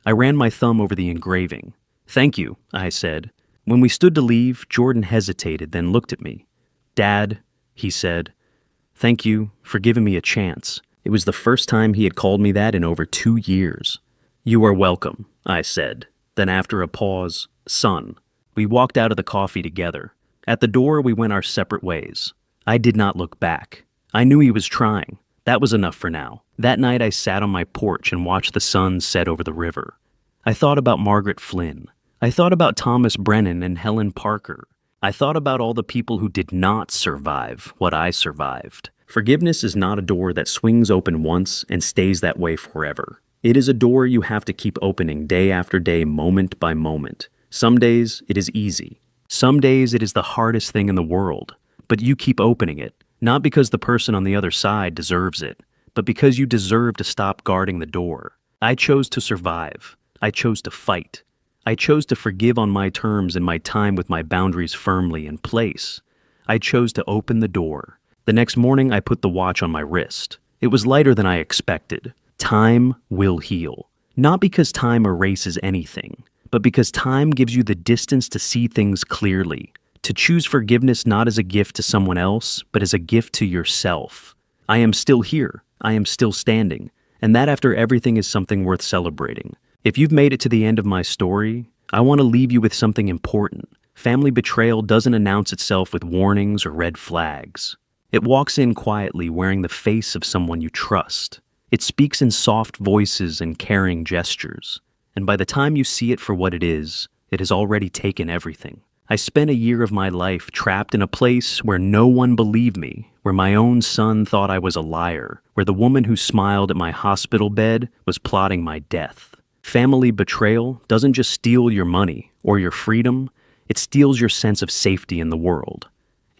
I ran my thumb over the engraving. "Thank you," I said. When we stood to leave, Jordan hesitated, then looked at me. "Dad," he said, "thank you for giving me a chance." It was the first time he had called me that in over 2 years. "You are welcome," I said. Then after a pause, "Son." We walked out of the coffee together. At the door, we went our separate ways. I did not look back. I knew he was trying. That was enough for now. That night, I sat on my porch and watched the sun set over the river. I thought about Margaret Flynn. I thought about Thomas Brennan and Helen Parker. I thought about all the people who did not survive what I survived. Forgiveness is not a door that swings open once and stays that way forever. It is a door you have to keep opening day after day, moment by moment. Some days it is easy. Some days it is the hardest thing in the world. But you keep opening it, not because the person on the other side deserves it, but because you deserve to stop guarding the door. I chose to survive. I chose to fight. I chose to forgive on my terms in my time with my boundaries firmly in place. I chose to open the door. The next morning, I put the watch on my wrist. It was lighter than I expected. Time will heal. Not because time erases anything, but because time gives you the distance to see things clearly, to choose forgiveness not as a gift to someone else, but as a gift to yourself. I am still here. I am still standing. And that after everything is something worth celebrating. If you've made it to the end of my story, I want to leave you with something important. Family betrayal doesn't announce itself with warnings or red flags. It walks in quietly wearing the face of someone you trust. It speaks in soft voices and caring gestures. And by the time you see it for what it has already taken everything. I spent a year of my life trapped in a place where no one believed me, where my own son thought I was a liar, where the woman who smiled at my hospital bed was plotting my death. Family betrayal doesn't just steal your money or your freedom, it steals your sense of safety in the world.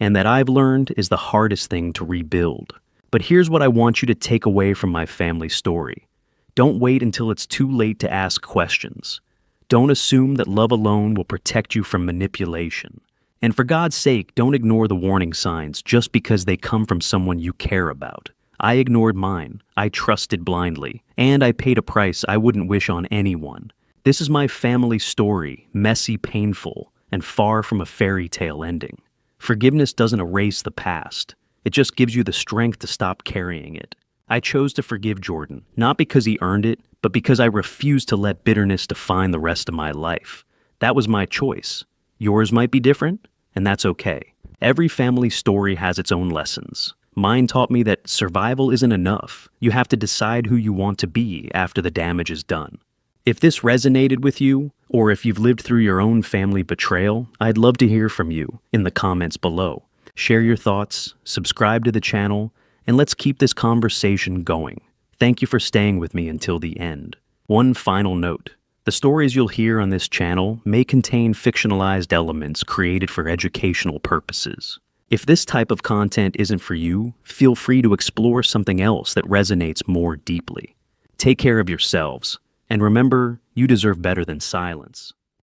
And that I've learned is the hardest thing to rebuild. But here's what I want you to take away from my family story. Don't wait until it's too late to ask questions. Don't assume that love alone will protect you from manipulation. And for God's sake, don't ignore the warning signs just because they come from someone you care about. I ignored mine, I trusted blindly, and I paid a price I wouldn't wish on anyone. This is my family story, messy, painful, and far from a fairy tale ending. Forgiveness doesn't erase the past. It just gives you the strength to stop carrying it. I chose to forgive Jordan, not because he earned it, but because I refused to let bitterness define the rest of my life. That was my choice. Yours might be different, and that's okay. Every family story has its own lessons. Mine taught me that survival isn't enough. You have to decide who you want to be after the damage is done. If this resonated with you, or if you've lived through your own family betrayal, I'd love to hear from you in the comments below. Share your thoughts, subscribe to the channel, and let's keep this conversation going. Thank you for staying with me until the end. One final note. The stories you'll hear on this channel may contain fictionalized elements created for educational purposes. If this type of content isn't for you, feel free to explore something else that resonates more deeply. Take care of yourselves, and remember, you deserve better than silence.